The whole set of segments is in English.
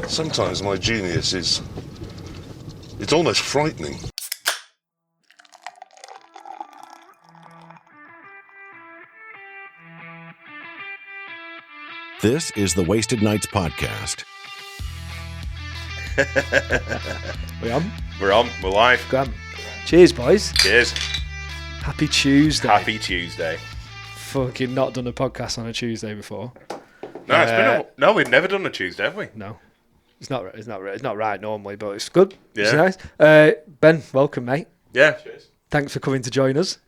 Sometimes my genius is... it's almost frightening. This is the Wasted Nights podcast. We on? We're on. We're live. Go on. Cheers, boys. Cheers. Happy Tuesday. Happy Tuesday. Fucking not done a podcast on a Tuesday before. No, it's been no, we've never done a Tuesday, have we? No, it's not right normally, but it's good. Yeah. It's nice. Ben, welcome, mate. Yeah. Cheers. Thanks for coming to join us.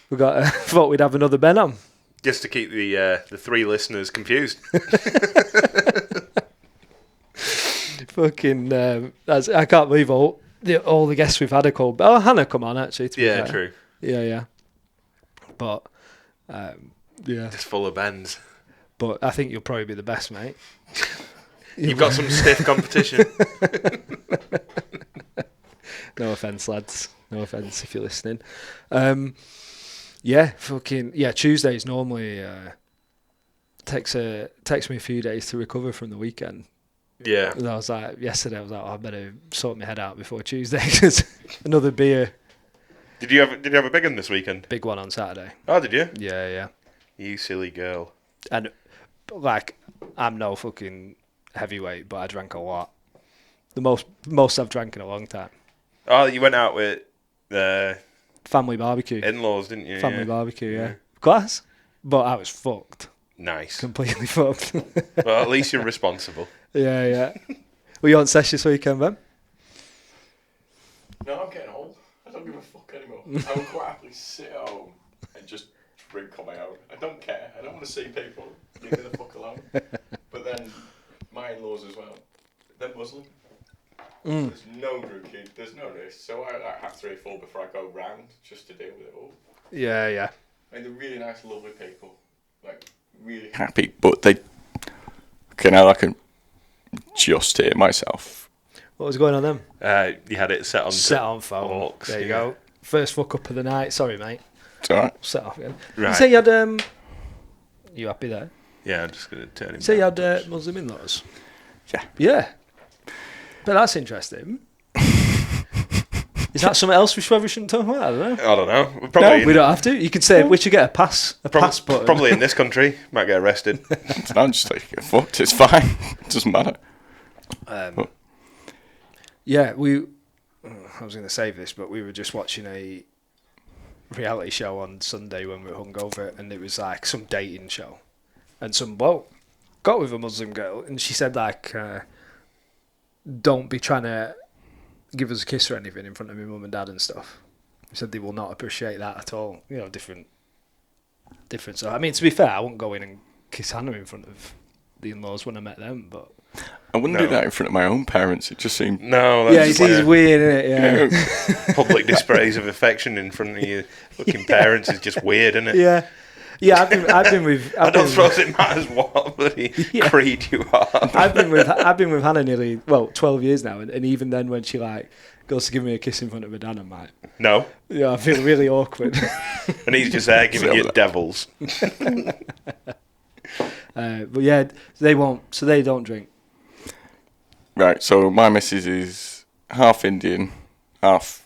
We got thought we'd have another Ben on. Just to keep the three listeners confused. Fucking, I can't believe all the guests we've had are called. Oh, Hannah, come on, actually. To be fair. True. Yeah. But, yeah. Just full of Bens. But I think you'll probably be the best, mate. You've got some stiff competition. No offence, lads. No offence if you're listening. Tuesdays normally takes me a few days to recover from the weekend. Yeah. And I was like, yesterday I was like, I better sort my head out before Tuesday because another beer. Did you have a big one this weekend? Big one on Saturday. Oh, did you? Yeah. You silly girl. And like, I'm no fucking heavyweight, but I drank a lot. The most I've drank in a long time. Oh, you went out with Family barbecue. in-laws, didn't you? Family barbecue, yeah. Class. But I was fucked. Nice. Completely fucked. Well, at least you're responsible. Yeah. Were you on sesh this weekend, Ben? No, I'm getting old. I don't give a fuck anymore. I would quite happily sit at home and just drink on my own. I don't care. I don't want to see people. Leave me the fuck alone. But then, my in-laws as well. They're Muslim. There's no drinking. There's no this. So I have 3 or 4 before I go round just to deal with it all. Yeah. I mean, they're really nice, lovely people. Like, really happy, but they... Okay, now I can just hear myself. What was going on then? You had it set on phone. aux, There you go. First fuck up of the night. Sorry, mate. It's alright. Set off again. Right. You say you had... You happy there? Yeah, I'm just going to turn him You say you down. had Muslim in-laws? Yeah. But that's interesting. Is that something else we probably shouldn't talk about? I don't know. I don't know. We're probably We don't have to. You could say we should get a pass button. Probably in this country. Might get arrested. I'm just like, get fucked. It's fine. It doesn't matter. Yeah, I was going to save this, but we were just watching a reality show on Sunday when we were hungover, and it was like some dating show. And some bloke got with a Muslim girl, and she said, like, don't be trying to give us a kiss or anything in front of my mum and dad and stuff. He said they will not appreciate that at all. You know, different. So, I mean, to be fair, I wouldn't go in and kiss Hannah in front of the in-laws when I met them, but... I wouldn't do that in front of my own parents. It just seemed... No, it's weird, isn't it? Yeah. Public displays of affection in front of your fucking parents is just weird, isn't it? Yeah, I've been with. I don't suppose it matters what bloody creed you are. I've been with Hannah nearly 12 years now, and even then when she like goes to give me a kiss in front of her dad, I'm like, no. Yeah, I feel really awkward. And he's just there giving you devils. But yeah, they won't. So they don't drink. Right, so my missus is half Indian, half...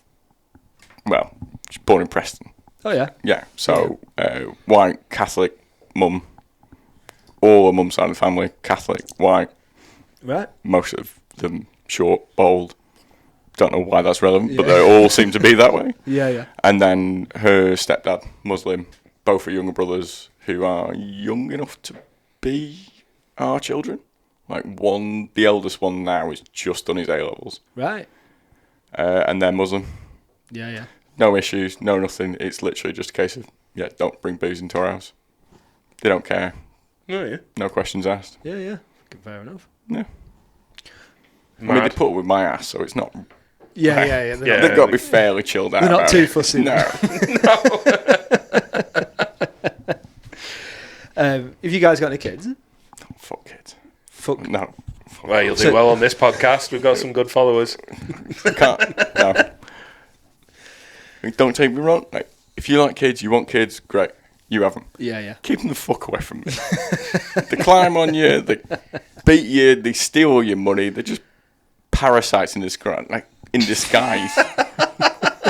Well, she's born in Preston. Oh, yeah? Yeah, so white, Catholic, mum. All her mum's side of the family, Catholic, white. Right. Most of them short, bald. Don't know why that's relevant, but they all seem to be that way. Yeah. And then her stepdad, Muslim, both are younger brothers who are young enough to be our children. Like the eldest one now has just done his A-levels. Right. And they're Muslim. Yeah. No issues, no nothing. It's literally just a case of, don't bring booze into our house. They don't care. Oh, yeah. No questions asked. Yeah. Fair enough. No. I mean, they put up with my ass, so it's not... Yeah. They've got to be fairly chilled out. They're not too fussy. No. Have you guys got any kids? Fuck kids. Fuck. No. Well, you'll do well on this podcast. We've got some good followers. No. Don't take me wrong. Like, if you like kids, you want kids, great. You have them. Yeah. Keep them the fuck away from me. They climb on you, they beat you, they steal all your money, they just parasites in disguise.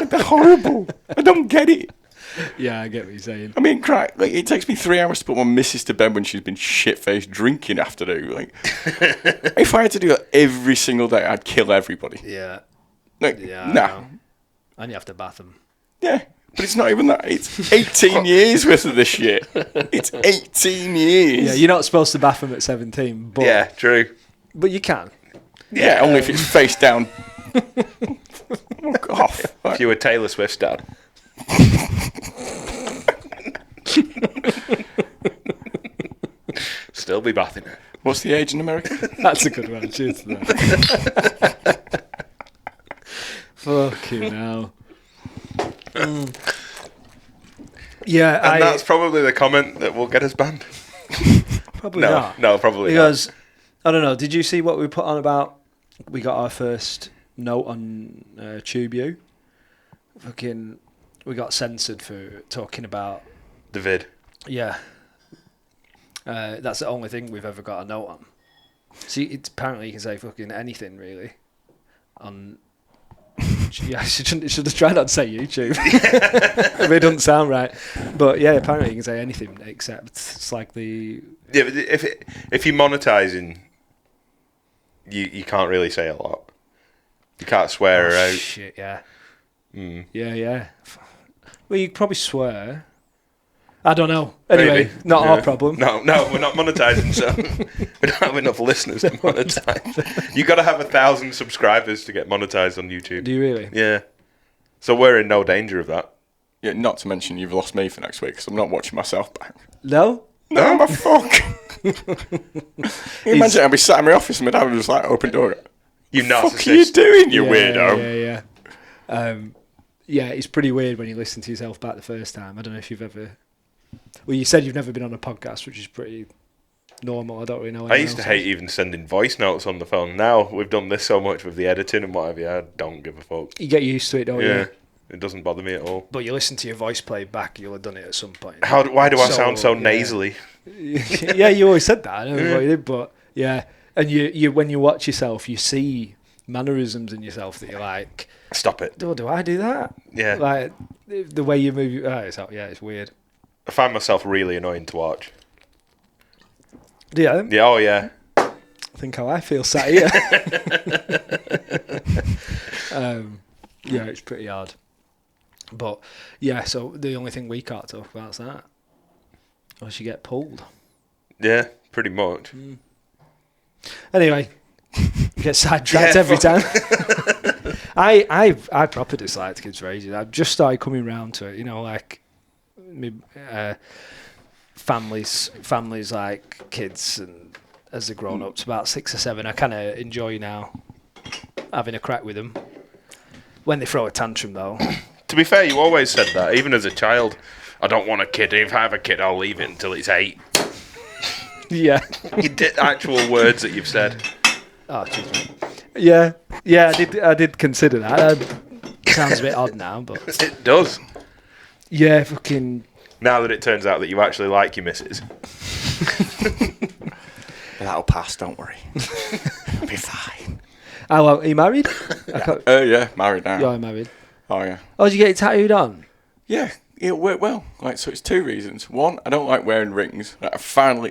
They're horrible. I don't get it. Yeah, I get what you're saying. I mean, like, it takes me 3 hours to put my missus to bed when she's been shit-faced drinking afternoon. Like, if I had to do that every single day, I'd kill everybody. Yeah. Like, Yeah. I nah. know. And you have to bath them. Yeah, but it's not even that. It's 18 years worth of this shit. It's 18 years. Yeah, you're not supposed to bath them at 17, but Yeah, true. but you can. Yeah, only if it's face down. Fuck off. If you were Taylor Swift's dad. Still be bathing her. What's the age in America? That's a good one. Cheers to that. Fuck you now. Yeah, And that's probably the comment that will get us banned. probably No, not. no, probably Because I don't know. Did you see what we put on about? We got our first note on TubeU. Fucking, we got censored for talking about. not. The vid. Yeah. That's the only thing we've ever got a note on. See, it's apparently you can say fucking anything really. On. Yeah, I should have tried not to say YouTube. It doesn't sound right. But yeah, apparently you can say anything except it's like the. Yeah, but if you're monetising, you can't really say a lot. You can't swear her out. Shit, yeah. Yeah. Well, you could probably swear. I don't know. Anyway, Maybe. not Yeah. our problem. No, we're not monetising, so we don't have enough listeners to monetise. You got to have 1,000 subscribers to get monetised on YouTube. Do you really? Yeah. So we're in no danger of that. Yeah, not to mention you've lost me for next week because I'm not watching myself back. No? No, my fuck. You imagine I'd be sat in my office and my dad would just like open door. You What narcissist. the fuck are you doing, you weirdo? Yeah. Yeah, it's pretty weird when you listen to yourself back the first time. I don't know if you've ever. Well, you said you've never been on a podcast, which is pretty normal. I don't really know. I used to hate even sending voice notes on the phone. Now we've done this so much with the editing and what have you. I don't give a fuck. You get used to it, don't Yeah, you? it doesn't bother me at all. But you listen to your voice played back, you'll have done it at some point. Why do I So, sound so yeah. nasally? Yeah, you always said that. I don't know what you did, but yeah. And you when you watch yourself, you see mannerisms in yourself that you're like, Stop it. oh, do I do that? Yeah. Like the way you move. It's weird. I find myself really annoying to watch. Yeah. Yeah, oh yeah. I think how I feel sat here. Yeah, it's pretty hard. But yeah, so the only thing we can't talk about is that. Unless you get pulled. Yeah, pretty much. Anyway, get sidetracked Yeah, every time. I proper disliked kids for ages. I've just started coming round to it. You know, like me, families like kids, and as they're grown up to about 6 or 7, I kind of enjoy now having a crack with them. When they throw a tantrum, though. To be fair, you always said that, even as a child. I don't want a kid. If I have a kid, I'll leave it until it's 8. Yeah. You did actual words that you've said. Oh, cheers, mate. Yeah, I did consider that. Sounds a bit odd now, but It does. yeah, fucking. Now that it turns out that you actually like your missus. That'll pass, don't worry. I'll be fine. Oh, well, are you married? Yeah, married now. You're married. Oh, yeah. Oh, did you get it tattooed on? Yeah, it worked well. Like, so it's 2 reasons. One, I don't like wearing rings. Like,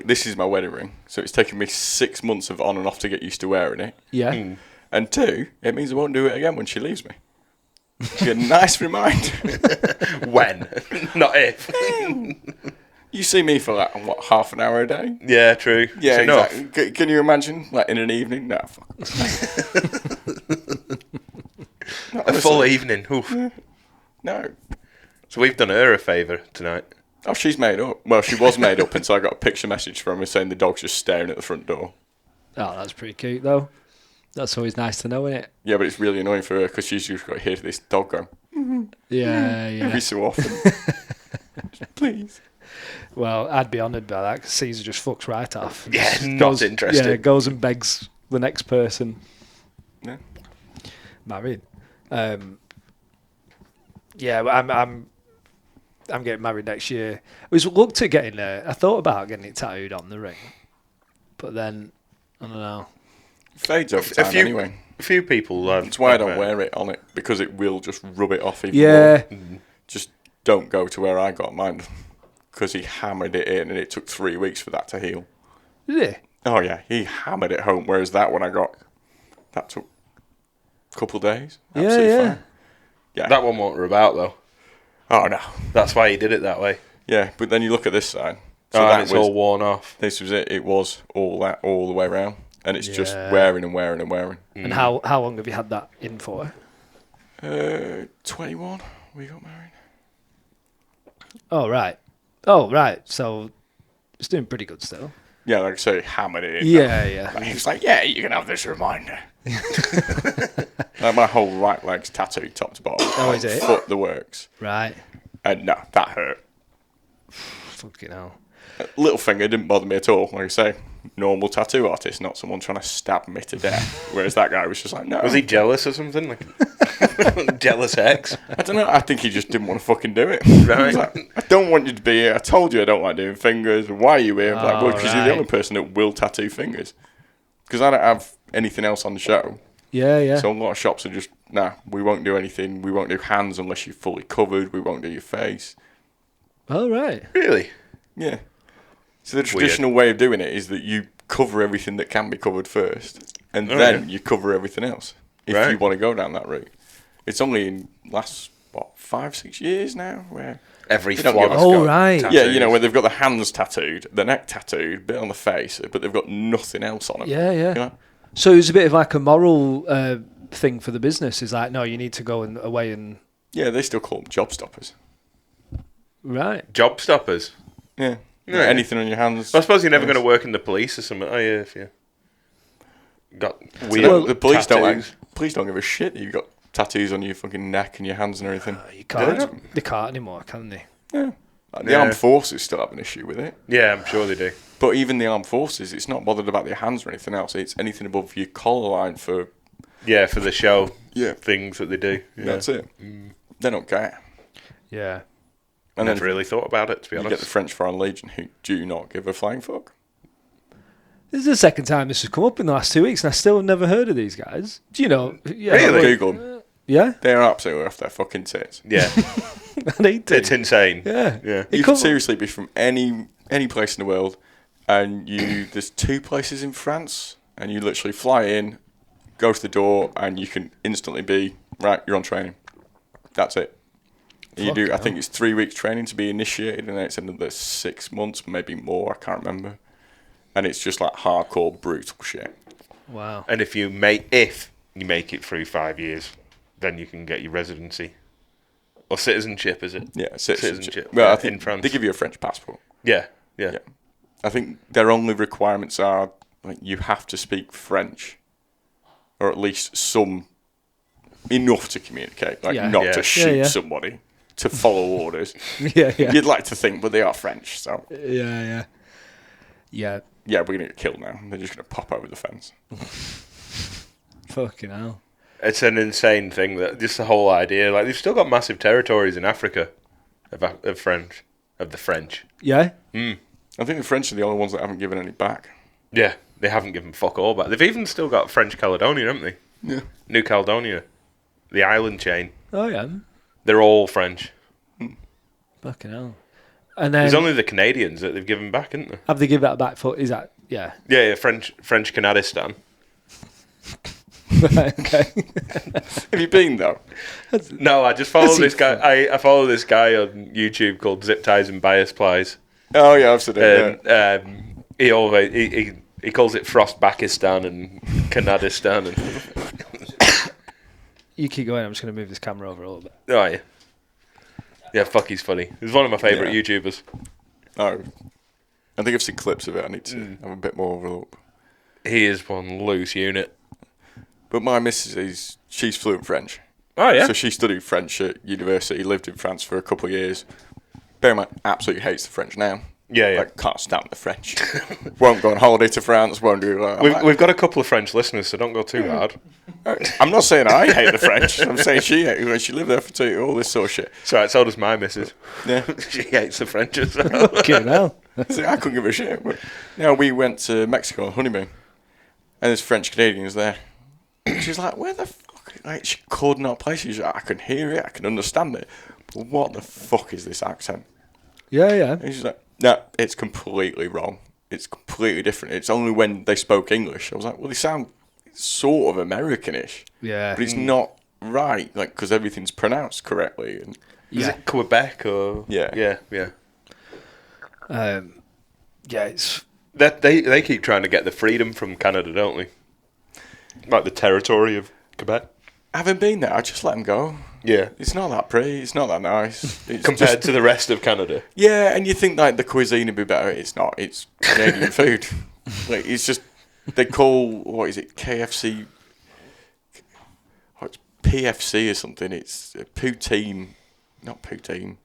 this is my wedding ring. So it's taken me 6 months of on and off to get used to wearing it. Yeah. And 2, it means I won't do it again when she leaves me. Be a nice reminder. When? Not if. You see me for like, what, half an hour a day? Yeah, true. Yeah, It's enough. exactly. Can you imagine, like, in an evening? Nah, fuck. A full evening. Oof. No. So we've done her a favour tonight. Oh, she's made up. Well, she was made up until I got a picture message from her saying the dog's just staring at the front door. Oh, that's pretty cute, though. That's always nice to know, isn't it? Yeah, but it's really annoying for her because she's just got to hear this dog go Yeah, every so often. Please. Well, I'd be honoured by that because Caesar just fucks right off. Yeah, Just not interested. Yeah, goes and begs the next person. Yeah. Married. Yeah, I'm getting married next year. I was looked at getting I thought about getting it tattooed on the ring, but then I don't know. Fades over time anyway. A few people. That's why I don't wear it on it, because it will just rub it off even Yeah. more. Just don't go to where I got mine, because he hammered it in and it took 3 weeks for that to heal. Did it? Oh yeah, he hammered it home, whereas that one I got, that took a couple of days. Absolutely yeah. fine. Yeah. That one won't rub out though. Oh no. That's why he did it that way. Yeah, but then you look at this side. So that it's all worn off. This was it. It was all that all the way around, and it's just Yeah. wearing and wearing and wearing. And how long have you had that in for? 21. We got married. Oh right. So it's doing pretty good still. Yeah, like I say, hammered it in. Yeah. And he was like, "Yeah, you can have this reminder." Like my whole right leg's tattooed top to bottom. Oh, is it? Foot the works. Right. And no, that hurt. Fucking hell. Little finger didn't bother me at all. Like I say, normal tattoo artist, not someone trying to stab me to death. Whereas that guy was just like, no. Was he jealous or something? Like jealous ex? I don't know. I think he just didn't want to fucking do it. Right. He was like, I don't want you to be here. I told you I don't like doing fingers. Why are you here? I'm like, well, because you're the only person that will tattoo fingers. Because I don't have anything else on the show. Yeah. So a lot of shops are just, nah, we won't do anything. We won't do hands unless you're fully covered. We won't do your face. Oh right. Really? Yeah. So the traditional way of doing it is that you cover everything that can be covered first, and then you cover everything else if you want to go down that route. It's only in last 5-6 years now where Every they don't flog. give us Oh right. yeah, you know, where they've got the hands tattooed, the neck tattooed, bit on the face, but they've got nothing else on them. Yeah. You know? So it's a bit of like a moral thing for the business. Is like, no, you need to go away and Yeah, they still call them job stoppers. right. Job stoppers. Yeah. Yeah. Anything on your hands. I suppose you're never going to work in the police or something, are you? If you got weird Well, the police tattoos. don't give a shit that you've got tattoos on your fucking neck and your hands and everything. You can't. They can't anymore, can they? Yeah. Like, the armed forces still have an issue with it. Yeah, I'm sure they do. But even the armed forces, it's not bothered about their hands or anything else. It's anything above your collar line for... Yeah, for the show Yeah. things that they do. Yeah. That's it. They don't care. Yeah. I And never then really thought about it, to be you honest. get the French Foreign Legion who do not give a flying fuck. This is the second time this has come up in the last 2 weeks, and I still have never heard of these guys. Do you know? Yeah, Really? Google them. Yeah. They're absolutely off their fucking tits. Yeah, I need to. it's insane. Yeah. Yeah. You could seriously be from any place in the world, and there's 2 places in France, and you literally fly in, go to the door, and you can instantly be, right, you're on training. That's it. You do. I think it's 3 weeks training to be initiated, and then it's another 6 months, maybe more. I can't remember. And it's just like hardcore, brutal shit. Wow. And if you make it through 5 years, then you can get your residency or citizenship. Is it? Yeah, citizenship. Well, Well, I in think France they give you a French passport. Yeah. Yeah. I think their only requirements are like you have to speak French, or at least some enough to communicate, like Yeah. not Yeah. to shoot Yeah. somebody, to follow orders. Yeah. You'd like to think, but they are French, so Yeah. yeah, we're gonna get killed now. They're just gonna pop over the fence. Fucking hell. It's an insane thing that just the whole idea. Like they've still got massive territories in Africa of the French. Yeah. I think the French are the only ones that haven't given any back. Yeah, they haven't given fuck all back. They've even still got French Caledonia, haven't they? Yeah. New Caledonia, the island chain. Oh yeah. They're all French. Fucking hell. And then There's only the Canadians that they've given back, isn't there? have they given that back for? Is that yeah? Yeah, French Canadistan. Okay. Have you been though? No, I just follow That's this guy. I follow this guy on YouTube called Zip Ties and Bias Plies. Oh yeah, I've seen it. And he always he calls it Frostbakistan and Canadistan and You keep going. I'm just going to move this camera over a little bit. oh yeah. Yeah, fuck, he's funny. He's one of my favourite Yeah. YouTubers. Oh, I think I've seen clips of it. I need to have a bit more of a look. He is one loose unit. But my missus she's fluent French. Oh yeah. So she studied French at university, lived in France for a couple of years. Bear in mind, absolutely hates the French now. Yeah. Like, can't stand the French. Won't go on holiday to France, won't do that. We've got a couple of French listeners, so don't go too hard. I'm not saying I hate the French. I'm saying she lived there for 2, all this sort of shit. So so does my missus. Yeah. She hates the French as well. Fucking hell. See, I couldn't give a shit. But, we went to Mexico on honeymoon, and there's French Canadians there. she's like, where the fuck? Like, she could not place it. She's like, I can hear it, I can understand it. But what the fuck is this accent? Yeah. And she's like, no, it's completely wrong. It's completely different. It's only when they spoke English. I was like, well, they sound sort of Americanish. Yeah. But it's not right, like, because everything's pronounced correctly. And Is it Quebec or? Yeah. Yeah. It's That they keep trying to get the freedom from Canada, don't they? Like the territory of Quebec. having been there, I just let them go. Yeah. It's not that pretty. It's not that nice. It's Compared to the rest of Canada. yeah, and you think like the cuisine would be better. It's not. It's Canadian food. Like it's just they call what is it KFC? Oh, it's PFC or something. It's poutine, not poutine.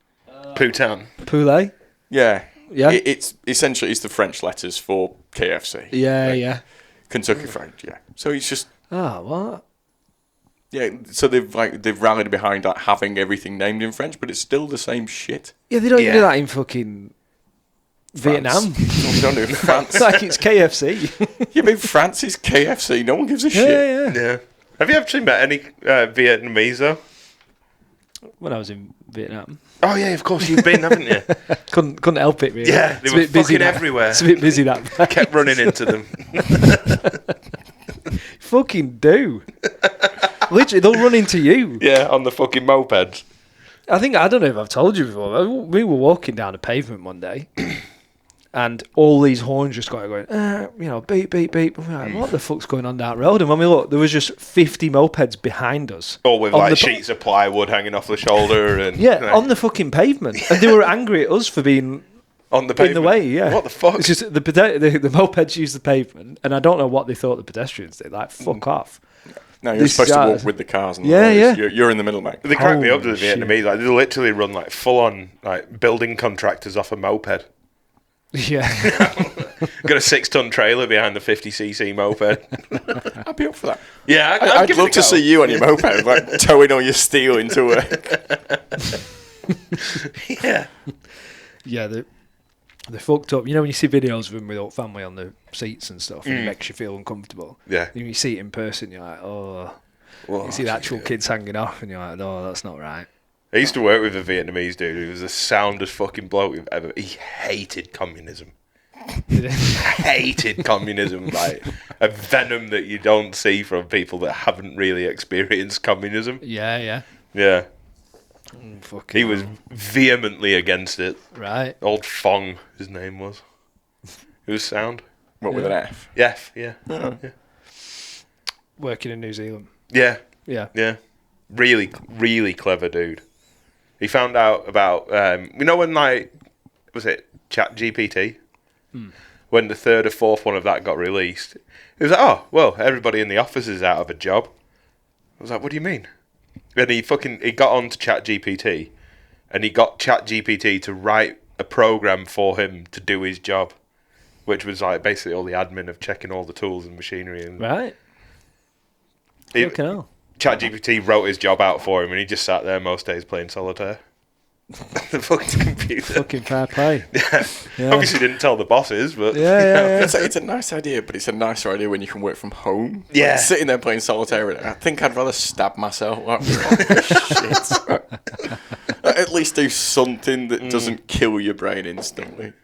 Putan. poulet. Yeah, Yeah. It's essentially it's the French letters for KFC. Yeah. Kentucky Fried. Yeah. So it's just What? yeah. So they've rallied behind like having everything named in French, but it's still the same shit. Yeah, they don't even Yeah. do that in fucking Vietnam. We don't do it in France. It's like it's KFC. Yeah, but France is KFC. No one gives a shit. yeah. Yeah. Have you actually met any Vietnamese though? When I was in Vietnam, Oh yeah, of course you've been, haven't you? couldn't help it really. Yeah, they It's a were bit busy fucking that- everywhere. It's a bit busy that. Kept running into them. Fucking do. Literally, they'll run into you. Yeah, on the fucking mopeds. I don't know if I've told you before. We were walking down a pavement one day, and all these horns just got going, beep, beep, beep. And we're like, what the fuck's going on down the road? And when we look, there was just 50 mopeds behind us. Or with On like the- sheets of plywood hanging off the shoulder and Yeah, like, on the fucking pavement. And they were angry at us for being on the in pavement. the way, yeah. What the fuck? It's just the mopeds use the pavement, and I don't know what they thought the pedestrians did. Like, fuck off. No, you're This supposed to guy- walk with the cars. And Yeah, the lorries. yeah. You're in the middle, mate. They crack me up to the Holy shit. Vietnamese. Like, they literally run like full on like building contractors off a moped. Yeah. Got a 6-ton trailer behind the 50cc moped. I'd be up for that. Yeah, I'd love to see you on your moped, like towing all your steel into work. Yeah. Yeah, they're fucked up. You know when you see videos of them with family on the seats and stuff, and it makes you feel uncomfortable. Yeah. When you see it in person, you're like, oh. Well, You see the actual kids hanging off, and you're like, oh, that's not right. I used to work with a Vietnamese dude who was the soundest fucking bloke we've ever. He hated communism. Hated communism, like a venom that you don't see from people that haven't really experienced communism. Yeah. Yeah, Fucking he was vehemently against it. right. Old Fong, his name was. It was sound. What with an F? Yeah. Working in New Zealand. Yeah. Yeah. Really, really clever dude. He found out about, when like, was it ChatGPT? When the third or fourth one of that got released, he was like, oh, well, everybody in the office is out of a job. I was like, what do you mean? And he got on to ChatGPT, and he got ChatGPT to write a program for him to do his job, which was like basically all the admin of checking all the tools and machinery. And Right. he- Fucking hell. ChatGPT wrote his job out for him, and he just sat there most days playing solitaire. The fucking computer. Fucking fair play. Yeah. Obviously didn't tell the bosses, but Yeah. It's a nice idea, but it's a nicer idea when you can work from home. Yeah. Like, sitting there playing solitaire, I think I'd rather stab myself. Like, shit. Like, at least do something that doesn't kill your brain instantly.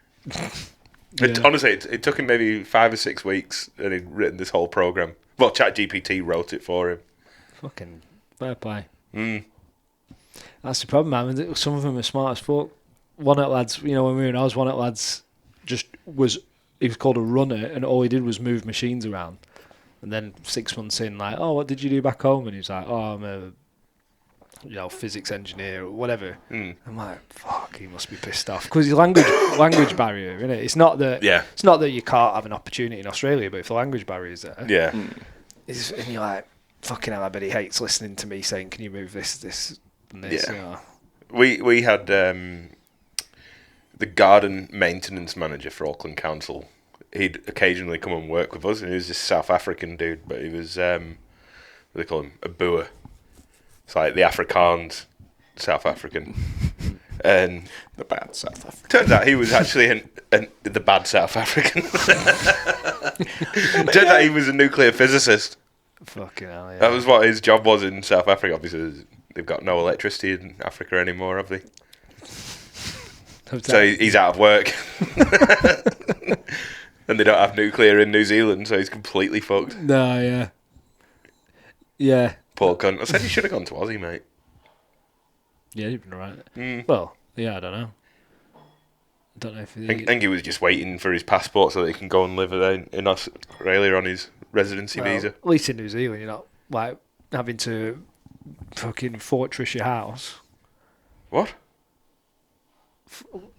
Honestly, it took him maybe 5 or 6 weeks, and he'd written this whole program. Well, ChatGPT wrote it for him. Fucking fair play. That's the problem, man. Some of them are smart as fuck. One of the lads, when we were in Oz, one of the lads he was called a runner, and all he did was move machines around. And then 6 months in, like, oh, what did you do back home? And he was like, oh, I'm a physics engineer or whatever. I'm like, fuck, he must be pissed off because his language barrier, isn't it? It's not that you can't have an opportunity in Australia, but if the language barrier is there, Yeah. and you're like, fucking hell, I bet he hates listening to me saying, can you move this, and this? Yeah. We had the garden maintenance manager for Auckland Council. He'd occasionally come and work with us, and he was this South African dude, but he was, what do they call him? A boer. It's like the Afrikaans South African. And The bad South Africa. turns out he was actually the bad South African. Turns out he was a nuclear physicist. Fucking hell, yeah. That was what his job was in South Africa. Obviously, they've got no electricity in Africa anymore, have they? So he's out of work. And they don't have nuclear in New Zealand, so he's completely fucked. No, yeah. Yeah. Poor cunt. I said he should have gone to Aussie, mate. Yeah, you've been right. Well, yeah, I don't know. I don't know if I think he was just waiting for his passport so that he can go and live in Australia on his residency visa. At least in New Zealand, you're not like having to fucking fortress your house. What?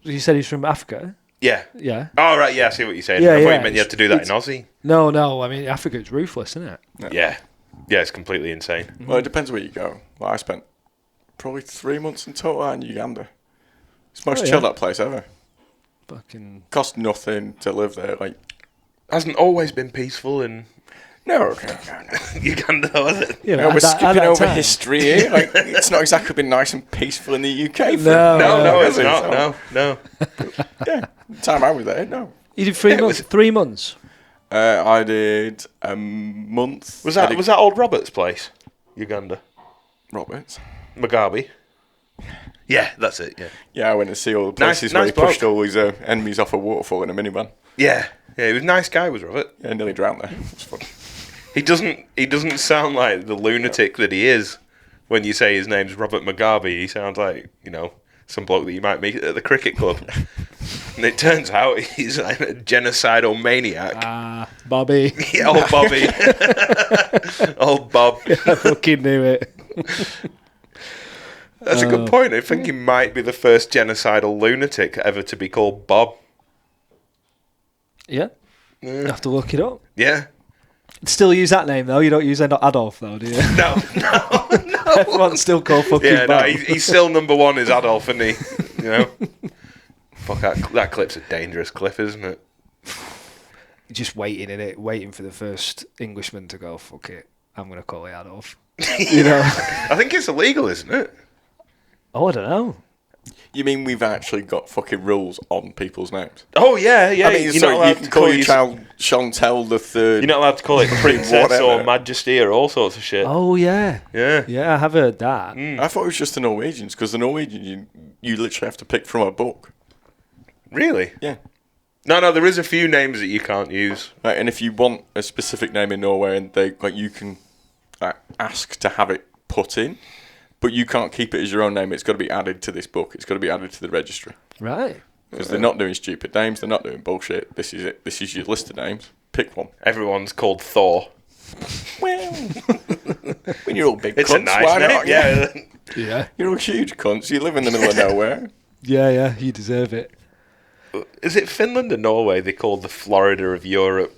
You said he's from Africa? Yeah. Yeah. Oh, right, yeah, I see what you're saying. Yeah, I thought yeah, you meant you had to do that in Aussie. No, I mean, Africa's ruthless, isn't it? Yeah. Yeah, it's completely insane. Well, it depends where you go. Well, I spent probably 3 months in total in Uganda. It's the most chilled out place ever. Fucking... Cost nothing to live there. Like, Hasn't always been peaceful in no. Uganda, has it? Yeah, No, we're skipping over time. history here. Like, it's not exactly been nice and peaceful in the UK. No, it's has it? not. No. Yeah, the time I was there, no. You did 3 months? 3 months? I did a month. Was that old Robert's place? Uganda? Roberts? Mugabe? Yeah, that's it, yeah. Yeah, I went to see all the places Nice where he pushed bloke. all his enemies off a waterfall in a minivan. Yeah, he was a nice guy, was Robert. Yeah, nearly drowned there. It was fun. He doesn't sound like the lunatic that he is when you say his name's Robert Mugabe. He sounds like, some bloke that you might meet at the cricket club. And it turns out he's like a genocidal maniac. Bobby. Yeah, old Bobby. Old Bob. I fucking knew it. That's a good point. I think he might be the first genocidal lunatic ever to be called Bob. Yeah. You have to look it up. Yeah. Still use that name, though? You don't use Adolf, though, do you? No. Everyone's still called fucking Yeah, no, Bob. he's still number one is Adolf, isn't he? Fuck, that clip's a dangerous clip, isn't it? Just waiting for the first Englishman to go, fuck it, I'm going to call it Adolf. I think it's illegal, isn't it? Oh, I don't know. You mean we've actually got fucking rules on people's names? Oh, yeah. I mean, You're not allowed you to can call your child Chantel the Third. You're not allowed to call it princess Whatever. or majesty or all sorts of shit. Oh, yeah. Yeah. Yeah, I have heard that. I thought it was just the Norwegians, because the Norwegian, you literally have to pick from a book. Really? Yeah. No, there is a few names that you can't use. Right, and if you want a specific name in Norway, and you can ask to have it put in, but you can't keep it as your own name. It's got to be added to this book. It's got to be added to the registry. Right. Because they're not doing stupid names. They're not doing bullshit. This is it. This is your list of names. Pick one. Everyone's called Thor. Well, when you're all big It's cunts, a nice why name. not? Yeah. Yeah. You're all huge cunts. You live in the middle of nowhere. Yeah, you deserve it. Is it Finland or Norway they called the Florida of Europe?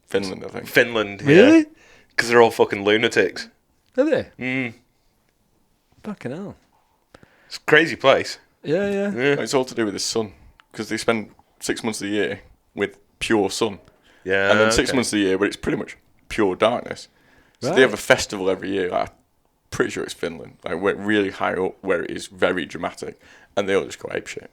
Finland, I think. Finland, Really? yeah. Because they're all fucking lunatics. Are they? Mm. Fucking hell. It's a crazy place. Yeah. It's all to do with the sun. Because they spend 6 months of the year with pure sun. Yeah. And then 6 okay. months of the year where it's pretty much pure darkness. So Right. they have a festival every year. Like, I'm pretty sure it's Finland. Like, we're really high up where it is very dramatic. And they all just go apeshit.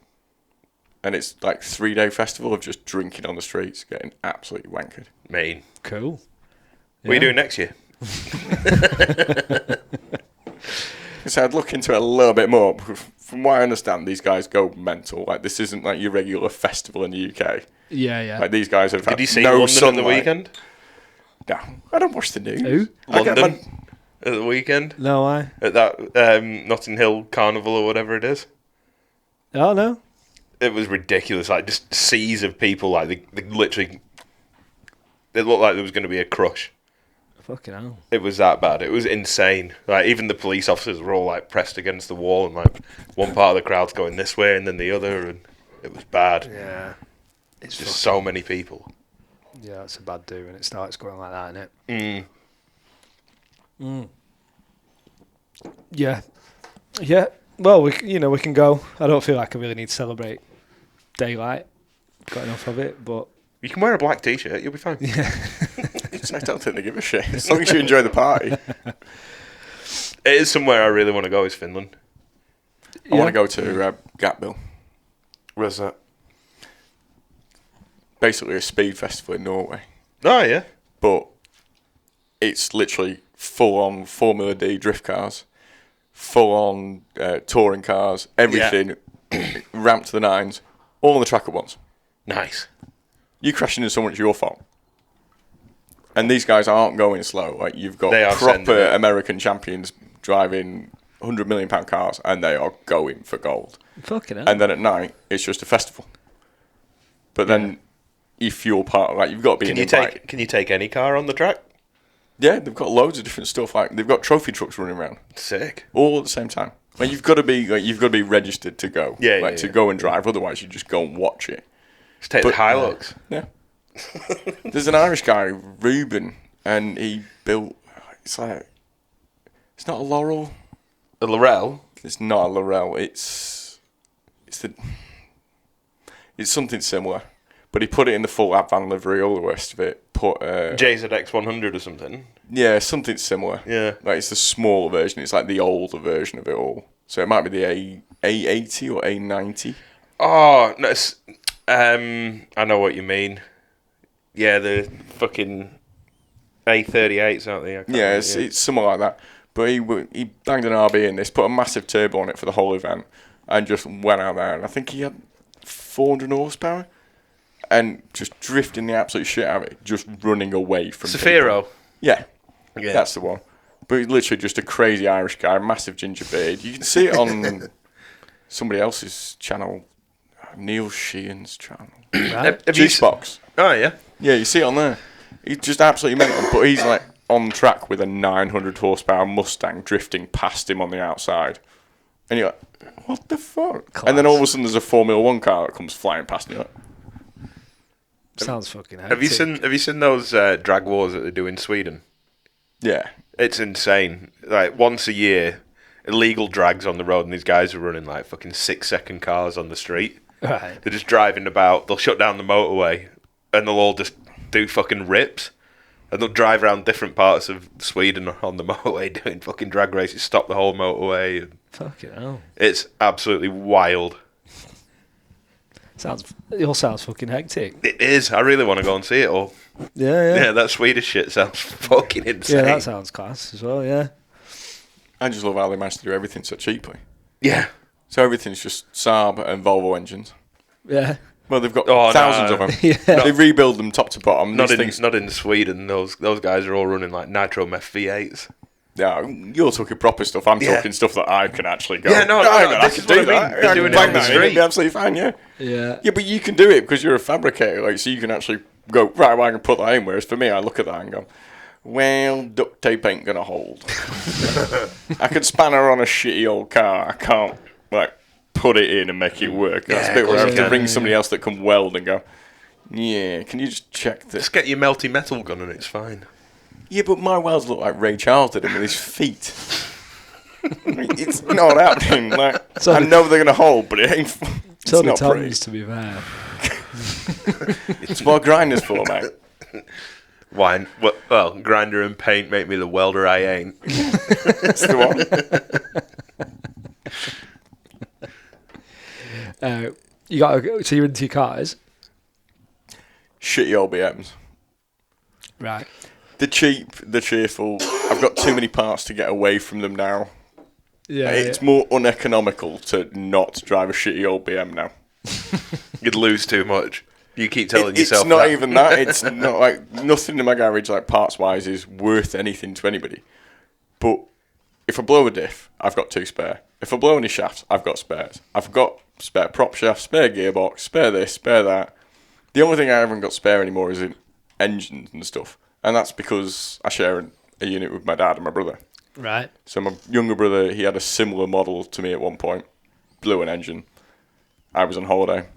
And it's like 3-day festival of just drinking on the streets, getting absolutely wankered. Mean. Cool. What are you doing next year? So I'd look into it a little bit more. From what I understand, these guys go mental. Like, this isn't like your regular festival in the UK. Yeah. Like, these guys have Did had you see no London sunlight. at the weekend? No, I don't watch the news. Who? I get London at the weekend? No, I. At that Notting Hill Carnival or whatever it is? Oh, no. It was ridiculous. Like, just seas of people. Like, they literally... It looked like there was going to be a crush. Fucking hell. It was that bad. It was insane. Like, even the police officers were all like pressed against the wall, and like one part of the crowd's going this way and then the other, and it was bad. Yeah. It's just so many people. Yeah, it's a bad do when it starts going like that, innit? Yeah. Yeah. Well, we can go. I don't feel like I really need to celebrate daylight. Got enough of it, but You can wear a black t-shirt. You'll be fine. I don't think they give a shit. As long as you enjoy the party. It is somewhere I really want to go. Is Finland. I want to go to Gapville. Where's that? Basically a speed festival in Norway. Oh yeah. But it's literally full-on Formula D drift cars, full-on touring cars, everything, ramped to the nines, all on the track at once. Nice. You crashing into someone, it's your fault. And these guys aren't going slow. Like, you've got They are sending proper it. American champions driving £100 million cars, and they are going for gold. Fucking hell. And then at night, it's just a festival. But then, if you're part of, like, you've got to be Can you take any car on the track? Yeah, they've got loads of different stuff. Like, they've got trophy trucks running around Sick. all at the same time. Like, you've got to be registered to go. To go and drive. Otherwise, you just go and watch it. Just take the Hilux. Yeah. There's an Irish guy, Ruben, and he built. It's not a Laurel. A Laurel? It's not a Laurel. It's something similar, but he put it in the full Advan livery, all the rest of it. Put JZX 100 or something. Yeah, something similar. Yeah. Like, it's the smaller version. It's like the older version of it all. So it might be the A80 or A90. Oh, no, I know what you mean. Yeah, the fucking A38s, aren't they? Yeah, it's something like that. But he banged an RB in this, put a massive turbo on it for the whole event, and just went out there. And I think he had 400 horsepower, and just drifting the absolute shit out of it, just running away from Safiro. people. Yeah, that's the one. But he's literally just a crazy Irish guy, massive ginger beard. You can see it on somebody else's channel, Neil Sheehan's channel. Have you Juicebox. Oh, yeah. Yeah, you see it on there. He's just absolutely mental, but he's like on track with a 900 horsepower Mustang drifting past him on the outside. And you're like, what the fuck? Class. And then all of a sudden there's a Formula 1 car that comes flying past and you're like, Sounds fucking hectic. Have you seen those drag wars that they do in Sweden? yeah. It's insane. Like, once a year, illegal drags on the road, and these guys are running like fucking 6-second cars on the street. Right. They're just driving about. They'll shut down the motorway, and they'll all just do fucking rips. And they'll drive around different parts of Sweden on the motorway doing fucking drag races, stop the whole motorway. And Fucking hell. it's absolutely wild. It all sounds fucking hectic. It is. I really want to go and see it all. Yeah, that Swedish shit sounds fucking insane. Yeah, that sounds class as well, yeah. I just love how they managed to do everything so cheaply. Yeah. So everything's just Saab and Volvo engines. Yeah. Well, they've got Oh, thousands no. of them. Yeah. They rebuild them top to bottom. Not These in Sweden. Those guys are all running like nitro meth V8s. Yeah, you're talking proper stuff. I'm Yeah. talking stuff that I can actually go. Yeah, no, hang on, I this can is what do I mean. that. They're I doing can it bang on the that in, it'll street. be absolutely fine, yeah. Yeah. Yeah, but you can do it because you're a fabricator, like, so you can actually go, right, well, I can put that in. Whereas for me, I look at that and go, well, duct tape ain't going to hold. I could span her on a shitty old car. I can't, like, put it in and make it work. That's a bit where I have to ring somebody else that can weld and go, yeah, can you just check this? Just get your melty metal gun and it's fine. Yeah, but my welds look like Ray Charles did him with his feet. It's not happening. Like, So I know they're going to hold, but it ain't. It's So the not pretty. tongues, to be fair. It's what grinders for, mate. Wine. Well, grinder and paint make me the welder I ain't. It's the one. You got to go, so you're into your cars? Shitty old BMs. Right. They're cheap, they're cheerful. I've got too many parts to get away from them now. Yeah. It's more uneconomical to not drive a shitty old BM now. You'd lose too much. You keep telling yourself it's not that. even that. It's not like nothing in my garage, like parts wise, is worth anything to anybody. But if I blow a diff, I've got 2 spare. If I blow any shafts, I've got spares. I've got spare prop shaft, spare gearbox, spare this, spare that. The only thing I haven't got spare anymore is in engines and stuff, and that's because I share a unit with my dad and my brother. Right. So my younger brother, he had a similar model to me at one point, blew an engine. I was on holiday.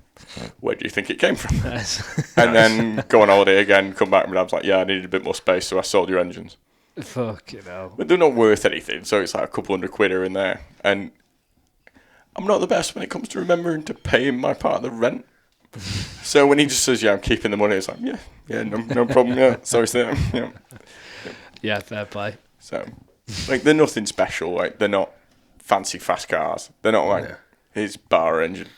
Where do you think it came from? Nice. And then go on holiday again, come back, and my dad's like, yeah, I needed a bit more space, so I sold your engines. Fucking hell. But they're not worth anything, so it's like a couple £100 here and there. And I'm not the best when it comes to remembering to pay him my part of the rent. So when he just says, yeah, I'm keeping the money, it's like, yeah, no problem, yeah, sorry, sir. Yeah. Yeah, fair play. So, like, they're nothing special, like, they're not fancy fast cars. They're not like his bar engine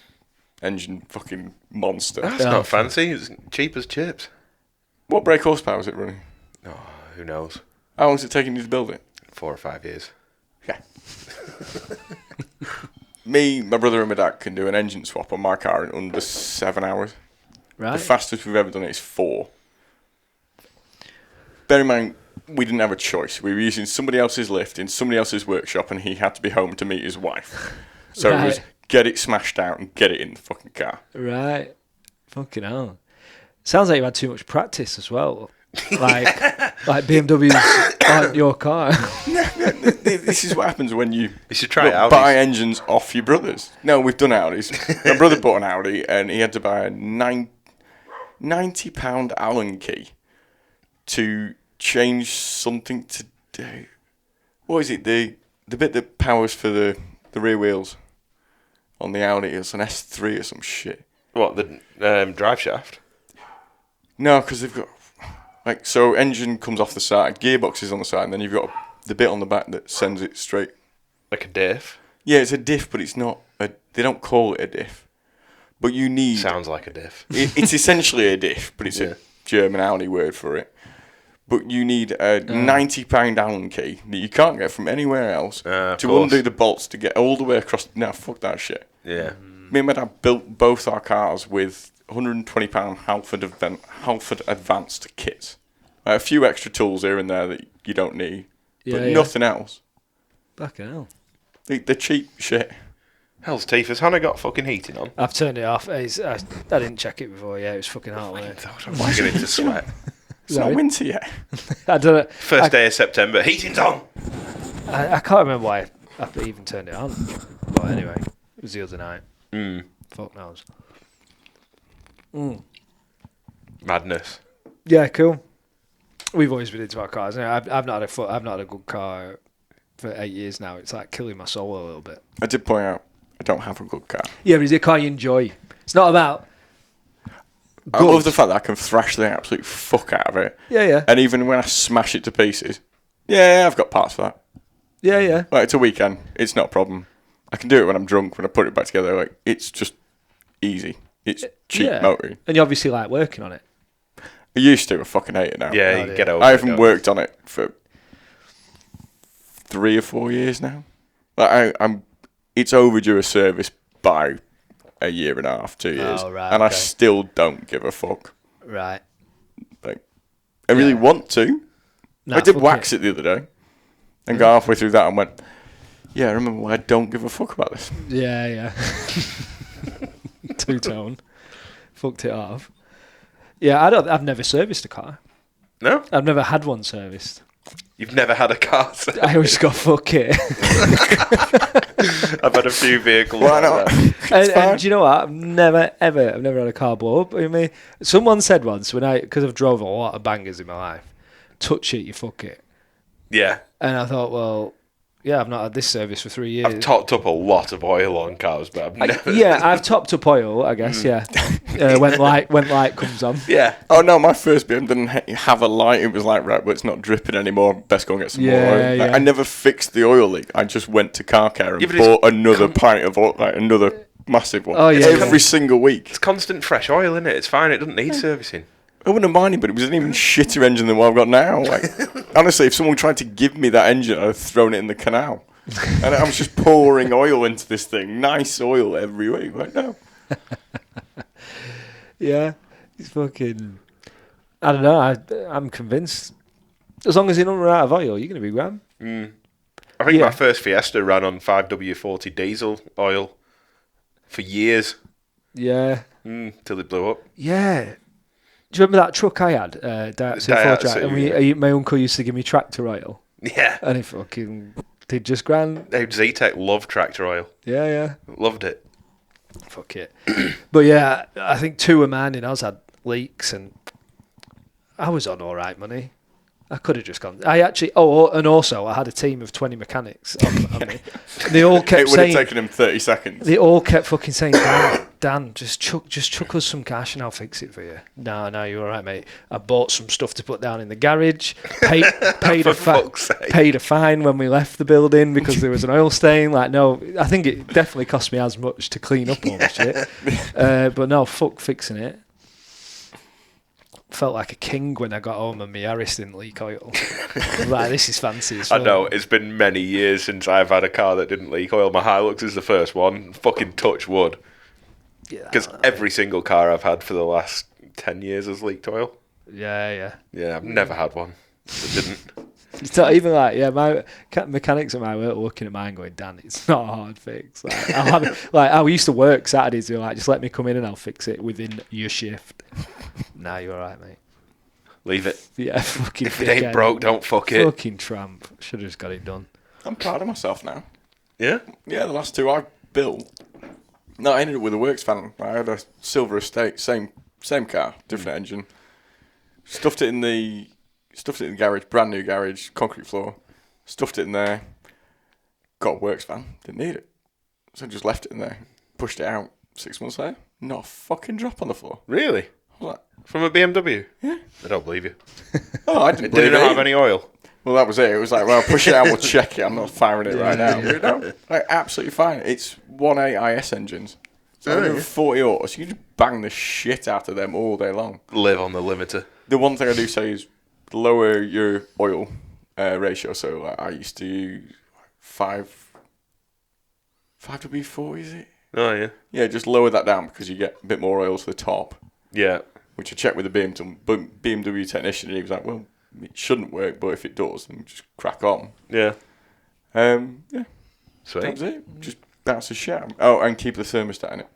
fucking monster. That's not fancy. It's cheap as chips. What brake horsepower is it running? Oh, who knows? How long's it taking you to build it? 4 or 5 years. Yeah. Me, my brother and my dad can do an engine swap on my car in under 7 hours. Right. The fastest we've ever done it is 4. Bear in mind, we didn't have a choice. We were using somebody else's lift in somebody else's workshop, and he had to be home to meet his wife. So it was get it smashed out and get it in the fucking car. Right. Fucking hell. Sounds like you had too much practice as well. Like BMWs aren't your car. This is what happens when you should try Audis. buy engines off your brothers. No, we've done Audis. My brother bought an Audi, and he had to buy a £90 Allen key to change something to do. What is it? The bit that powers for the rear wheels on the Audi. It's an S3 or some shit. What, the drive shaft? No, because they've got so engine comes off the side, gearbox is on the side, and then you've got the bit on the back that sends it straight. Like a diff? Yeah, it's a diff, but it's not. They don't call it a diff. But you need. Sounds like a diff. It's essentially a diff, but it's a German Audi word for it. But you need a £90 Allen key that you can't get from anywhere else to undo the bolts to get all the way across. No, fuck that shit. Yeah. Me and my dad built both our cars with £120 Halford Advanced kits. A few extra tools here and there that you don't need, but nothing else. Fucking hell. They're cheap shit. Hell's teeth, has Hannah got fucking heating on? I've turned it off. I didn't check it before. Yeah, it was fucking hot. I'm beginning to sweat. It's not winter yet. I don't know. First day of September, heating's on! I can't remember why I even turned it on. But anyway, it was the other night. Fuck knows. Madness. Yeah, cool. We've always been into our cars. I've not had a good car for 8 years now. It's like killing my soul a little bit. I did point out I don't have a good car. Yeah, but it's a car you enjoy. It's not about. I love the fact that I can thrash the absolute fuck out of it. Yeah. And even when I smash it to pieces, I've got parts for that. Yeah. Like, it's a weekend. It's not a problem. I can do it when I'm drunk, when I put it back together. Like, it's just easy. It's cheap motoring. And you obviously like working on it. I used to. I fucking hate it now. Yeah, you get over I it. haven't worked on it for 3 or 4 years now. Like, it's overdue a service by a year and a half, 2 years. Oh, right, and I okay. still don't give a fuck. Right. Like, I really want to. Nah, I did fuck wax it the other day. And got halfway through that and went, yeah, I remember why I don't give a fuck about this. Yeah. Two-tone. Fucked it off. Yeah, I've never serviced a car. No? I've never had one serviced. You've never had a car service? I always got fuck it. I've had a few vehicles. Why not? And do you know what? I've never had a car blow up. I mean, someone said once because I've drove a lot of bangers in my life, touch it, you fuck it. Yeah. And I thought, well, yeah, I've not had this service for 3 years. I've topped up a lot of oil on cars, but I've never... I've topped up oil, I guess, yeah. When light comes on. Yeah. Oh, no, my first BM didn't have a light. It was like, right, but it's not dripping anymore. Best go and get some more oil. Like, I never fixed the oil leak. I just went to car care and bought another pint of oil, like another massive one. Oh, yeah. Every single week. It's constant fresh oil, isn't it? It's fine. It doesn't need servicing. I wouldn't have minded, but it was an even shitter engine than what I've got now. Like, honestly, if someone tried to give me that engine, I'd have thrown it in the canal. And I was just pouring oil into this thing. Nice oil every week. Like, no. Yeah. It's fucking... I don't know. I'm convinced. As long as you don't run out of oil, you're going to be grand. I think my first Fiesta ran on 5W40 diesel oil for years. Yeah. Till it blew up. Yeah. Do you remember that truck I had? Daihatsu 4Track. And my uncle used to give me tractor oil. Yeah. And it fucking did just grand. Z-Tech loved tractor oil. Yeah. Loved it. Fuck it. But yeah, I think 2 of mine in us had leaks and I was on all right money. I could have just gone. I actually. Oh, and also I had a team of 20 mechanics on me. They all kept saying. It would have taken him 30 seconds. They all kept fucking saying, Dan, just chuck us some cash and I'll fix it for you. No, you're all right, mate. I bought some stuff to put down in the garage. Paid a fine when we left the building because there was an oil stain. Like, no, I think it definitely cost me as much to clean up all the shit. But no, fuck fixing it. felt like a king when I got home and my Harris didn't leak oil. Like, this is fancy as I fuck. know, it's been many years since I've had a car that didn't leak oil. My Hilux is the first one. Fucking touch wood. Yeah, Because every single car I've had for the last 10 years has leaked oil. Yeah. Yeah, I've never had one that didn't. It's not even like, my mechanics at my work were looking at mine going, Dan, it's not a hard fix. Like, I used to work Saturdays, they were like, just let me come in and I'll fix it within your shift. Nah, you're alright, mate. Leave it. Yeah, fucking If it ain't broke, don't fuck it. Fucking tramp. Should have just got it done. I'm proud of myself now. Yeah? Yeah, the last two I built. No, I ended up with a works van. I had a Silver Estate, same car, different engine. Stuffed it in the garage, brand new garage, concrete floor. Stuffed it in there. Got a works van, didn't need it, so just left it in there. Pushed it out. 6 months later, not a fucking drop on the floor. Really? I was like, From a BMW? Yeah. I don't believe you. oh, I didn't Did believe it not it. have any oil? Well, that was it. It was like, well, push it out, we'll check it. I'm not firing it right now. You know? Like, absolutely fine. It's 1.8 IS engines. So 140 horse. You can just bang the shit out of them all day long. Live on the limiter. The one thing I do say is lower your oil ratio. So like, I used to use 5W40, is it? Oh, yeah. Yeah, just lower that down because you get a bit more oil to the top. Yeah. Which I checked with the BMW technician, and he was like, well, it shouldn't work, but if it does, then just crack on. Yeah. Yeah, Sweet. that was it. Just bounce the shit out. Oh, and keep the thermostat in it.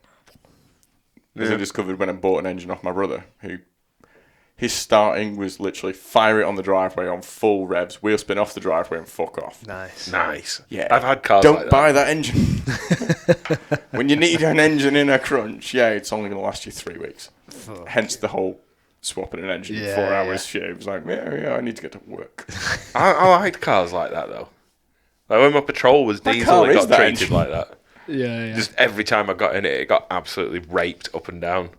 As I Yeah. discovered when I bought an engine off my brother, who his starting was literally fire it on the driveway on full revs, wheel spin off the driveway and fuck off. Nice. Yeah. I've had cars Don't like that. buy that engine. When you need an engine in a crunch, it's only going to last you 3 weeks. Hence the whole swapping an engine in 4 hours. Yeah. It was like, yeah, I need to get to work. I liked cars like that, though. Like when my Patrol was My diesel, car it is got that treated engine. like that. Yeah. Just every time I got in it, it got absolutely raped up and down.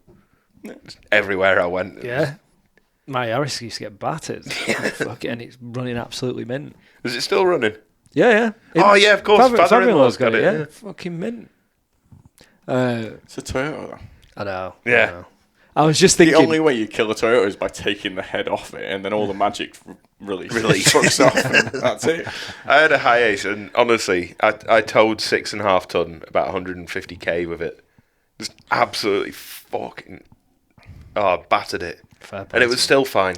Just everywhere I went. Yeah. My Harris used to get battered. And it's running absolutely mint. Is it still running? Yeah. Oh, yeah, of course. Father-in-law's got it, yeah. yeah. Fucking mint. It's a Toyota, though. I know. Yeah. I know. I was just thinking. The only way you kill a Toyota is by taking the head off it, and then all the magic release fucks off. And that's it. I had a Hiace, and honestly, I towed 6.5 ton, about 150k with it. Just absolutely fucking battered it. Fair play And it to was you. still fine.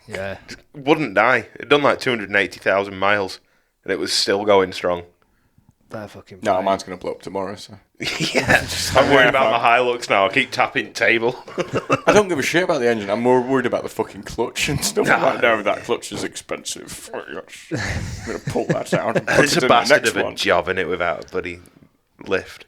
Yeah. Just wouldn't die. It'd done like 280,000 miles, and it was still going strong. Fair fucking No, play. mine's going to blow up tomorrow, so. Yeah, I'm worried about my Hilux now. I keep tapping table. I don't give a shit about the engine. I'm more worried about the fucking clutch and stuff like that. That clutch is expensive. Oh, gosh. I'm going to pull that out and put It's it a in the bastard next of a one. job in it without a bloody lift.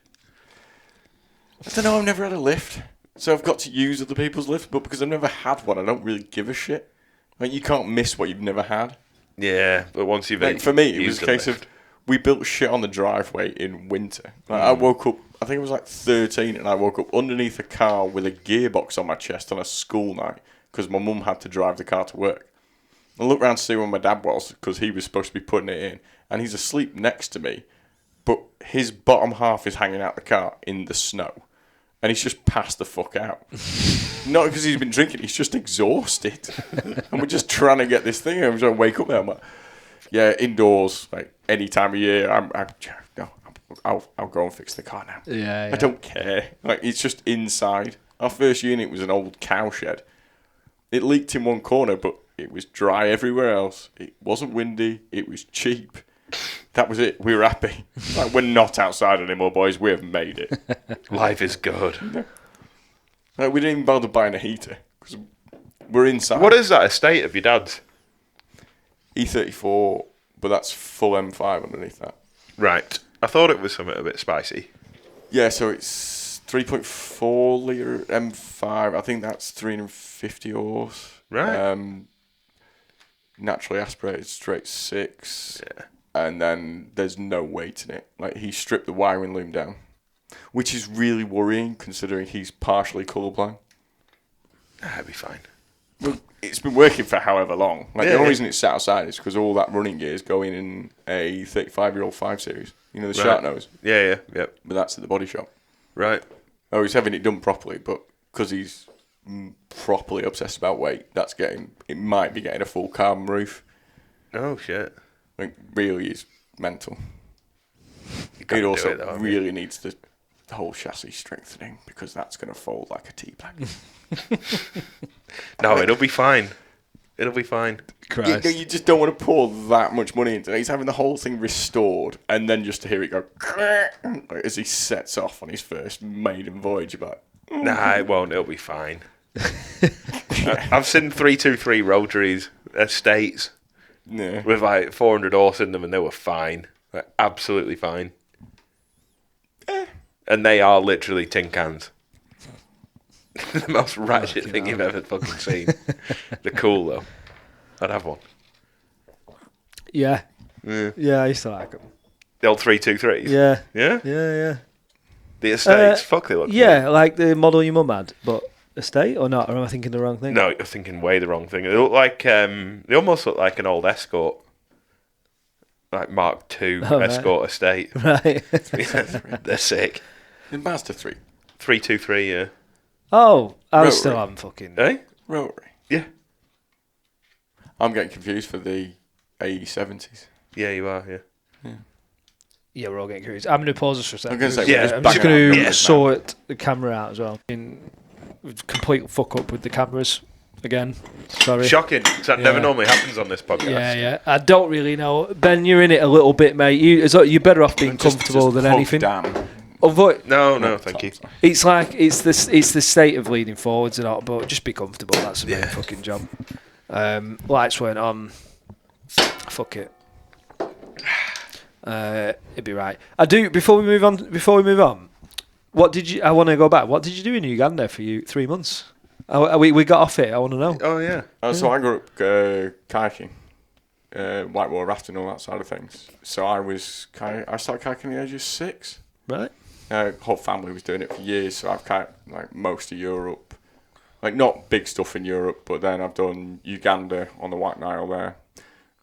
I don't know, I've never had a lift. So I've got to use other people's lifts, but because I've never had one, I don't really give a shit. Like, you can't miss what you've never had. Yeah, but once you've Like, for me, it was used a case of we built shit on the driveway in winter. Like, I woke up, I think it was like 13, and I woke up underneath a car with a gearbox on my chest on a school night because my mum had to drive the car to work. I looked around to see where my dad was because he was supposed to be putting it in, and he's asleep next to me, but his bottom half is hanging out the car in the snow. And he's just passed the fuck out. Not because he's been drinking, he's just exhausted. And we're just trying to get this thing, and I'm trying to wake up there. I'm like, yeah, indoors, like any time of year, I'll go and fix the car now. Yeah. I don't care. Like, it's just inside. Our first unit was an old cow shed. It leaked in one corner, but it was dry everywhere else. It wasn't windy. It was cheap. That was it. We were happy. Like, we're not outside anymore, boys. We have made it. life is good. Like, we didn't even bother buying a heater because we're inside. What is that estate of your dad's? E34, but that's full M5 underneath that. Right. I thought it was something a bit spicy. Yeah, so it's 3.4 litre M5. I think that's 350 horse. Right. Naturally aspirated straight 6. Yeah. And then there's no weight in it. Like, he stripped the wiring loom down, which is really worrying considering he's partially colourblind. That'd be fine. Well, it's been working for however long. Like, the Yeah, only yeah. reason it's sat outside is because all that running gear is going in a 35-year-old 5 Series. You know, the shark nose. Yeah, yep. But that's at the body shop. Right. Oh, he's having it done properly, but because he's properly obsessed about weight, it might be getting a full carbon roof. Oh shit! Like, really is mental. gotta It do also it, though, haven't really needs the whole chassis strengthening, because that's going to fold like a tea bag. No, it'll be fine. It'll be fine. You just don't want to pour that much money into it. He's having the whole thing restored, and then just to hear it go like, as he sets off on his first maiden voyage. You're like, Nah, it won't. It'll be fine. I've seen 323 rotaries estates yeah. with like 400 horse in them, and they were fine. Like, absolutely fine. And they are literally tin cans. The most ratchet thing you've ever fucking seen. They're cool though. I'd have one. Yeah. Yeah. I used to like them. The old 323s. Yeah. Yeah? Yeah. The estates. Fuck, they look Yeah, like the model your mum had, but estate or not? Or am I thinking the wrong thing? No, you're thinking way the wrong thing. They look like they almost look like an old Escort. Like Mark II Escort estate. Right. They're sick. The Mazda 3. 323, yeah. Oh, I was Rotary. still having fucking... Eh? Rotary. Yeah. I'm getting confused for the A70s. Yeah, you are, yeah. Yeah, we're all getting curious. I'm going to pause us for a second. I'm going to say, Yeah, we're I'm just just banging going out to numbers sort the camera out as well. Complete fuck up with the cameras again. Sorry. Shocking. 'Cause that never Yeah. normally happens on this podcast. Yeah. I don't really know. Ben, you're in it a little bit, mate. You're better off being now. Just comfortable than hug anything. Dan. Avoid. No, thank you. It's like it's the state of leaning forwards and all, but just be comfortable. That's the main fucking job. Lights weren't on. Fuck it. It'd be right. I do. Before we move on. What did you? I want to go back. What did you do in Uganda for 3 months? We got off it. I want to know. Oh, yeah. So I grew up kayaking, whitewater rafting, all that side of things. So I started kayaking at the age of 6. Right. Whole family was doing it for years, so I've kayaked like most of Europe. Like, not big stuff in Europe, but then I've done Uganda on the White Nile there.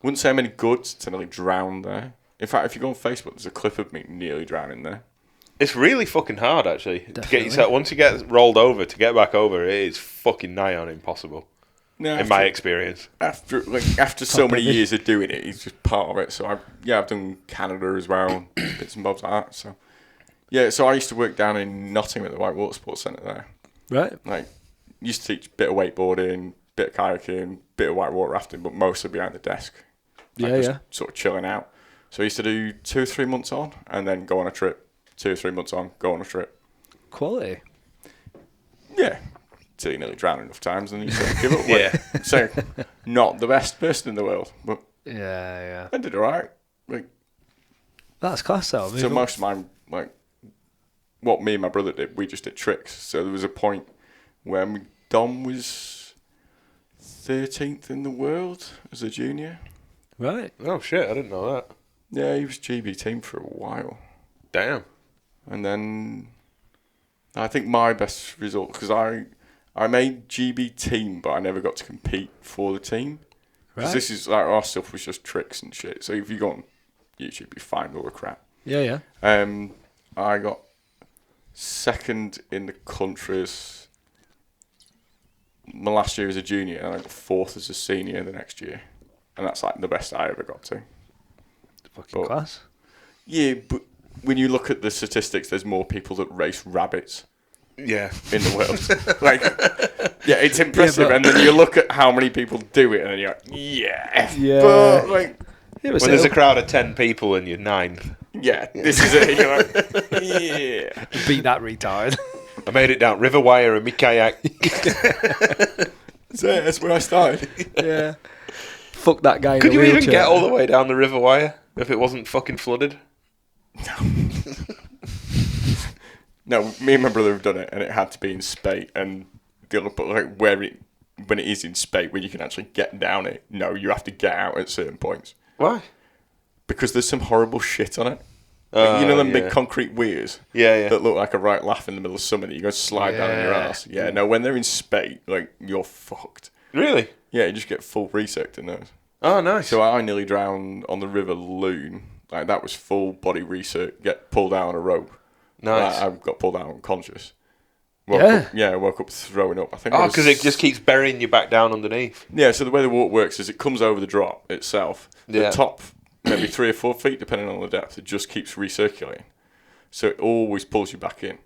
Wouldn't say I'm any good to nearly drown there. In fact, if you go on Facebook, there's a clip of me nearly drowning there. It's really fucking hard, actually. To Definitely. get yourself, once you get rolled over, to get back over, it is fucking nigh on impossible. No, in my experience. After so many years of doing it, it's just part of it. So I've done Canada as well, bits and bobs like that. So yeah, so I used to work down in Nottingham at the Whitewater Sports Centre there. Right. Like, used to teach a bit of wakeboarding, bit of kayaking, bit of whitewater rafting, but mostly behind the desk. Like, just sort of chilling out. So I used to do 2 or 3 months on, and then go on a trip. 2 or 3 months on, go on a trip. Quality. Yeah. Till you nearly drown enough times, and you sort of give up. Yeah. So, not the best person in the world, but Yeah. I did alright. Like, That's class, though. so most of my, like, what me and my brother did, we just did tricks. So there was a point when Dom was 13th in the world as a junior. Right. Oh, shit, I didn't know that. Yeah, he was GB team for a while. Damn. And then I think my best result, because I made GB team, but I never got to compete for the team. Because Right. this is, like, our stuff was just tricks and shit. So if you go on YouTube, you find all the crap. Yeah. I got second in the countries my last year as a junior, and I got 4th as a senior the next year. And that's like the best I ever got to. Fucking class. Yeah, but when you look at the statistics, there's more people that race rabbits Yeah. in the world. Like, yeah, it's impressive. but- And then you look at how many people do it, and then you're like, yeah. Yeah. But, like, Yeah, When there's a crowd of 10 people and you're 9th. yeah, this is it. You're like, yeah. beat that retard. I made it down River Wire in my kayak. That's where I started. Yeah. Fuck that guy. Could in you a even wheelchair. get all the way down the River Wire if it wasn't fucking flooded? No, me and my brother have done it, and it had to be in spate. And the other, but like when it is in spate, where you can actually get down it, no, you have to get out at certain points Why? because there's some horrible shit on it. Like, you know them yeah. big concrete weirs Yeah. that look like a right laugh in the middle of summer that you go slide down on your ass. Yeah, no, when they're in spate, like, you're fucked. Really? Yeah, you just get full resect in those. Oh, nice. So I nearly drowned on the River Loon. Like, that was full body research. Get pulled out on a rope. Nice. I got pulled out unconscious. I woke up throwing up. I think. Oh, because it just keeps burying you back down underneath. Yeah, so the way the water works is it comes over the drop itself. The top, maybe 3 or 4 feet, depending on the depth, it just keeps recirculating. So it always pulls you back in.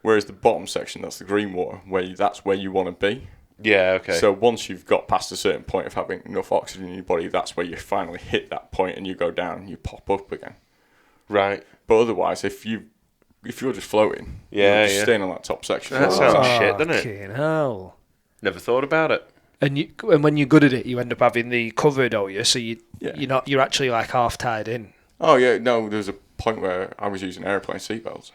Whereas the bottom section, that's the green water, that's where you want to be. Yeah, okay. So once you've got past a certain point of having enough oxygen in your body, that's where you finally hit that point and you go down and you pop up again. Right. But otherwise, if you're just floating, you're just staying on that top section. That sounds shit, doesn't it? Fucking hell. Never thought about it. And when you're good at it, you end up having the cover, don't you? So you're actually like half tied in. Oh yeah, no. There was a point where I was using airplane seatbelts.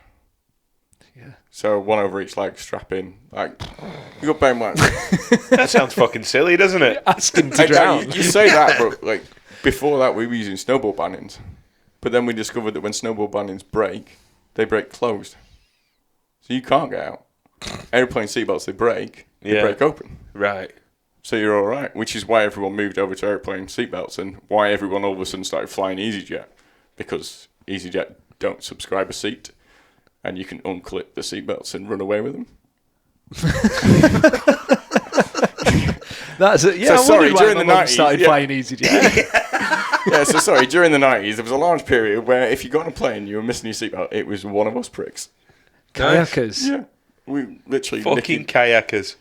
Yeah. So one over each leg, strap in. Like, you got bear in mind. That sounds fucking silly, doesn't it? Asking to drown. You say that, but like before that, we were using snowball bannings. But then we discovered that when snowball bannings break, they break closed. So you can't get out. Airplane seatbelts, they break open. Right. So you're all right, which is why everyone moved over to airplane seatbelts and why everyone all of a sudden started flying EasyJet. Because EasyJet don't subscribe a seat and you can unclip the seatbelts and run away with them. That's it. Yeah, So sorry, during the 90s, started flying EasyJet. So sorry, during the 90s, there was a large period where if you got on a plane, you were missing your seatbelt, it was one of us pricks. Kayakers. Yeah. We literally... Fucking kayakers.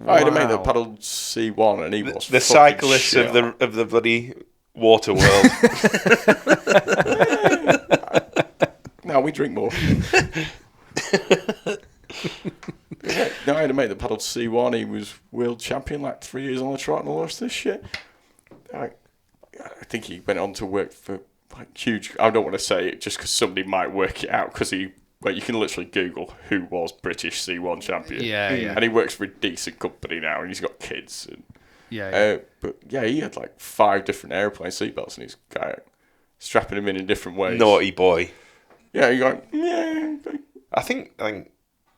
I had a mate that paddled C1 and he was The cyclists of the bloody water world. No, we drink more. No, I had a mate that paddled C1. He was world champion like 3 years on the trot and all this shit. I think he went on to work for like huge... I don't want to say it just because somebody might work it out because he... Like, you can literally Google who was British C1 champion. Yeah. And he works for a decent company now and he's got kids. And, but yeah, he had like 5 different airplane seatbelts in his kayak, strapping them in different ways. Naughty boy. Yeah, you're going, yeah. I think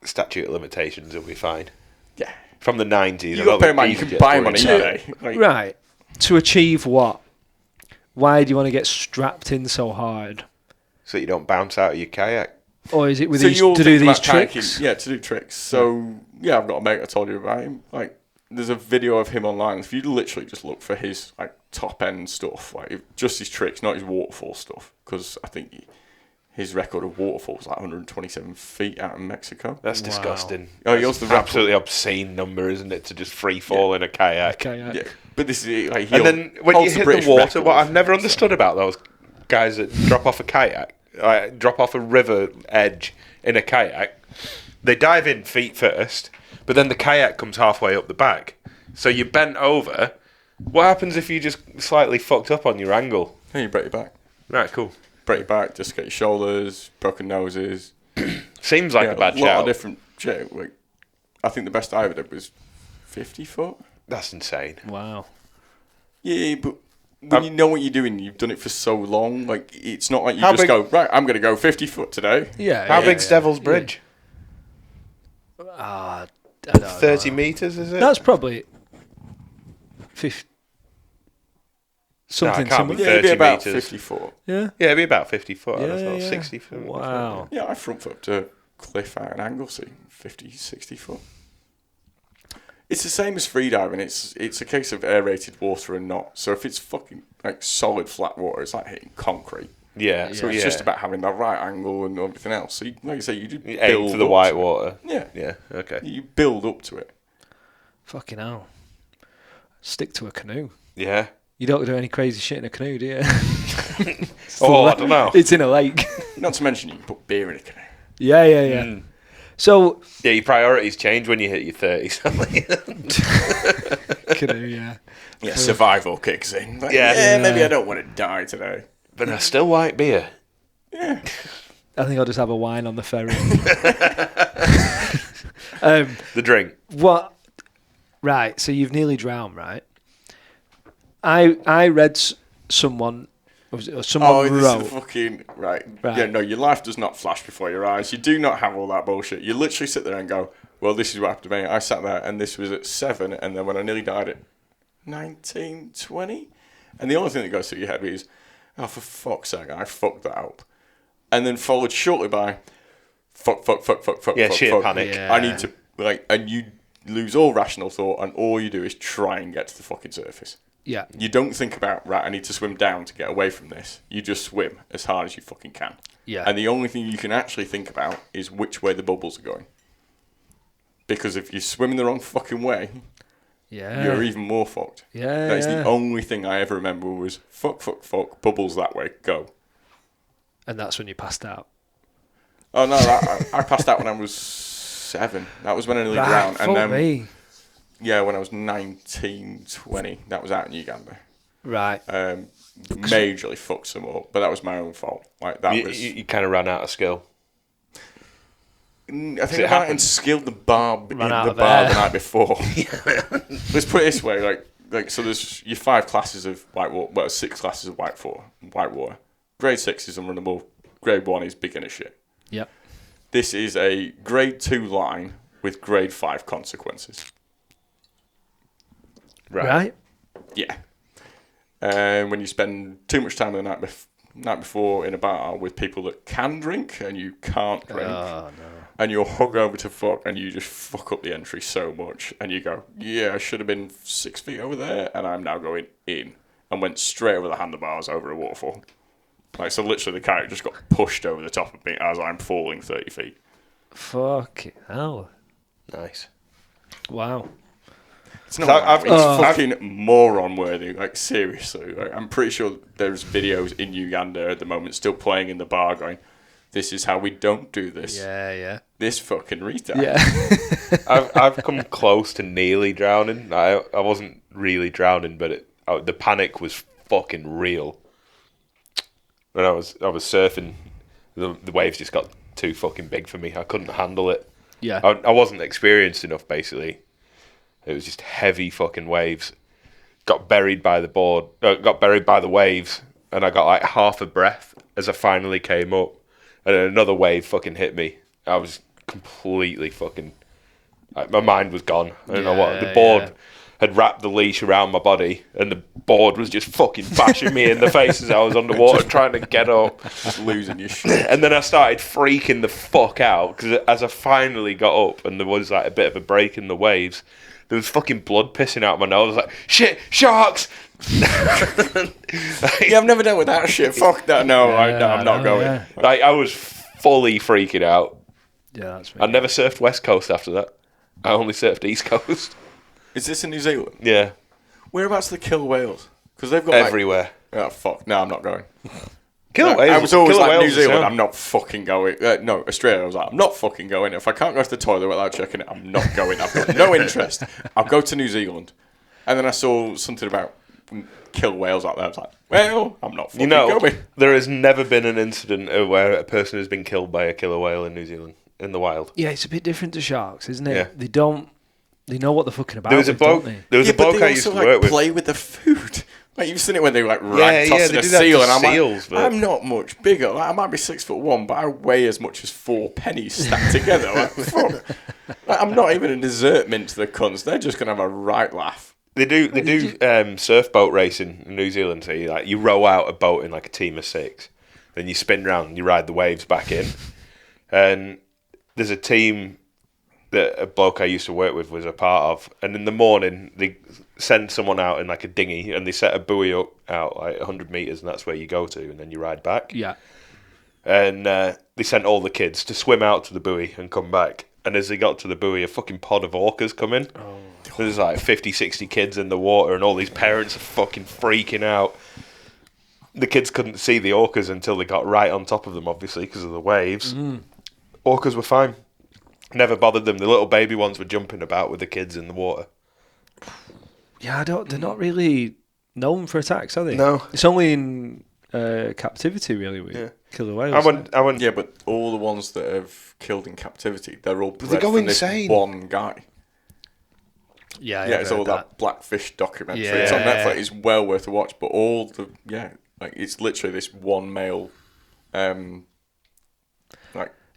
statute of limitations will be fine. Yeah. From the 90s. You got to bear in mind, you can buy them on eBay. Like, Right. To achieve what? Why do you want to get strapped in so hard? So you don't bounce out of your kayak. Or is it with so these, you're to do thinking these about kayaking- tricks? Yeah, to do tricks. So, yeah, I've got a mate I told you about him. Like, there's a video of him online. If you literally just look for his like top end stuff, like just his tricks, not his waterfall stuff, because I think his record of waterfall was like 127 feet out in Mexico. That's disgusting. Oh, yours the absolutely obscene number, isn't it, to just free fall in a kayak? Yeah, but this is like, and then when you hit the water, what I've never understood about those guys that drop off a kayak, drop off a river edge in a kayak, they dive in feet first, but then the kayak comes halfway up the back. So you're bent over. What happens if you just slightly fucked up on your angle? Yeah, you break your back. Right, cool. Break your back, dislocate your shoulders, broken noses. Seems like a bad shout. A lot of different shit. Like, I think the best I ever did was 50 foot. That's insane. Wow. Yeah, but when you know what you're doing, you've done it for so long, like, it's not like you go, right, I'm going to go 50 foot today. Yeah. How big's Devil's Bridge? I don't know. 30 metres, is it? That's probably 50. Something it can't be similar. Yeah, it'd be 30 about metres. 50 foot. Yeah. Yeah, it'd be about 50 foot. Yeah, I thought yeah. 60 foot. Wow. Yeah, I front foot up to cliff at an angle, see, 50, 60 foot. It's the same as freediving. It's a case of aerated water and not. So if it's fucking like solid flat water, it's like hitting concrete. Yeah. So it's just about having the right angle and everything else. So you, like I say, you do You aim build for the up white to it. water. Yeah. Yeah, okay. You build up to it. Fucking hell. Stick to a canoe. Yeah. You don't do any crazy shit in a canoe, do you? I don't know. It's in a lake. Not to mention you can put beer in a canoe. Yeah. So Yeah, your priorities change when you hit your 30s. canoe, yeah. Yeah, survival kicks in. Like, Yeah. maybe I don't want to die today. But I still like beer. Yeah. I think I'll just have a wine on the ferry. The drink. What? Right. So you've nearly drowned, right? I read someone. Someone this wrote. is fucking right. Right. Yeah, no, your life does not flash before your eyes. You do not have all that bullshit. You literally sit there and go, well, this is what happened to me. I sat there and this was at 7, and then when I nearly died at 19, 20, and the only thing that goes through your head is, oh, for fuck's sake, I fucked that up. And then followed shortly by, fuck. Yeah, sheer fuck. panic. Yeah. I need to like, and you lose all rational thought, and all you do is try and get to the fucking surface. Yeah. You don't think about, right, I need to swim down to get away from this. You just swim as hard as you fucking can. Yeah. And the only thing you can actually think about is which way the bubbles are going. Because if you're swimming the wrong fucking way, you're even more fucked. Yeah. That's the only thing I ever remember was fuck, bubbles that way, go. And that's when you passed out. Oh no, I passed out when I was 7. That was when I nearly drowned. And then, me. yeah, when I was 19, 20, that was out in Uganda. Right. Majorly fucked some up, but that was my own fault. Like that was. You kind of ran out of skill. I think I went and skilled the bar Ran in out the of bar air. the night before. Let's put it this way, like so. There's your 5 classes of white water, well, 6 classes of white water. Grade 6 is unrunnable. Grade 1 is beginner shit. Yep. This is a grade 2 line with grade 5 consequences. Right. Yeah. And when you spend too much time the night before in a bar with people that can drink and you can't drink, and you're hungover to fuck, and you just fuck up the entry so much, and you go, yeah, I should have been 6 feet over there, and I'm now going in, and went straight over the handlebars over a waterfall. Like, so literally the character just got pushed over the top of me as I'm falling 30 feet. Fucking hell. Nice. Wow. It's not. So It's fucking moron worthy. Like, seriously, like, I'm pretty sure there's videos in Uganda at the moment still playing in the bar, going, "This is how we don't do this." Yeah. This fucking retard. Yeah. I've come close to nearly drowning. I wasn't really drowning, but the panic was fucking real. When I was surfing, the waves just got too fucking big for me. I couldn't handle it. Yeah. I wasn't experienced enough, basically. It was just heavy fucking waves. Got buried by the board. Got buried by the waves, and I got like half a breath as I finally came up, and then another wave fucking hit me. I was completely fucking. Like, my mind was gone. I don't know what. The board had wrapped the leash around my body, and the board was just fucking bashing me in the face as I was underwater trying to get up. Just losing your shit. And then I started freaking the fuck out because as I finally got up and there was like a bit of a break in the waves, there was fucking blood pissing out my nose. I was like, shit, sharks! Yeah, I've never dealt with that shit. Fuck that. No, I'm not going. Yeah. Like, I was fully freaking out. Yeah, that's I never surfed West Coast after that. I only surfed East Coast. Is this in New Zealand? Yeah. Whereabouts are the killer whales? Because they've got Everywhere. Oh fuck! No, I'm not going. Killer whales. I was always killer like, New whales Zealand, are I'm not fucking going. No, Australia, I was like, I'm not fucking going. If I can't go to the toilet without checking it, I'm not going. I've got no interest. I'll go to New Zealand. And then I saw something about kill whales out there. I was like, well, I'm not fucking going. there has never been an incident where a person has been killed by a killer whale in New Zealand, in the wild. Yeah, it's a bit different to sharks, isn't it? Yeah. They know what they're fucking about. There was a bloke, don't they? there was a bloke I used to work with. Play with the food. Like, you've seen it when they rag tossing they a do that seal, to and I'm seals, like, I'm not much bigger. Like, I might be 6'1", but I weigh as much as 4 pennies stacked together. Like, fuck. Like, I'm not even a dessert mint to the cunts. They're just gonna have a right laugh. They do surf boat racing in New Zealand. So you row out a boat in like a team of 6, then you spin round and you ride the waves back in. And there's a team that a bloke I used to work with was a part of, and in the morning they send someone out in like a dinghy and they set a buoy up out like 100 metres, and that's where you go to, and then you ride back. Yeah. And they sent all the kids to swim out to the buoy and come back, and as they got to the buoy, a fucking pod of orcas come in. There's like 50, 60 kids in the water, and all these parents are fucking freaking out. The kids couldn't see the orcas until they got right on top of them, obviously, because of the waves. Orcas were fine. Never bothered them. The little baby ones were jumping about with the kids in the water. Yeah, they're not really known for attacks, are they? No. It's only in captivity, really, with killer whales. I went. Yeah, but all the ones that have killed in captivity, they're all bred they go from this insane. one guy. Yeah, It's all that Blackfish documentary. Yeah. It's on Netflix. It's well worth a watch. But all the it's literally this one male, killer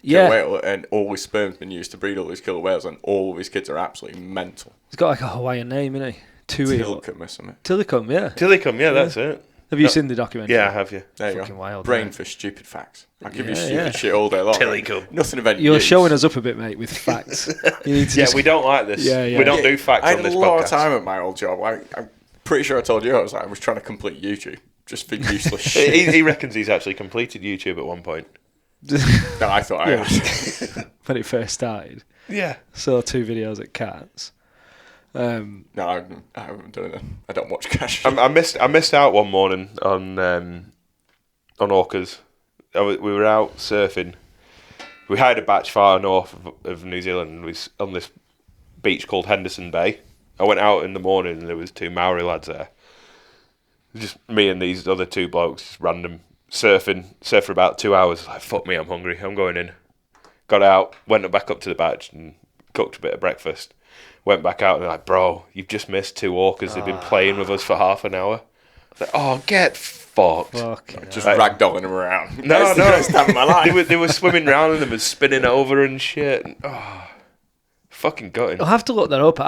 whale, and all his sperm's been used to breed all these killer whales, and all of his kids are absolutely mental. He's got like a Hawaiian name, innit? Tillicum or something. Tillicum, yeah. Tillicum, yeah, that's it. Have you seen the documentary? Yeah, I have you. There you Fucking go. wild, Brain right? for stupid facts. I give you Yeah, stupid yeah. shit all day long. Tilly cub. Nothing of any You're use. showing us up a bit, mate, with facts. You need to Yeah, just- we don't like this. Yeah, yeah. We don't do facts I on had this a lot podcast. of time at my old job. I'm pretty sure I told you I was trying to complete YouTube just for useless shit. He reckons he's actually completed YouTube at one point. No, I thought I had. when it first started. Yeah. Saw 2 videos at Cats. No, I haven't done it. I don't watch cash. I missed out one morning on orcas. We were out surfing. We hired a batch far north of New Zealand. And we was on this beach called Henderson Bay. I went out in the morning and there was 2 Maori lads there. Just me and these other 2 blokes, just random surfing. Surfed for about 2 hours. Like, fuck me, I'm hungry. I'm going in. Got out, went back up to the batch and cooked a bit of breakfast. Went back out and like, bro, you've just missed 2 orcas. They've been playing with us for half an hour. I was like, oh, get fucked. Just ragdolling them around. No, That's the best time of my life. They were swimming around in them and spinning over and shit. And, fucking gutting. I'll have to look that up.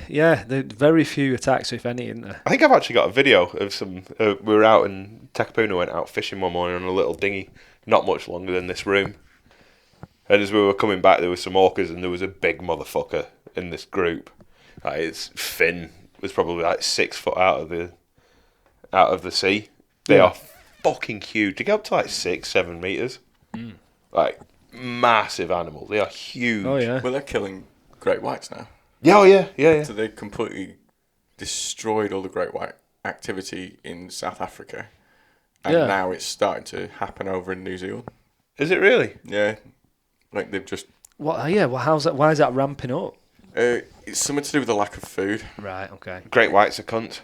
Yeah, there are very few attacks, if any, in there. I think I've actually got a video of some. We were out in Takapuna, went out fishing one morning on a little dinghy, not much longer than this room. And as we were coming back, there were some orcas, and there was a big motherfucker in this group. Like, its fin was probably like 6 foot out of the sea. They are fucking huge. They go up to like 6-7 meters. Like massive animals. They are huge. Oh, yeah. Well, they're killing great whites now. Yeah. So they completely destroyed all the great white activity in South Africa. And now it's starting to happen over in New Zealand. Is it really? Yeah. Like they've just... What? Yeah, well, how's that? Why is that ramping up? it's something to do with the lack of food. Right, okay. Great whites are cunts.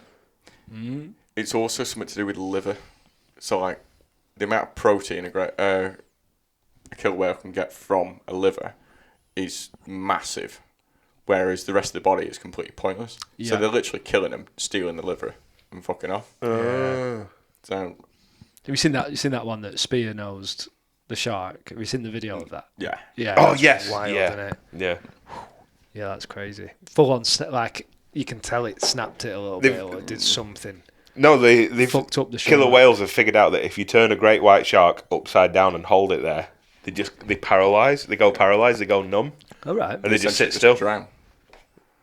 It's also something to do with liver. So, like, the amount of protein a killer whale can get from a liver is massive, whereas the rest of the body is completely pointless. Yeah. So they're literally killing them, stealing the liver, and fucking off. So, Have you seen that? You seen that one that spear nosed the shark? Have you seen the video of that? yeah. Yeah. Oh, that's yes. Wild, Yeah. isn't it? Yeah. Yeah, that's crazy. Full on, like you can tell it snapped it a little bit, or it did something. No, they've Fucked up the killer shark. whales have figured out that if you turn a great white shark upside down and hold it there, they paralyze. They go paralyzed. They go numb, All right. and they just Essentially sit still. Drown.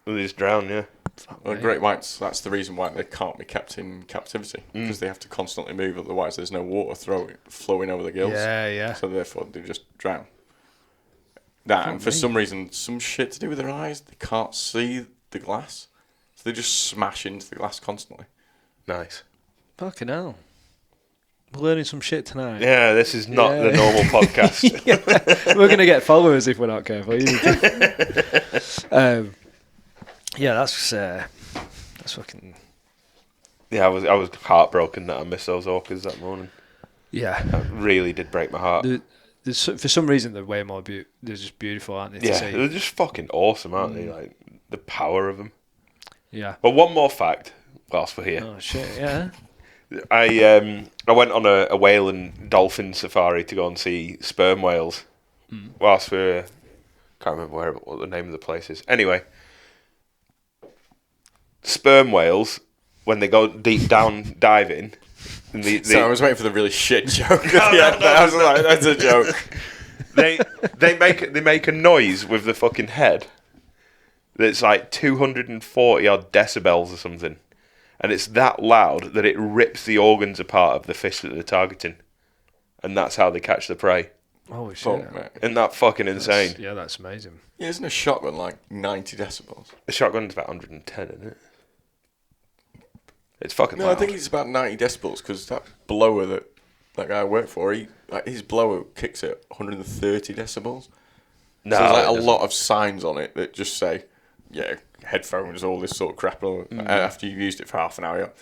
And they just drown. Yeah. Well, great whites, that's the reason why they can't be kept in captivity, because they have to constantly move, otherwise there's no water flowing over the gills. Yeah, yeah. So therefore they just drown. That, and for some reason, some shit to do with their eyes, they can't see the glass. So they just smash into the glass constantly. Nice. Fucking hell. We're learning some shit tonight. Yeah, this is not the normal podcast. We're gonna get followers if we're not careful. You need to... yeah, that's fucking. Yeah, I was heartbroken that I missed those orcas that morning. Yeah. That really did break my heart. For some reason, they're way more they're just beautiful, aren't they? To Yeah, see? they're just fucking awesome, aren't they? Like the power of them. Yeah. But one more fact, whilst we're here. Oh shit! Yeah. I went on a whale and dolphin safari to go and see sperm whales. Whilst we're, can't remember what the name of the place is. Anyway, sperm whales, when they go deep down diving, and So I was waiting for the really shit joke. I was like, that's a joke. they make a noise with the fucking head that's like 240 odd decibels or something. And it's that loud that it rips the organs apart of the fish that they're targeting. And that's how they catch the prey. Holy shit! Fuck, mate. Isn't that fucking insane? Yeah, that's amazing. Yeah, isn't a shotgun like 90 decibels? The shotgun's about 110, isn't it? It's fucking No, loud. I think it's about 90 decibels, because that blower that guy I work for, his blower kicks at 130 decibels. No, So there's like it a doesn't. lot of signs on it that just say, yeah, headphones, all this sort of crap. And after you've used it for half an hour, you're like,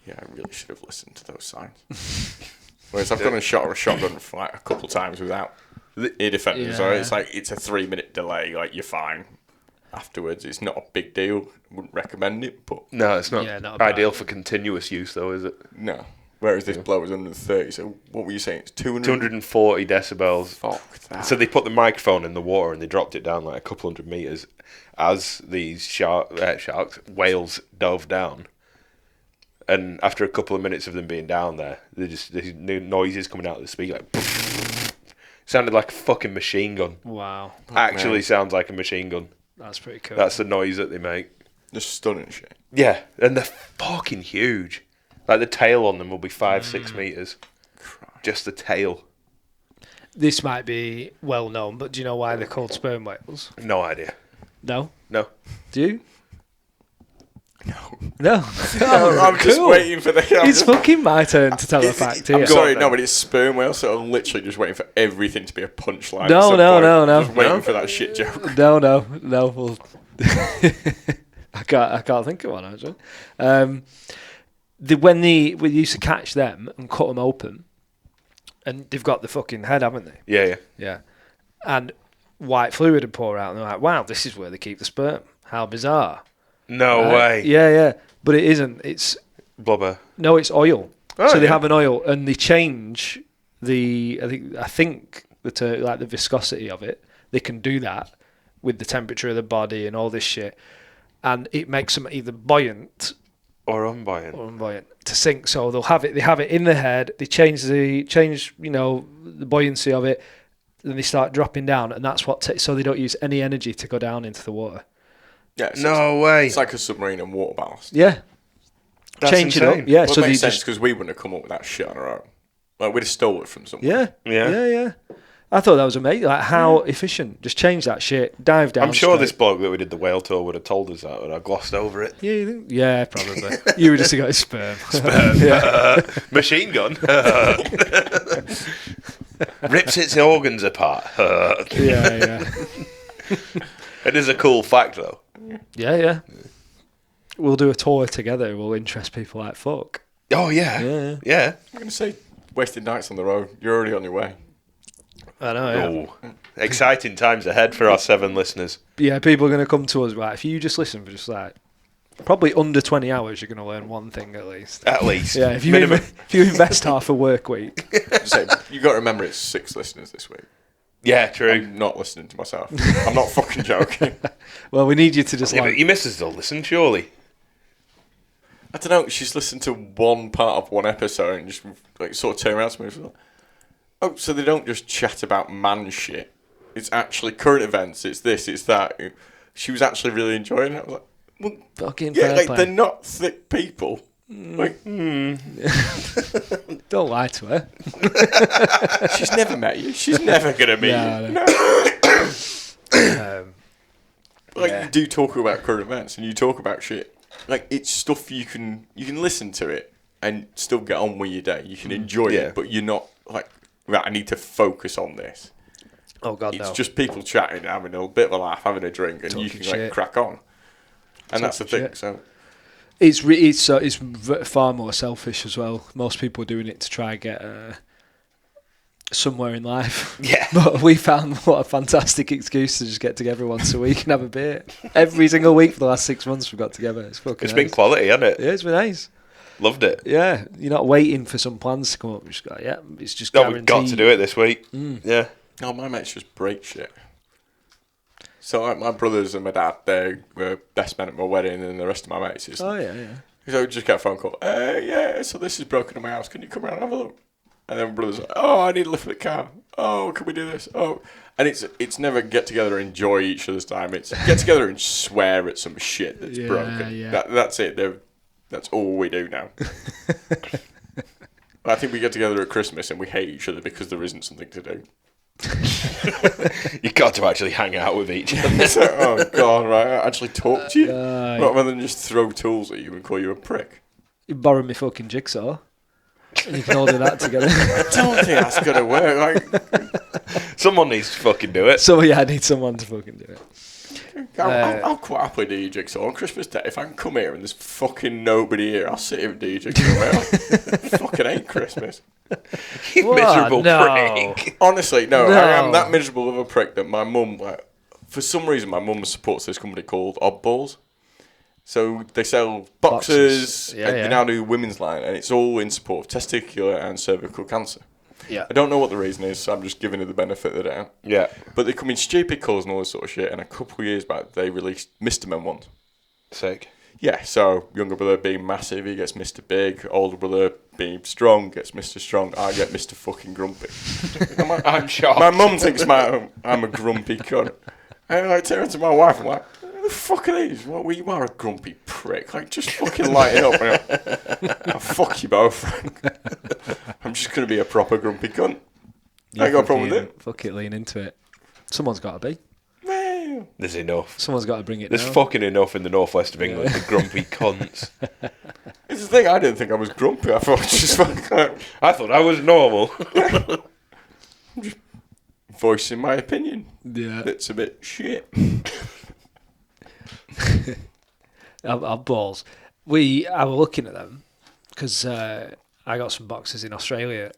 yeah, I really should have listened to those signs. Whereas I've gone and shot a shotgun for like a couple of times without ear defenders. So Yeah. it's like, it's a 3-minute delay, like you're fine. Afterwards, it's not a big deal. Wouldn't recommend it, but No, it's not Yeah, not a ideal bad- for continuous use, though, is it? no. Whereas this blower's 130. So what were you saying? It's 200. 240 decibels. Fuck that. So they put the microphone in the water and they dropped it down like a couple hundred meters as these whales dove down. And after a couple of minutes of them being down there, there's new noises coming out of the speaker. Like, sounded like a fucking machine gun. Wow. Actually sounds like a machine gun. That's pretty cool. That's the noise that they make. Just stunning shit. Yeah, and they're fucking huge. Like the tail on them will be 5-6 meters. Just the tail. This might be well known, but do you know why they're called sperm whales? No idea. No? No. Do you? No. No. I'm just waiting for the... It's fucking my turn to tell a fact here. I'm sorry, no, but it's sperm whale, so I'm literally just waiting for everything to be a punchline. No. Just waiting for that shit joke. No. Well, I can't think of one actually. We used to catch them and cut them open, and they've got the fucking head, haven't they? Yeah. Yeah. And white fluid would pour out, and they're like, "Wow, this is where they keep the sperm. How bizarre!" No way. Yeah. But it isn't. It's Blubber. no, it's oil. Oh, so they yeah. have an oil, and they change the. I think the viscosity of it. They can do that with the temperature of the body and all this shit, and it makes them either buoyant Or unbuoyant. or unbuoyant to sink. So they'll have it. They have it in the head. They change the buoyancy of it. Then they start dropping down, and that's what. So they don't use any energy to go down into the water. Yeah, No way. It's like a submarine and water ballast. Yeah. That's Change it insane. up. Yeah. Well, So it they makes sense just. because we wouldn't have come up with that shit on our own. Like, we'd have stole it from somewhere. Yeah. I thought that was amazing. Like how efficient. Just change that shit. Dive down. I'm sure this straight. bloke that we did the whale tour would have told us that, but I glossed over it. Yeah, you think? Yeah, probably. You would just have got sperm. Machine gun. Rips its organs apart. Yeah. It is a cool fact, though. Yeah. We'll do a tour together. We'll interest people like fuck. Oh, yeah. Yeah. I'm going to say wasted nights on the road. You're already on your way. I know, yeah. Oh, exciting times ahead for our 7 listeners. Yeah, people are going to come to us, right? If you just listen for just like, probably under 20 hours, you're going to learn one thing at least. At least. Yeah, if you, Minimum. if you invest half a work week. So, you got to remember it's 6 listeners this week. Yeah, true. I'm not listening to myself. I'm not fucking joking. Well, we need you to just Yeah, like... but your missus will listen, surely. I don't know. She's listened to one part of one episode and just like sort of turn around to me and was like, "Oh, so they don't just chat about man shit. It's actually current events. It's this. It's that." She was actually really enjoying it. I was like, "Well, Fucking yeah, fair like play. they're not thick people. Like, Don't lie to her. she's never met you. She's never gonna meet you. No. You do talk about current events and you talk about shit. Like, it's stuff you can listen to it and still get on with your day. You can enjoy it, but you're not like, right, I need to focus on this. Oh, God, It's no. just people chatting, having a bit of a laugh, having a drink, and you Talking can like shit. crack on. And that's the thing. shit. So It's far more selfish as well. Most people are doing it to try and get somewhere in life. Yeah. But we found what a fantastic excuse to just get together once a week and have a beer. Every single week for the last 6 months we've got together. It's fucking It's nice. been quality, hasn't it? Yeah, it's been nice. Loved it. Yeah, you're not waiting for some plans to come up. You just go, yeah, it's just No, guaranteed. we've got to do it this week. Yeah. no, my mates just break shit. So like my brothers and my dad, they were best men at my wedding, and the rest of my mates is. Oh, yeah. So we just get a phone call. Yeah, so this is broken in my house. Can you come around and have a look? And then my brother's like, oh, I need a lift for the car. Oh, can we do this? Oh, and it's never get together and enjoy each other's time. It's get together and swear at some shit that's Yeah, broken. yeah. That's it. That's all we do now. I think we get together at Christmas and we hate each other because there isn't something to do. You've got to actually hang out with each other. So, oh God, right? I actually talk to you Yeah. rather than just throw tools at you and call you a prick. You borrow me fucking jigsaw. And you can all do that together. I don't think that's gonna work. Like, Someone needs to fucking do it. So, yeah, I need someone to fucking do it. I'll quite happily do your jigsaw on Christmas Day. If I can come here and there's fucking nobody here, I'll sit here and do your jigsaw. I fucking hate Christmas. You What? miserable No. prick. Honestly, no, No. I am that miserable of a prick that my mum, like, for some reason, my mum supports this company called Oddballs. So they sell boxes, Yeah, and yeah. they now do women's line, and it's all in support of testicular and cervical cancer. Yeah. I don't know what the reason is, so I'm just giving it the benefit of the doubt. Yeah. But they come in stupid colours and all this sort of shit, and a couple of years back, they released Mr. Men ones. Sick. Yeah, so younger brother being massive, he gets Mr. Big. Older brother being strong gets Mr. Strong. I get Mr. fucking Grumpy. I'm shocked. My mum thinks I'm a grumpy cunt. And I turn to my wife and I'm like, who the fuck are these? Well, you are a grumpy prick. Like, just fucking light it up. I'll fuck you both. I'm just going to be a proper grumpy cunt. I ain't got a problem with it. Fuck it, lean into it. Someone's got to be. Man. There's enough. Someone's got to bring it There's down. fucking enough in the northwest of England for grumpy cunts. It's the thing, I didn't think I was grumpy. I thought I was just fucking... I thought I was normal. voicing my opinion. Yeah. It's a bit shit. Our balls. I were looking at them because I got some boxes in Australia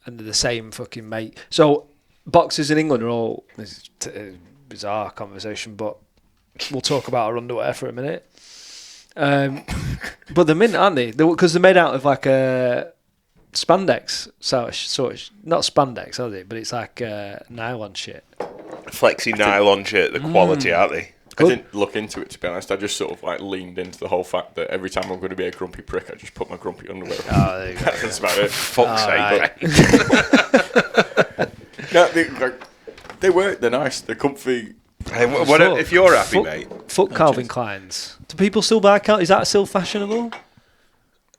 and they're the same fucking mate. So boxes in England are all... This is a bizarre conversation, but we'll talk about our underwear for a minute. But they're mint, aren't they? Because they're made out of like a spandex, sort of not spandex, are they? But it's like nylon shit. Flexi nylon shit, the quality, aren't they? I didn't look into it, to be honest. I just sort of like leaned into the whole fact that every time I'm going to be a grumpy prick, I just put my grumpy underwear on. Oh, there you go. That's about it. Fuck's sake. No, they work. They're nice. They're comfy. Hey, if you're happy, mate. Fuck Calvin Klein's. Do people still buy Calvin? Is that still fashionable?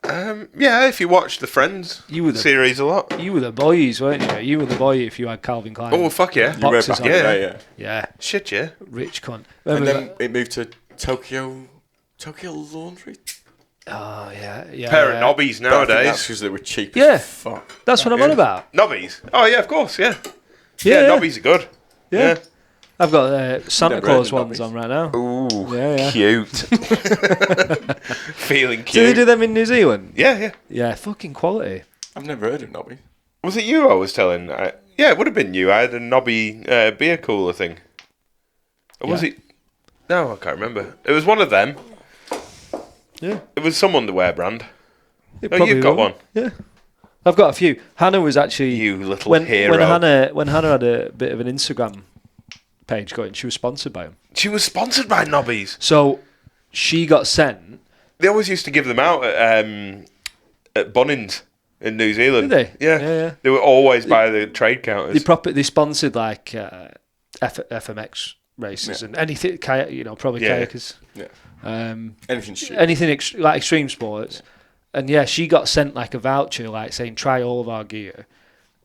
Yeah, if you watch the Friends series a lot. You were the boys, weren't you? You were the boy if you had Calvin Klein. Oh, fuck yeah. You were Boxes back on. in the day, yeah. Yeah. Shit, yeah. Rich cunt. And Remember then it moved to Tokyo Laundry. Oh, yeah. Pair of knobbies But I think that's nowadays. because they were cheap Yeah. as fuck. That's what I'm on about. Knobbies? Oh, yeah, of course, yeah. Yeah. Knobbies are good. Yeah. I've got Santa Never Claus heard of ones knobbies. on right now. Ooh, Yeah. cute. Feeling Do they cute. do them in New Zealand? Yeah. Yeah, fucking quality. I've never heard of Nobby. Was it you I was telling? Yeah, it would have been you. I had a knobby beer cooler thing. Or was Yeah. it? No, I can't remember. It was one of them. Yeah. It was some underwear brand. It Oh, probably you've got will. one. Yeah. I've got a few. Hannah was actually... You little when hero. When Hannah had a bit of an Instagram page going, she was sponsored by them. She was sponsored by Nobbies. So she got sent... They always used to give them out at Bunnings in New Zealand. Did they? Yeah. Yeah. They were always by the trade counters. They sponsored like FMX races and anything, probably Yeah. kayakers. Yeah. Anything shit. Anything like extreme sports. And yeah, she got sent like a voucher, like saying try all of our gear.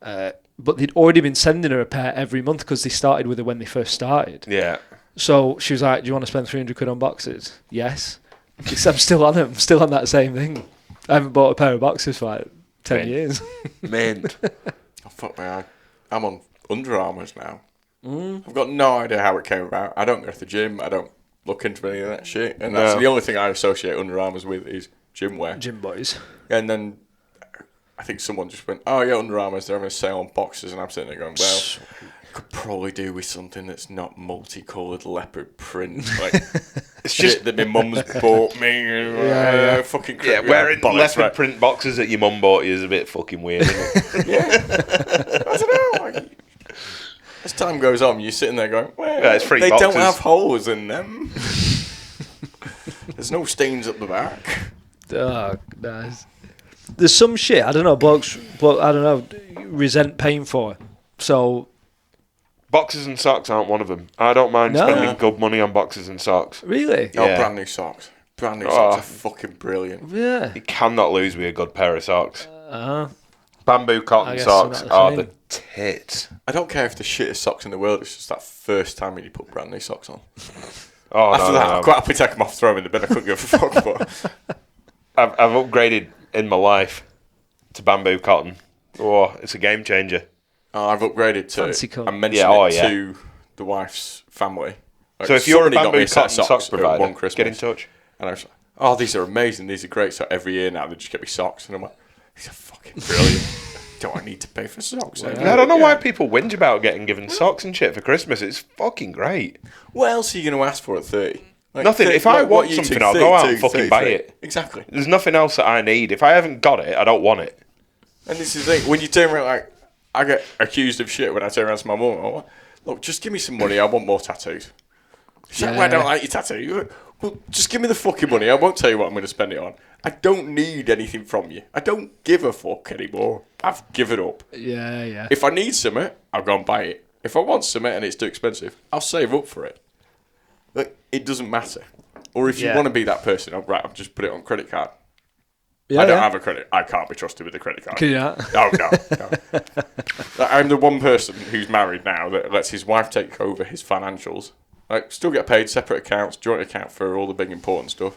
But they'd already been sending her a pair every month because they started with her when they first started. Yeah. So she was like, "Do you want to spend 300 quid on boxes?" Yes. Because I'm still on them, still on that same thing. I haven't bought a pair of boxes for like 10 Mint. years. Mint. Oh, fuck me. I'm on Under Armours now. I've got no idea how it came about. I don't go to the gym. I don't look into any of that shit. And that's No. the only thing I associate Under Armours with is gym wear. Gym boys. And then I think someone just went, oh yeah, Under Armour's, they're having a sale on boxes. And I'm sitting there going, well, could probably do with something that's not multicoloured leopard print. Like, it's just that my mum's bought me. Yeah. Fucking Yeah, crap. wearing bollocks, leopard right. print boxes that your mum bought you is a bit fucking weird, isn't it? I don't know. Like, as time goes on, you're sitting there going, well, Yeah, it's free they boxes. don't have holes in them. There's no stains up the back. Oh, nice. There's some shit, I don't know, blokes, I don't know, resent paying for. So, Boxes and socks aren't one of them. I don't mind No. spending good money on boxes and socks. really? Oh, Yeah. brand new socks. Brand new socks are fucking brilliant. Yeah. You cannot lose with a good pair of socks. Uh-huh. Bamboo I cotton guess socks they're not the are same. the tits. I don't care if the shittest socks in the world, it's just that first time when you put brand new socks on. Oh, After no, that, no. I'd quite happily take them off, throw them in the bin, I couldn't give a fuck. But I've upgraded in my life to bamboo cotton. Oh, it's a game changer. I've upgraded Fancy to, cut. I mentioned Yeah, oh, it yeah. to the wife's family. Like, So if you're a somebody got me bamboo set of cotton socks at provider, one Christmas, get in touch. And I was like, oh, these are amazing, these are great. So every year now they just get me socks. And I'm like, these are fucking brilliant. Don't I need to pay for socks? I don't know why people whinge about getting given socks and shit for Christmas. It's fucking great. What else are you going to ask for at 30? Like, Nothing. If I what want you something, two, I'll go out 32, and fucking buy 33. it. Exactly. There's nothing else that I need. If I haven't got it, I don't want it. And this is the thing, when you turn around, like, I get accused of shit when I turn around to my mum. I'm like, look, just give me some money, I want more tattoos. She's like, well, I don't like your tattoo. Well, just give me the fucking money. I won't tell you what I'm going to spend it on. I don't need anything from you. I don't give a fuck anymore. I've given up. Yeah. If I need something, I'll go and buy it. If I want something and it's too expensive, I'll save up for it. Like, it doesn't matter. Or if you want to be that person, right, I'll just put it on credit card. I don't have a credit. I can't be trusted with a credit card. Can you not? Oh, no. I'm the one person who's married now that lets his wife take over his financials. Like, still get paid, separate accounts, joint account for all the big important stuff.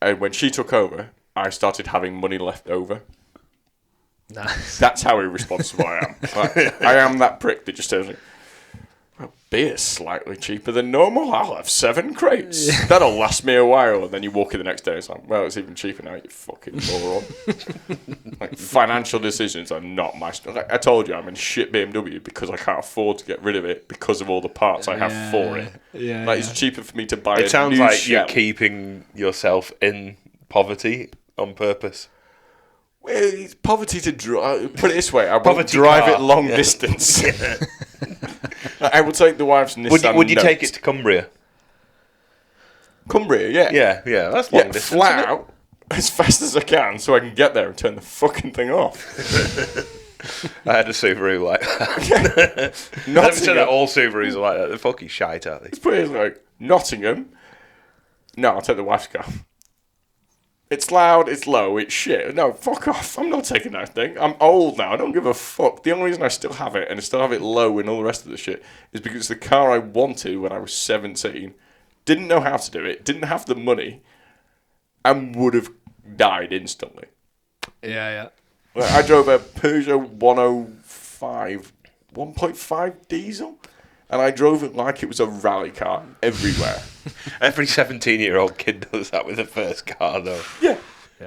And when she took over, I started having money left over. Nice. That's how irresponsible I am. Like, I am that prick that just says, well, beer's slightly cheaper than normal. I'll have 7 crates. Yeah. That'll last me a while. And then you walk in the next day and it's like, well, it's even cheaper now, you fucking moron. Like, financial decisions are not my stuff. Like, I told you I'm in shit BMW because I can't afford to get rid of it because of all the parts I have for it. Yeah. Like, it's cheaper for me to buy It sounds new like shell. you're keeping yourself in poverty on purpose. Well, it's poverty to drive. Put it this way, I won't Poverty drive car. it long distance. I will take the wife's Nissan Would you Note. take it to Cumbria? Cumbria, yeah. Yeah, that's long distance. Flat isn't it? out, as fast as I can so I can get there and turn the fucking thing off. I had a Subaru like that. Never said that all Subarus are like that. They're fucking shite, aren't they? It's pretty like Nottingham. No, I'll take the wife's car. It's loud, it's low, it's shit. No, fuck off. I'm not taking that thing. I'm old now. I don't give a fuck. The only reason I still have it and I still have it low and all the rest of the shit is because it's the car I wanted when I was 17. Didn't know how to do it. Didn't have the money. And would have died instantly. Yeah. Like, I drove a Peugeot 105 1.5 diesel. And I drove it like it was a rally car everywhere. Every 17-year-old kid does that with their first car, though. Yeah.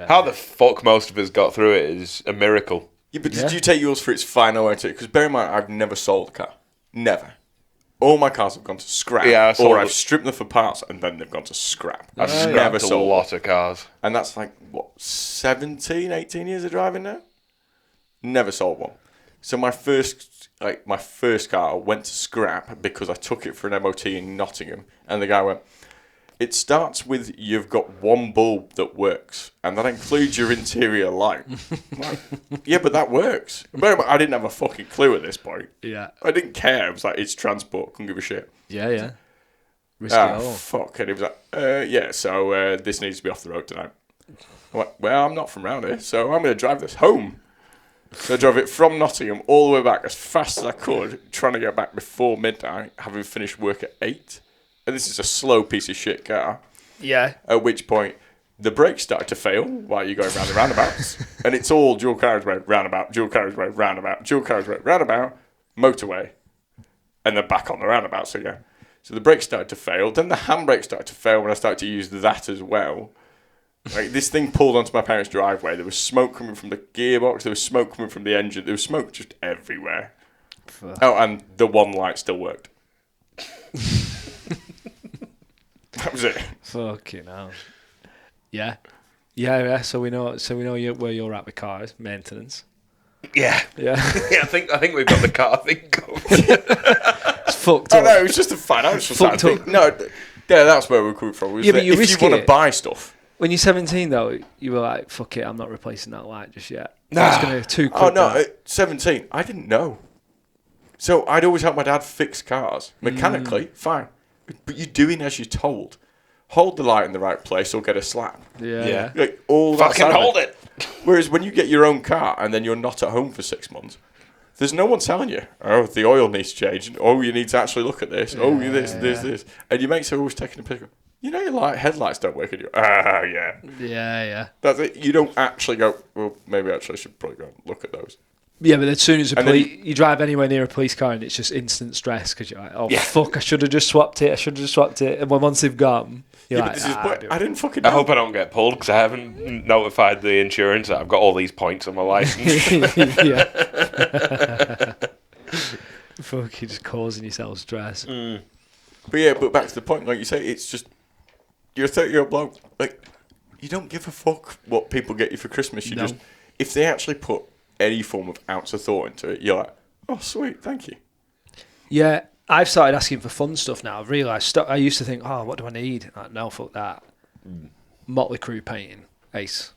How the fuck most of us got through it is a miracle. Yeah, but did you take yours for its final way to it? Because bear in mind, I've never sold a car. Never. All my cars have gone to scrap. Yeah, or I've stripped them for parts and then they've gone to scrap. I've never scrapped a sold lot of cars. And that's like, what, 17, 18 years of driving now? Never sold one. So my first car went to scrap because I took it for an MOT in Nottingham. And the guy went, it starts with you've got one bulb that works. And that includes your interior light. I'm like, yeah, but that works. But I didn't have a fucking clue at this point. Yeah. I didn't care. It was like, it's transport. Couldn't give a shit. Yeah. Risky at all. Fuck. And he was like, so this needs to be off the road tonight. I went, well, I'm not from around here, so I'm going to drive this home. So I drove it from Nottingham all the way back as fast as I could, trying to get back before midnight, having finished work at 8. And this is a slow piece of shit car. Yeah. At which point, the brakes started to fail while you're going round the roundabouts. And it's all dual carriageway, roundabout, dual carriageway, roundabout, dual carriageway, roundabout, motorway. And then back on the roundabouts again. So the brakes started to fail. Then the handbrake started to fail when I started to use that as well. Like, this thing pulled onto my parents' driveway. There was smoke coming from the gearbox. There was smoke coming from the engine. There was smoke just everywhere. Fuck. Oh, and the one light still worked. That was it. Fucking hell. Yeah. So we know where you're at with cars, maintenance. Yeah. Yeah. I think we've got the car thing going. It's fucked Oh, up. no, it was just a financial side Fucked up. thing. No, yeah, that's where we're coming from. Yeah, but you if risk you want it. to buy stuff. When you're 17, though, you were like, fuck it, I'm not replacing that light just yet. Nah. It's going to too quick. Oh, no, that. at 17, I didn't know. So I'd always help my dad fix cars. Mechanically, fine. But you're doing as you're told. Hold the light in the right place or get a slap. Yeah. Like, all that Fucking side of hold it. Whereas when you get your own car and then you're not at home for 6 months, there's no one telling you, oh, the oil needs changing. Oh, you need to actually look at this. Oh, this. And your mates are always taking a picture. You know your headlights don't work. And you yeah. Yeah. That's it. You don't actually go, well, maybe actually I should probably go and look at those. Yeah, but as soon as And then you drive anywhere near a police car and it's just instant stress because you're like, oh, Yeah. fuck, I should have just swapped it. And when once they've gone, you're Yeah, like, but this is what I didn't fucking I know. hope I don't get pulled because I haven't notified the insurance that I've got all these points on my license. yeah. Fuck, you're just causing yourself stress. But back to the point, like you say, it's just, you're a 30-year-old bloke. Like, you don't give a fuck what people get you for Christmas. You just, if they actually put any form of ounce of thought into it, you're like, oh, sweet, thank you. Yeah, I've started asking for fun stuff now. I've realised I used to think, oh, what do I need? Like, no, fuck that. Motley Crue painting, ace.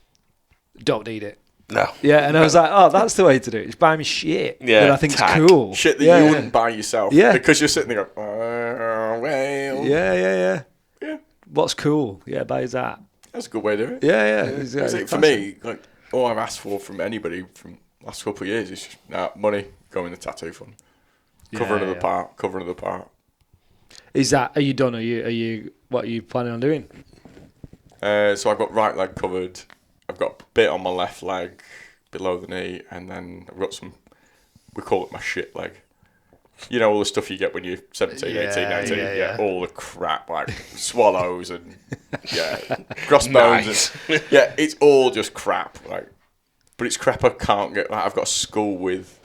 Don't need it. No. Yeah, and I was like, oh, that's the way to do it. Just buy me shit that I think's tag. cool. Shit that you wouldn't buy yourself. Yeah. Because you're sitting there going, well. Yeah. Yeah. What's cool? Yeah, buy that. That's a good way to do it. Yeah. Exactly. For me, like, all I've asked for from anybody from the last couple of years is just, money, go in the tattoo fund. Cover another part. Is that, are you done? What are you planning on doing? So I've got right leg covered. I've got a bit on my left leg below the knee, and then I've got some, we call it my shit leg. You know, all the stuff you get when you're 17, 18, 19, yeah, all the crap, like swallows and, crossbones. And, it's all just crap, like, but it's crap I can't get, like, I've got a skull with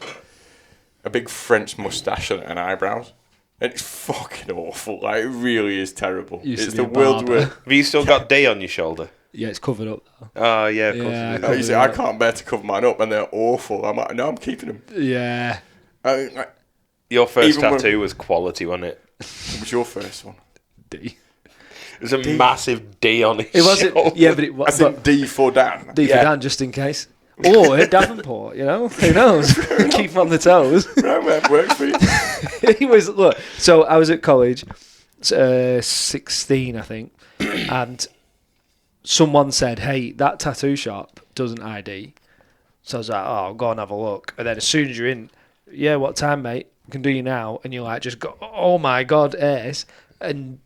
a big French moustache and eyebrows. And it's fucking awful. Like, it really is terrible. It's the world's worst. Have you still got D on your shoulder? Yeah, it's covered up though. Oh, yeah, of course. You see, I can't bear to cover mine up, and they're awful. I'm like, no, I'm keeping them. Yeah. Your first tattoo was quality, wasn't it? What was your first one? D. It was a massive D on his It wasn't. shoulder. Yeah, but it was. I think D for Dan. D for Dan, just in case. Or at Davenport, you know? Who knows? Keep on the toes. Right, man, works for you. He was, look, so I was at college, 16, I think, and someone said, hey, that tattoo shop doesn't ID. So I was like, oh, I'll go and have a look. And then as soon as you're in, yeah, what time, mate? I can do you now. And you're like, just go, oh my God, Ace. And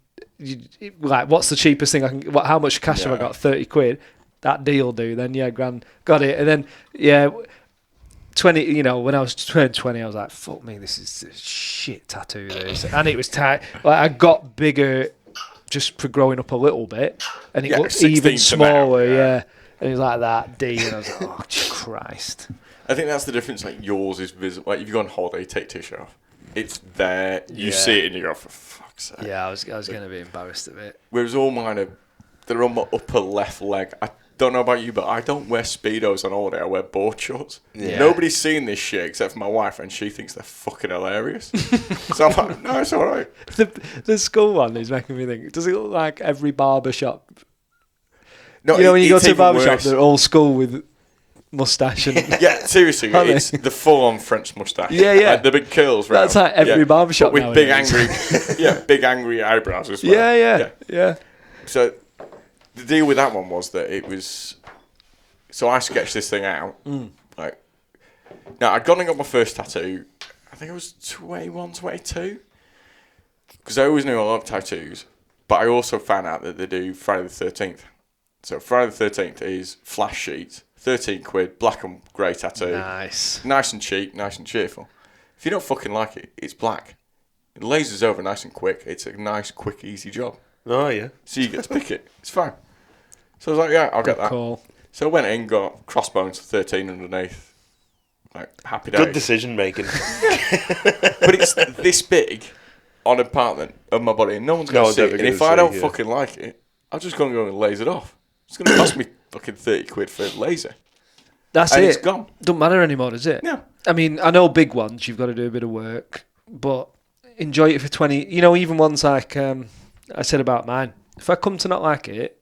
like, what's the cheapest thing I can, how much cash have I got? 30 quid. That deal do. Then, grand, got it. And then, 20, you know, when I was 20, I was like, fuck me, this is a shit tattoo, this. And it was tight. Like, I got bigger just for growing up a little bit. And it looked even smaller, And it was like that, D. And I was like, oh, Christ. I think that's the difference. Like, yours is visible. Like, if you go on holiday, you take t-shirt off. It's there. You see it and you go, for fuck's sake. Yeah, I was going to be embarrassed of it. Whereas all mine they're on my upper left leg. I don't know about you, but I don't wear Speedos on holiday. I wear board shorts. Yeah. Nobody's seen this shit except for my wife, and she thinks they're fucking hilarious. So I'm like, no, it's all right. The school one is making me think, does it look like every barber shop? No, you know, when you go to a barber shop, worse. they're all school with moustache and... Yeah, seriously, it's the full-on French moustache. Yeah. Like the big curls, right? That's like every barber shop with nowadays. big angry eyebrows as well. Yeah. So the deal with that one was that it was... So I sketched this thing out. Like, now, I'd gone and got my first tattoo, I think it was 21, 22. Because I always knew I loved tattoos. But I also found out that they do Friday the 13th. So Friday the 13th is flash sheet, 13 quid, black and grey tattoo. Nice. Nice and cheap, nice and cheerful. If you don't fucking like it, it's black. It lasers over nice and quick. It's a nice, quick, easy job. Oh, yeah. So you get to pick it. It's fine. So I was like, yeah, I'll get that. Cool. So I went in, got crossbones for 13 underneath. Like, happy days. Good decision making. But it's this big on a part of my body, and no one's going to see it. And if I don't fucking like it, I'm just going to go and laser it off. It's going to cost me fucking 30 quid for a laser. That's and it. It's gone. Doesn't matter anymore, does it? No. I mean, I know big ones, you've got to do a bit of work, but enjoy it for 20. You know, even ones like I said about mine. If I come to not like it,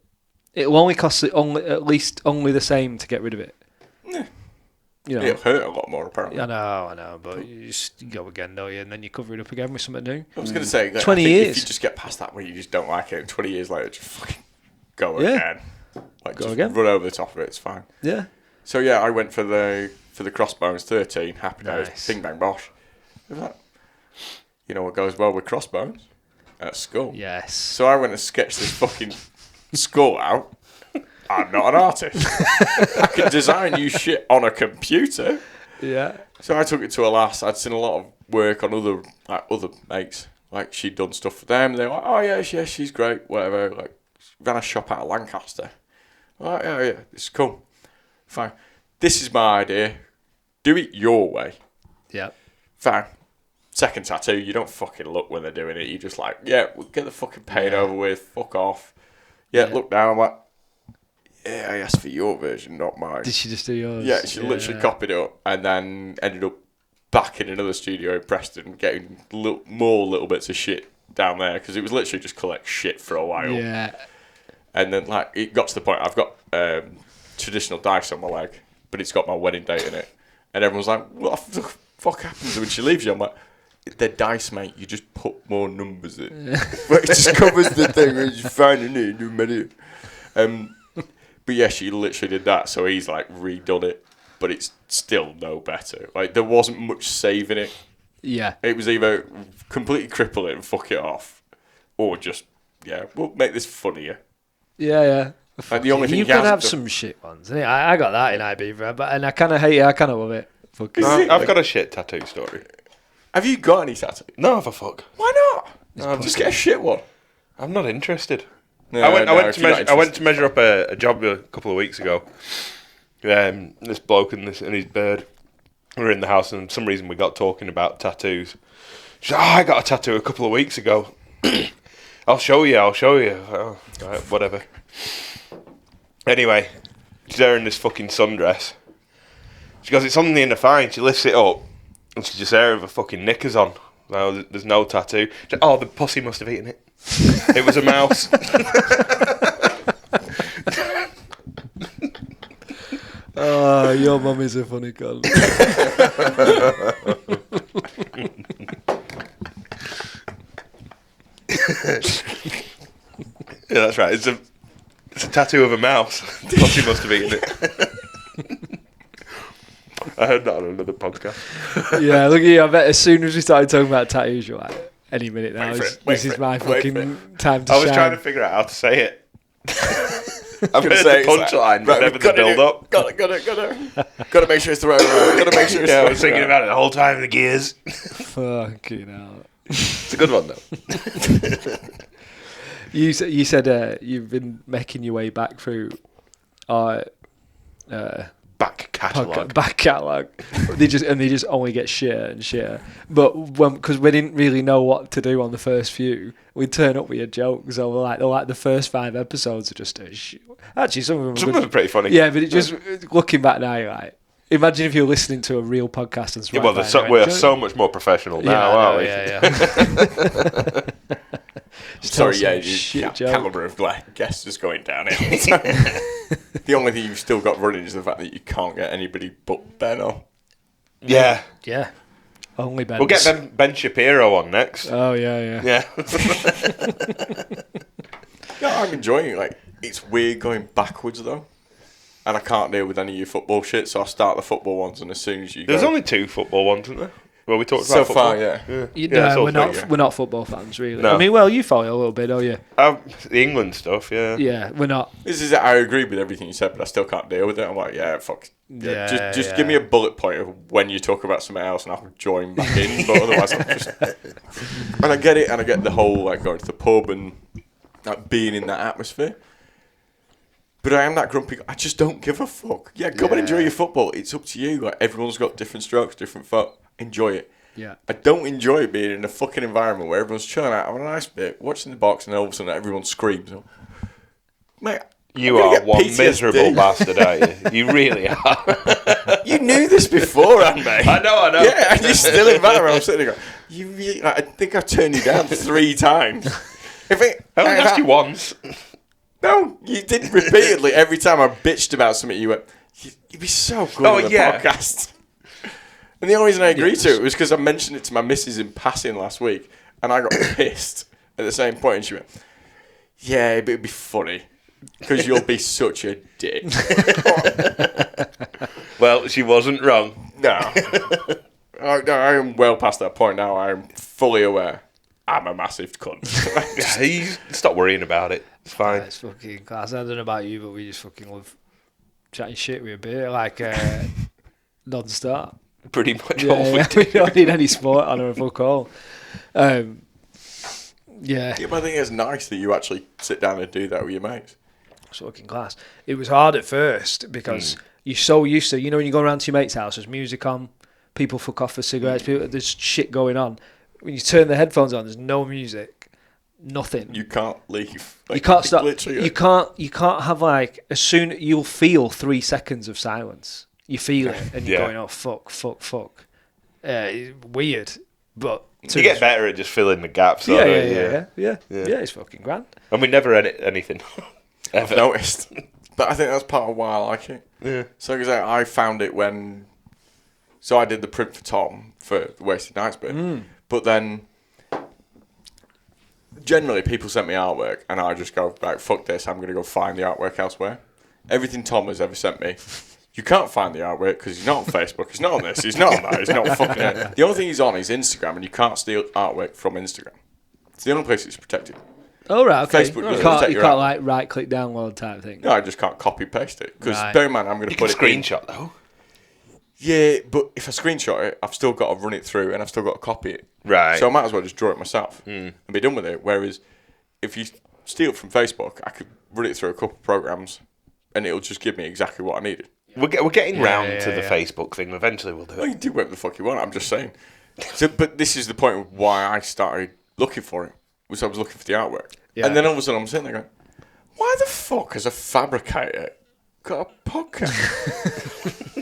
it'll only cost at least the same to get rid of it. Yeah. You know, it'll hurt a lot more, apparently. I know, but you just go again, don't you? And then you cover it up again with something new. I was going to say, 20 I think years. if you just get past that where you just don't like it, and 20 years later, just fucking go again. Like, go just again. Run over the top of it, it's fine. Yeah. So, yeah, I went for the crossbones, 13, happy days, Nice. bing, bang, bosh. That, you know what goes well with crossbones? A skull. Yes. So I went and sketched this fucking skull out. I'm not an artist. I can design you shit on a computer. Yeah. So I took it to a lass. I'd seen a lot of work on other mates. Like, she'd done stuff for them. They were like, oh, yeah, she's great, whatever. Like, ran a shop out of Lancaster. Like, yeah, this is cool. Fine. This is my idea. Do it your way. Yeah. Fine. Second tattoo, you don't fucking look when they're doing it. You just like, yeah, we'll get the fucking pain over with. Fuck off. Yeah, look down. I'm like, yeah, I asked for your version, not mine. Did she just do yours? Yeah, she literally copied it up and then ended up back in another studio in Preston, getting more little bits of shit down there because it was literally just collect shit for a while. Yeah. And then like it got to the point I've got traditional dice on my leg, but it's got my wedding date in it, and everyone's like, "What the fuck happens when she leaves you?" I'm like, "They're dice, mate. You just put more numbers in, but it just covers the thing. And you find a new menu." But yeah, she literally did that. So he's like redone it, but it's still no better. Like there wasn't much saving it. Yeah. It was either completely cripple it and fuck it off, or just we'll make this funnier. Yeah. Like the only thing you can have some shit ones. Innit? I got that in Ibiza, and I kind of hate it. I kind of love it. Fucking. I've got a shit tattoo story. Have you got any tattoos? No, for fuck. Why not? Just get a shit one. I'm not interested. No, I went to measure up a job a couple of weeks ago. This bloke and his bird were in the house, and for some reason we got talking about tattoos. She's like, I got a tattoo a couple of weeks ago. I'll show you. Oh, right, whatever. Anyway, she's there in this fucking sundress. She goes, it's on the inner thigh, and she lifts it up, and she's just there with her fucking knickers on. No, there's no tattoo. She's like, the pussy must have eaten it. It was a mouse. Oh, your mum is a funny cunt. Yeah, that's right. It's a tattoo of a mouse. The pussy must have eaten it. I heard that on another podcast. Yeah, look at you. I bet as soon as we started talking about tattoos, you're like, any minute now, this is my fucking time to shine. I was trying to figure out how to say it. I'm going to say the punchline, but never the build up. Got to make sure it's the right one. Got to make sure it's the right I was thinking about it the whole time, the gears. Fucking hell. It's a good one, though. You said you've been making your way back through our back catalogue. Back catalogue. they just only get shitter and shitter. But because we didn't really know what to do on the first few, we'd turn up with your jokes. So like the first 5 episodes are just actually some of them are pretty funny. Yeah, but it just looking back now, you're like, imagine if you're listening to a real podcast and we're so much more professional now, aren't we? Yeah. Sorry, calibre of guests is going down here. The only thing you've still got running is the fact that you can't get anybody but Ben on. Yeah. Yeah. Only Ben. We'll get Ben Shapiro on next. Oh, yeah. Yeah. Yeah, I'm enjoying it. Like, it's weird going backwards, though. And I can't deal with any of your football shit, so I'll start the football ones, and as soon as you There's go... only 2 football ones, isn't there? Well, we talked so about football. Far, yeah. We're not football fans, really. No. I mean, well, you follow a little bit, don't you? The England stuff, yeah. Yeah, we're not. I agree with everything you said, but I still can't deal with it. I'm like, fuck. Yeah, just give me a bullet point of when you talk about something else, and I'll join back in. But otherwise, I'm just... And I get it, and I get the whole like going to the pub and like being in that atmosphere. But I am that grumpy. I just don't give a fuck. Yeah, come and enjoy your football. It's up to you. Like everyone's got different strokes, different folk. Enjoy it. Yeah. I don't enjoy being in a fucking environment where everyone's chilling out, having a nice bit, watching the box, and all of a sudden everyone screams. Mate, you are one miserable bastard, aren't you? You really are. You knew this beforehand, mate. I know. Yeah, and you're still in that. I'm sitting there going, I think I've turned you down 3 times. I only asked you once. No, you did repeatedly. Every time I bitched about something, you went, you'd be so good on the podcast. And the only reason I agreed to it was because I mentioned it to my missus in passing last week, and I got pissed at the same point, and she went, yeah, but it'd be funny, because you'll be such a dick. Well, she wasn't wrong. No. I am well past that point now. I am fully aware. I'm a massive cunt. Stop worrying about it. It's fine. It's fucking class. I don't know about you, but we just fucking love chatting shit with a beer, like non-stop. Pretty much all we do. We don't need any sport on or fuck all. Yeah, but I think it's nice that you actually sit down and do that with your mates. It's fucking class. It was hard at first because you're so used to, when you go around to your mate's house, there's music on, people fuck off for cigarettes, there's shit going on. When you turn the headphones on, there's no music, nothing. You can't leave. You can't stop. You can't have as soon you'll feel 3 seconds of silence. You feel it, and you're going, oh fuck. weird, but You get better at just filling the gaps. yeah, don't you? yeah. It's fucking grand. And we never edit anything. I've noticed. But I think that's part of why I like it. Yeah. So, because I found it when... So, I did the print for Tom for the Wasted Nights bit. But then, generally, people sent me artwork, and I just go, right, fuck this, I'm going to go find the artwork elsewhere. Everything Tom has ever sent me, you can't find the artwork because he's not on Facebook, he's not on this, he's not on that, he's not fucking it. The only thing he's on is Instagram, and you can't steal artwork from Instagram. It's the only place it's protected. Oh, right, okay. Facebook You doesn't can't, protect you your can't art. like right-click download type thing. No, I just can't copy paste it. Because Right. bear in mind, I'm going to You can put it in. screenshot, though. Yeah, but if I screenshot it, I've still got to run it through and I've still got to copy it. Right. So I might as well just draw it myself and be done with it. Whereas if you steal it from Facebook, I could run it through a couple of programs and it'll just give me exactly what I needed. We're getting round to the yeah. Facebook thing. Eventually we'll do Well, it. you do whatever the fuck you want, I'm just saying. So, but this is the point of why I started looking for it, was I was looking for the artwork. Yeah. And then all of a sudden I'm sitting there going, why the fuck has a fabricator got a podcast?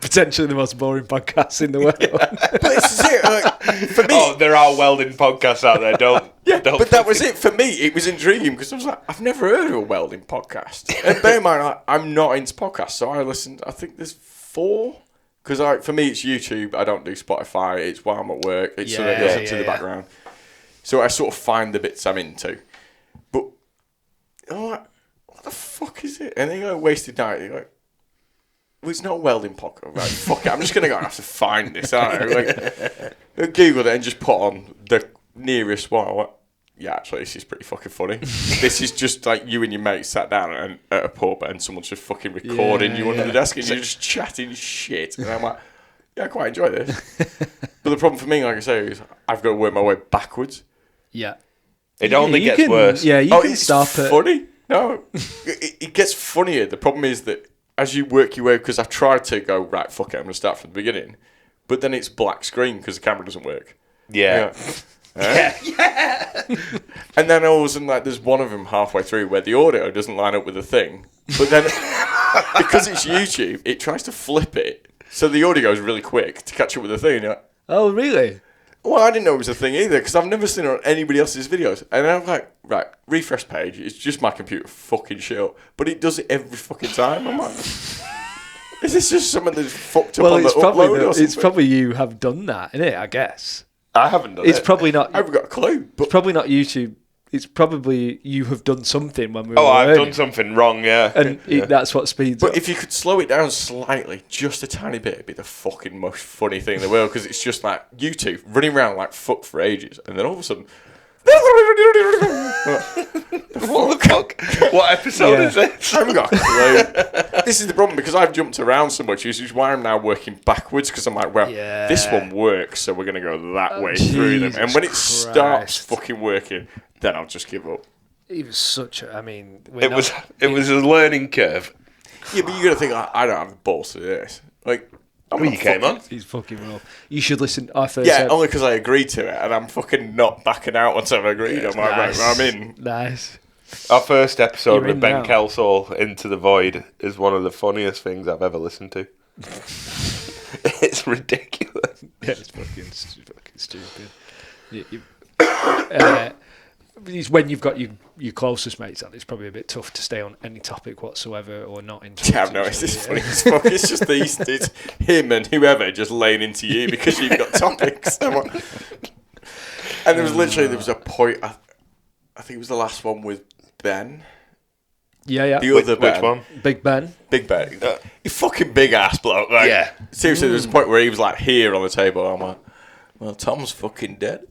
Potentially the most boring podcast in the world. But this is it. Like, for me, Oh, there are welding podcasts out there. Don't. yeah, don't but that was it for me. It was intriguing because I was like, I've never heard of a welding podcast. And bear in mind, I'm not into podcasts, so I listened. I think there's 4. Because for me, it's YouTube. I don't do Spotify. It's while I'm at work. It's sort of goes into the background. So I sort of find the bits I'm into. But I'm like, what the fuck is it? And then you go, Wasted Night. You're like, well, it's not a welding podcast. Right, fuck it. I'm just going to have to find this, aren't I? Like, I Googled it and just put on the nearest one. I'm like, yeah, actually, this is pretty fucking funny. This is just like you and your mate sat down at a pub and someone's just fucking recording you under the desk and you're just chatting shit. And I'm like, yeah, I quite enjoy this. But the problem for me, like I say, is I've got to work my way backwards. Yeah. It only You gets can- worse. Yeah, you can it's stop it. funny. No, it gets funnier. The problem is that as you work your way, because I've tried to go, right, fuck it, I'm going to start from the beginning. But then it's black screen because the camera doesn't work. Yeah. Yeah. And then all of a sudden, like, there's one of them halfway through where the audio doesn't line up with the thing. But then, because it's YouTube, it tries to flip it. So the audio goes really quick to catch up with the thing. You're like, Oh, really? well, I didn't know it was a thing either because I've never seen it on anybody else's videos. And I'm like, right, refresh page. It's just my computer fucking shit up. But it does it every fucking time. I'm like, is this just something that's fucked up Well, on the it's probably upload or it's something? probably you have done that, isn't it? I guess I haven't done it's it. probably not. I haven't got a clue. But It's probably not YouTube. It's probably you have done something when we were Oh, I've learning, done something wrong, yeah. and that's what speeds But up. if you could slow it down slightly, just a tiny bit, it'd be the fucking most funny thing in the world because it's just like YouTube running around like fuck for ages, and then all of a sudden, What the fuck? What episode Yeah. is this? I haven't got a clue. This is the problem because I've jumped around so much, which is why I'm now working backwards because I'm like, well, Yeah. this one works, so we're gonna go that way through them, and when it Jesus starts Christ. fucking working, then I'll just give up. It was such a. I mean, It was a learning curve. Yeah, but you gotta think I don't have the balls to do this. Like, I'm Well, not you came fucking- on. He's fucking rough. You should listen. I first Yeah, said, only because I agreed to it, and I'm fucking not backing out once I've agreed. I'm like, right, well, I'm in. Nice. Our first episode You're with in Ben now. Kelsall, Into the Void, is one of the funniest things I've ever listened to. It's ridiculous. Yeah, it's fucking stupid. It's when you've got your closest mates on, it's probably a bit tough to stay on any topic whatsoever or not interested. Yeah, I've noticed it's funny as fuck. It's just it's him and whoever just laying into you because you've got topics. And there was a point. I think it was the last one with Ben. Yeah. The other Ben. Which one? Big Ben. Big Ben. You fucking big ass bloke. Like, Yeah. Seriously, there was a point where he was like here on the table. I'm like, well, Tom's fucking dead.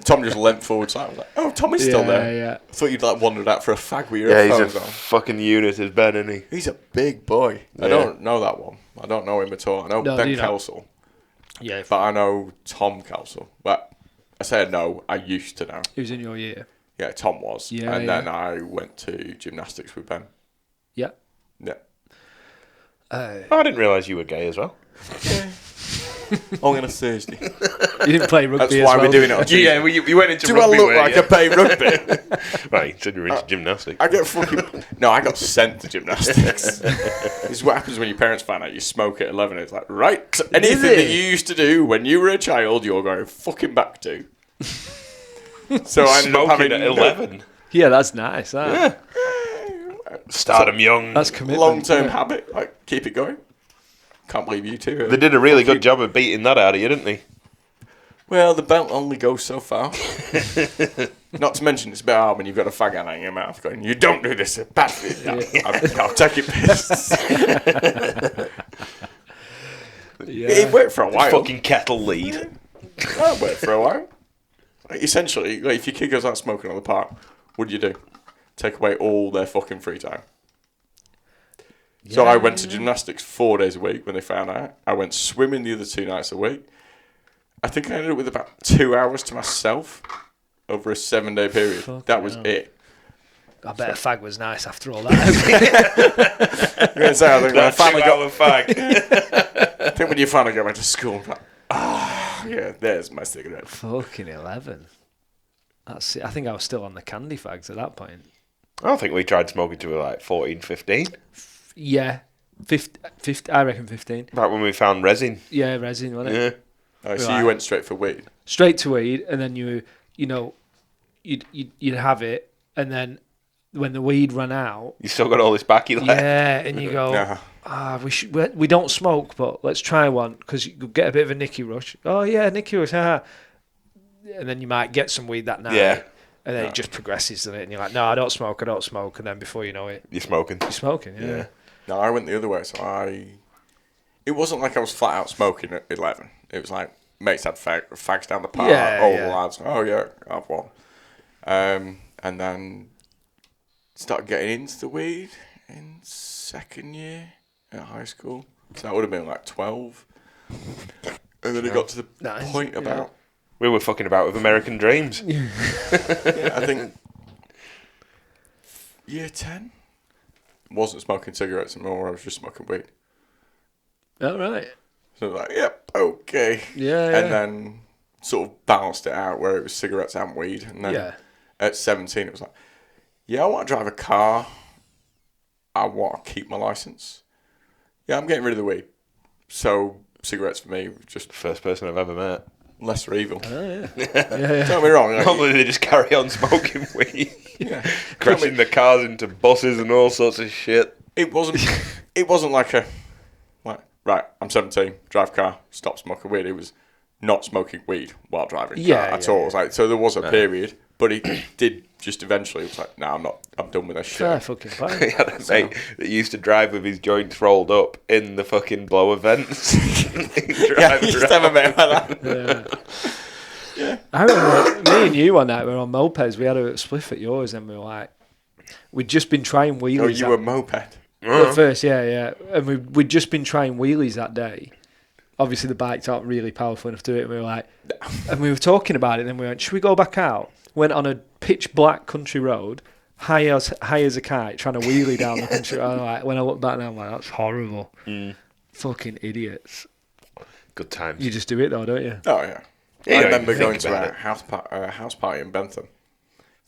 Tom just leant forward. So I was like, oh, Tom is still there. Yeah. I thought you'd like wandered out for a fag with your Yeah, he's a headphones on. fucking unit as Ben, isn't he? He's a big boy. I Yeah. don't know that one. I don't know him at all. I know No, Ben do you not? Kelsall, Yeah. but I know Tom Kelsall. But I say I know. I used to know. He was in your year. Yeah, Tom was. Yeah, and yeah. then I went to gymnastics with Ben. Yeah. Yeah. I didn't realise you were gay as well. Only on a Thursday. You didn't play rugby That's as why well. we're doing it on Tuesday. Yeah, you went into Do I rugby. look like I play rugby? Right, you said you were into gymnastics. I get fucking... No, I got sent to gymnastics. This is what happens when your parents find out you smoke at 11. It's like, right, anything that you used to do when you were a child, you're going fucking back to. So I ended up Smoking having... at 11. Yeah, that's nice. That. Start 'em young. That's commitment. Long-term yeah. habit. Like, keep it going. Can't believe you two. They did a really good job of beating that out of you, didn't they? Well, the belt only goes so far. Not to mention, it's a bit hard when you've got a fag out in your mouth going, you don't do this, it's bad for you. Yeah. I'll take it piss. Yeah. It worked for a while. Fucking kettle lead. It worked for a while. Like, essentially, like, if your kid goes out smoking on the park, what do? Take away all their fucking free time. So I went to gymnastics 4 days a week when they found out. I went swimming the other 2 nights a week. I think I ended up with about 2 hours to myself over a 7-day period. That was it. I bet a fag was nice after all that. I'm going to say, I think when I finally got a fag. I think when you finally go back to school, I'm like, yeah, there's my cigarette. Fucking 11. That's it. I think I was still on the candy fags at that point. I don't think we tried smoking till we were like 14, 15. Yeah. 50, I reckon 15. Back when we found resin. Yeah, resin, wasn't it? Yeah. Oh, so Right. you went straight for weed. Straight to weed, and then you'd have it, and then when the weed ran out, You still got all this backy left. yeah, and you go, Nah. we don't smoke, but let's try one because you get a bit of a Nicky rush. Oh yeah, Nicky rush, and then you might get some weed that night. Yeah. And then it just progresses, doesn't it? And you're like, no, I don't smoke, and then before you know it, You're smoking. you're smoking. Yeah. No, I went the other way. So it wasn't like I was flat out smoking at 11. It was like mates had fags down the park. Yeah, The lads. Oh yeah, I've one. And then started getting into the weed in second year at high school. So that would have been like 12. And then it got to the point about. We were fucking about with American Dreams. Yeah, I think year 10. Wasn't smoking cigarettes anymore. I was just smoking weed. All right. So I was like, yep, okay. Yeah. And then sort of balanced it out where it was cigarettes and weed. And then at 17, it was like, yeah, I want to drive a car. I want to keep my license. Yeah, I'm getting rid of the weed. So cigarettes for me was just First person I've ever met. lesser evil. Oh, yeah. Don't get me wrong. Like, Normally they just carry on smoking weed. Crashing the cars into buses and all sorts of shit. it wasn't like right, I'm 17, drive car, stop smoking weed. It was not smoking weed while driving car at all. It was like, so there was a period, but it did just eventually. It was like, no, I'm done with that shit. Fair fucking He play. had a mate that used to drive with his joints rolled up in the fucking blower vents. Yeah, you used to have a mate like that. Yeah. I remember me and you one night, we were on mopeds, we had a spliff at yours, and we were like, we'd just been trying wheelies. Oh, you were moped. At first, yeah. And we'd just been trying wheelies that day. Obviously, the bikes aren't really powerful enough to do it. And we were like, and we were talking about it. And then we went, should we go back out? Went on a pitch black country road, high as a kite, trying to wheelie down the country road. Like, when I look back now, I'm like, that's horrible. Fucking idiots. Good times. You just do it though, don't you? Oh yeah. Yeah, I you remember think going to about a house party in Bentham.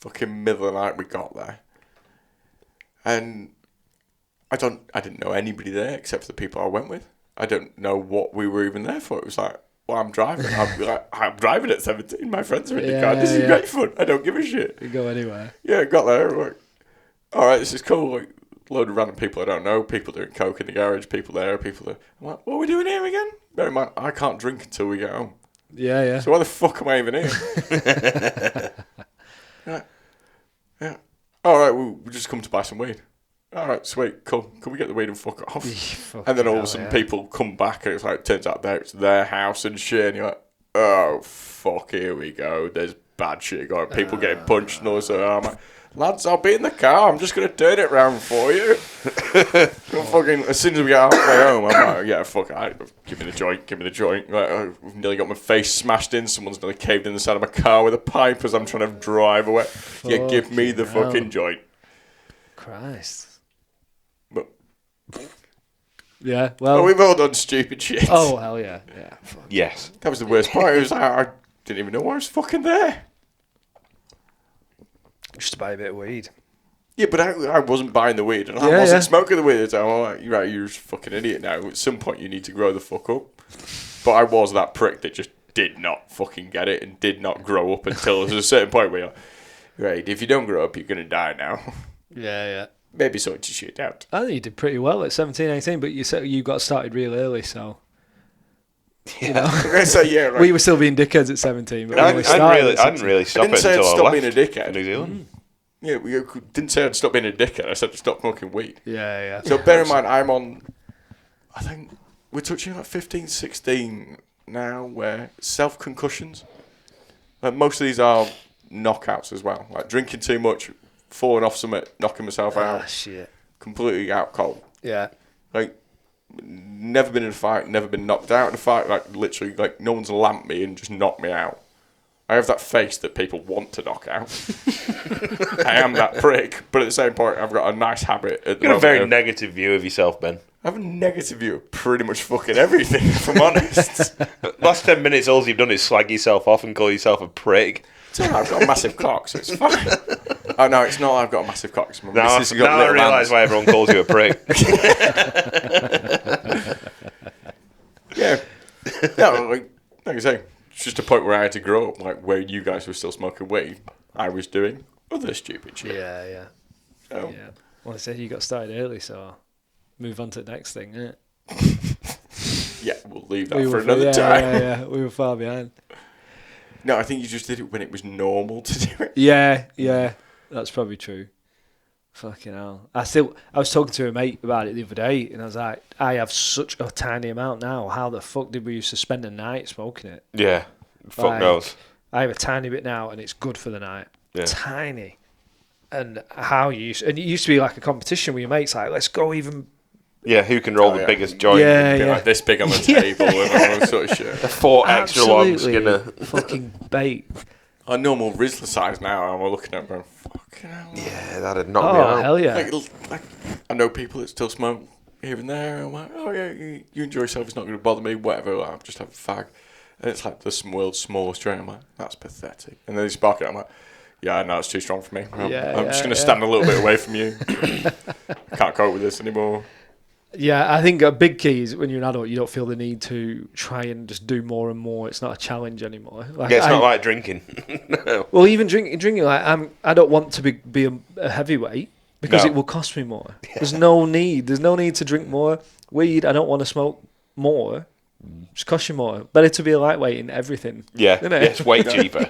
Fucking middle of the night we got there, and I didn't know anybody there except for the people I went with. I don't know what we were even there for. It was like, well, I'm driving. I'm driving at 17. My friends are in the car. This is great fun. I don't give a shit. You go anywhere. Yeah, got there. Like, all right, this is cool. Like, load of random people I don't know. People doing coke in the garage. People there. People there. I'm like, what are we doing here again? Bear in mind, I can't drink until we get home. Yeah. So why the fuck am I even here? Yeah. All right, we just come to buy some weed. All right, sweet, cool. Can we get the weed and fuck off? And then all of a sudden people come back and it's like, turns out it's their house and shit. And you're like, oh, fuck, here we go. There's bad shit going. People getting punched and all this. I'm like, lads, I'll be in the car. I'm just going to turn it round for you. Fucking, as soon as we get halfway home, I'm like, yeah, fuck it. Give me the joint. Like, I've nearly got my face smashed in. Someone's nearly caved in the side of my car with a pipe as I'm trying to drive away. Yeah, give me the fucking joint. Christ. But Yeah, well. Oh, we've all done stupid shit. Oh, hell yeah. Yeah. Fuck. Yes. That was the worst part. It was like, I didn't even know I was fucking there. Just to buy a bit of weed. Yeah, but I wasn't buying the weed, and I Yeah, wasn't yeah. smoking the weed at the time. I'm like, you're right, you're a fucking idiot now. At some point, you need to grow the fuck up. But I was that prick that just did not fucking get it and did not grow up until there was a certain point where you're like, right, if you don't grow up, you're going to die now. Yeah, yeah. Maybe something to shoot out. I think you did pretty well at 17, 18, but you said you got started real early, so. You know, So, yeah, right. we were still being dickheads at 17. But I we started at didn't 16. really I stop didn't it say I'd until I stop left being a dickhead. New Zealand. Yeah, we didn't say I'd stop being a dickhead. I said I'd stop smoking weed. Yeah, yeah. So bear in mind, I'm on, I think we're touching like 15, 16 now, where self-concussions. Like most of these are knockouts as well. Like drinking too much, falling off something, knocking myself out, Ah, shit. completely out cold. Yeah. Like, never been in a fight, never been knocked out in a fight. Like, literally, like, no one's lamped me and just knocked me out. I have that face that people want to knock out. I am that prick, but at the same point, I've got a nice habit. At the You've got a moment very of- negative view of yourself, Ben. I have a negative view of pretty much fucking everything, if I'm honest. Last 10 minutes, all you've done is slag yourself off and call yourself a prick. It's all right, I've got a massive cock, so it's fine. Oh, no, it's not I've got a massive cock. It's my Now, missus has got I little realise hands. why everyone calls you a prick. Yeah. No, like I say, it's just a point where I had to grow up, like where you guys were still smoking weed. I was doing other stupid shit. Yeah, yeah. So, Yeah. Well, I said you got started early, so move on to the next thing, innit? yeah, we'll leave that for another time. Yeah, we were far behind. No, I think you just did it when it was normal to do it. Yeah, that's probably true. Fucking hell. I was talking to a mate about it the other day, and I was like, I have such a tiny amount now. How the fuck did we used to spend a night smoking it? Yeah. Fuck Like, knows. I have a tiny bit now, and it's good for the night. Yeah. Tiny. And it used to be like a competition with your mates, like, let's go even. Yeah, who can roll Oh, the yeah. biggest joint? Yeah, Be yeah. like this big on the table and all that sort of shit. 4 extra long Skinner. fucking bait. Our normal Rizzler size now, and we're looking at it going, fucking hell. Yeah, that'd knock me Oh, out. hell yeah. Like, I know people that still smoke here and there. I'm like, oh yeah, you enjoy yourself. It's not going to bother me. Whatever. Like, I'm just having a fag. And it's like the world's smallest joint. I'm like, that's pathetic. And then they spark it. I'm like, yeah, no, it's too strong for me. I'm just going to stand a little bit away from you. Can't cope with this anymore. Yeah, I think a big key is when you're an adult, you don't feel the need to try and just do more and more. It's not a challenge anymore. Like, Yeah, it's not like drinking. Well, even drinking, like I don't want to be a heavyweight because No. it will cost me more. There's no need. There's no need to drink more. Weed, I don't want to smoke more. It's cost you more. Better to be a lightweight in everything. Yeah, Isn't it? it's way cheaper.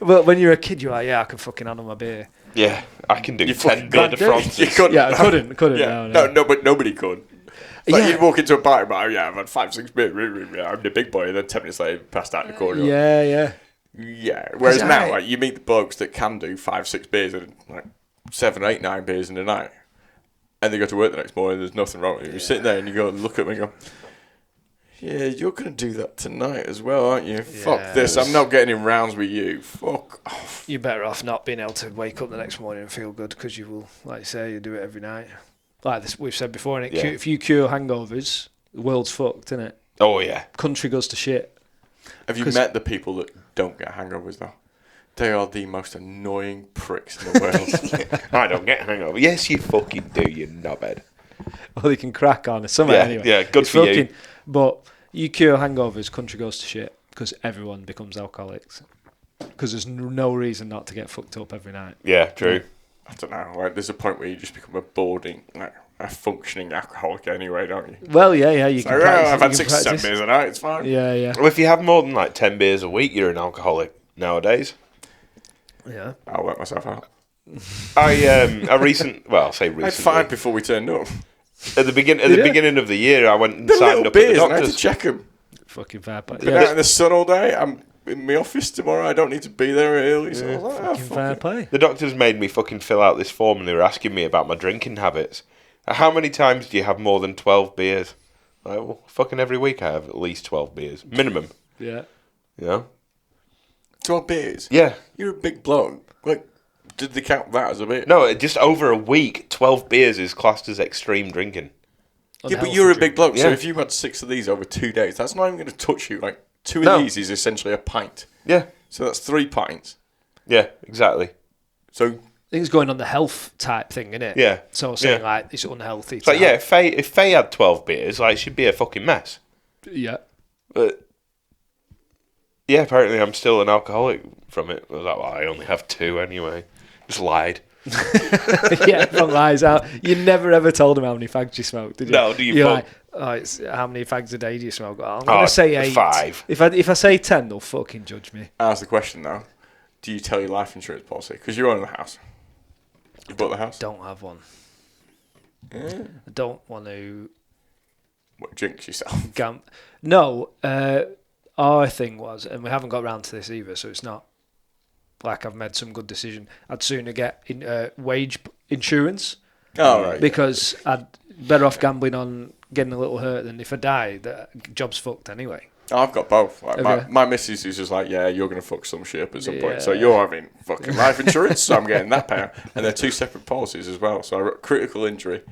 But when you're a kid, you're like, yeah, I can fucking handle my beer. Yeah, I can do You 10 fucking beer can't de do it. France's. You couldn't. Yeah, I couldn't. Yeah. No. But nobody could. Like, Yeah. you'd walk into a bar and be like, yeah, I've had 5-6 beers. Yeah, I'm the big boy. And then 10 minutes later, passed out in the corner. Yeah. Yeah. Whereas now, I- like, you meet the blokes that can do 5-6 beers and like 7, 8, 9 beers in a night, and they go to work the next morning. There's nothing wrong with you. You're sitting there and you go look at them and go, "Yeah, you're gonna do that tonight as well, aren't you? Fuck this. I'm not getting in rounds with you. Fuck off." You're better off not being able to wake up the next morning and feel good because you will, like you say, you do it every night. Like this, we've said before, and Yeah. if you cure hangovers, the world's fucked, isn't it? Oh, yeah. Country goes to shit. Have you 'Cause- met the people that don't get hangovers though? They are the most annoying pricks in the world. I don't get hangover. Yes, you fucking do, you knobhead. Well, they can crack on something Yeah, anyway. yeah, good It's for you. But you cure hangovers, country goes to shit because everyone becomes alcoholics. Because there's no reason not to get fucked up every night. Yeah, true. I don't know. Like, there's a point where you just become a functioning alcoholic anyway, don't you? Well, yeah, you So, can yeah, practice. I've you had can 6 or 7 practice. beers a night. It's fine. Yeah. Well, if you have more than like 10 beers a week, you're an alcoholic nowadays. Yeah. I'll let myself out. I'll say I had 5 recently. before we turned up. At the Did you? beginning of the year, I went and They're signed little up at the beers, and I had to doctor's. check them. Fucking fair play. Been Yeah. out in the sun all day. I'm in my office tomorrow. I don't need to be there early. So I was like, Fucking fuck fair it. play. The doctors made me fucking fill out this form, and they were asking me about my drinking habits. How many times do you have more than 12 beers? Like, well, fucking every week I have at least 12 beers. Minimum. Yeah. You know? 12 beers? Yeah. You're a big bloke. Like, did they count that as a bit? No, just over a week, 12 beers is classed as extreme drinking. Yeah, but you're a big bloke, so Yeah. if you had 6 of these over 2 days, that's not even going to touch you. Like, 2 of No. these is essentially a pint. Yeah. So that's 3 pints. Yeah, exactly. So I think it's going on the health type thing, isn't it? Yeah. So saying Yeah. like it's unhealthy. It's like, yeah, if Faye had 12 beers, like, she'd be a fucking mess. Yeah. But yeah, apparently I'm still an alcoholic from it. I was like, well, I only have 2 anyway. Just lied. Yeah, everyone lies out. You never ever told him how many fags you smoked, did you? No, do you? You're fuck? like, oh, it's how many fags a day do you smoke? Oh, I'm gonna say 8. 5. If I say 10, they'll fucking judge me. ask the question now. Do you tell your life insurance policy? Because you own the house. You bought the house? Don't have one. Yeah. I don't want to. What, jinx yourself? No, our thing was, and we haven't got round to this either, so it's not like I've made some good decision. I'd sooner get wage insurance Oh, right. because I'd better off gambling on getting a little hurt than if I die, the job's fucked anyway. I've got both. Like, Okay. my missus is just like, yeah, you're going to fuck some shit up at some point. So Yeah. you're having fucking life insurance, so I'm getting that payout. And they're 2 separate policies as well. So I got critical injury.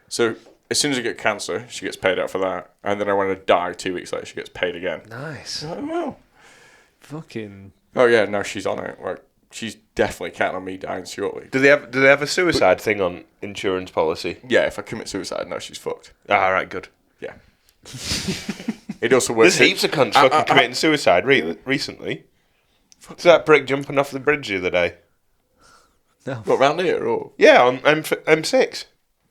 So as soon as I get cancer, she gets paid out for that. And then when I die 2 weeks later, she gets paid again. Nice. Oh, well. Fucking. Oh, yeah, no, she's on it. Like, she's definitely counting on me dying shortly. Do they have a suicide thing on insurance policy? Yeah, if I commit suicide, no, she's fucked. Ah, right, good. Yeah. It also works. There's heaps of cunts fucking committing suicide recently. Was that prick jumping off the bridge the other day? What, round here or Yeah, on M6.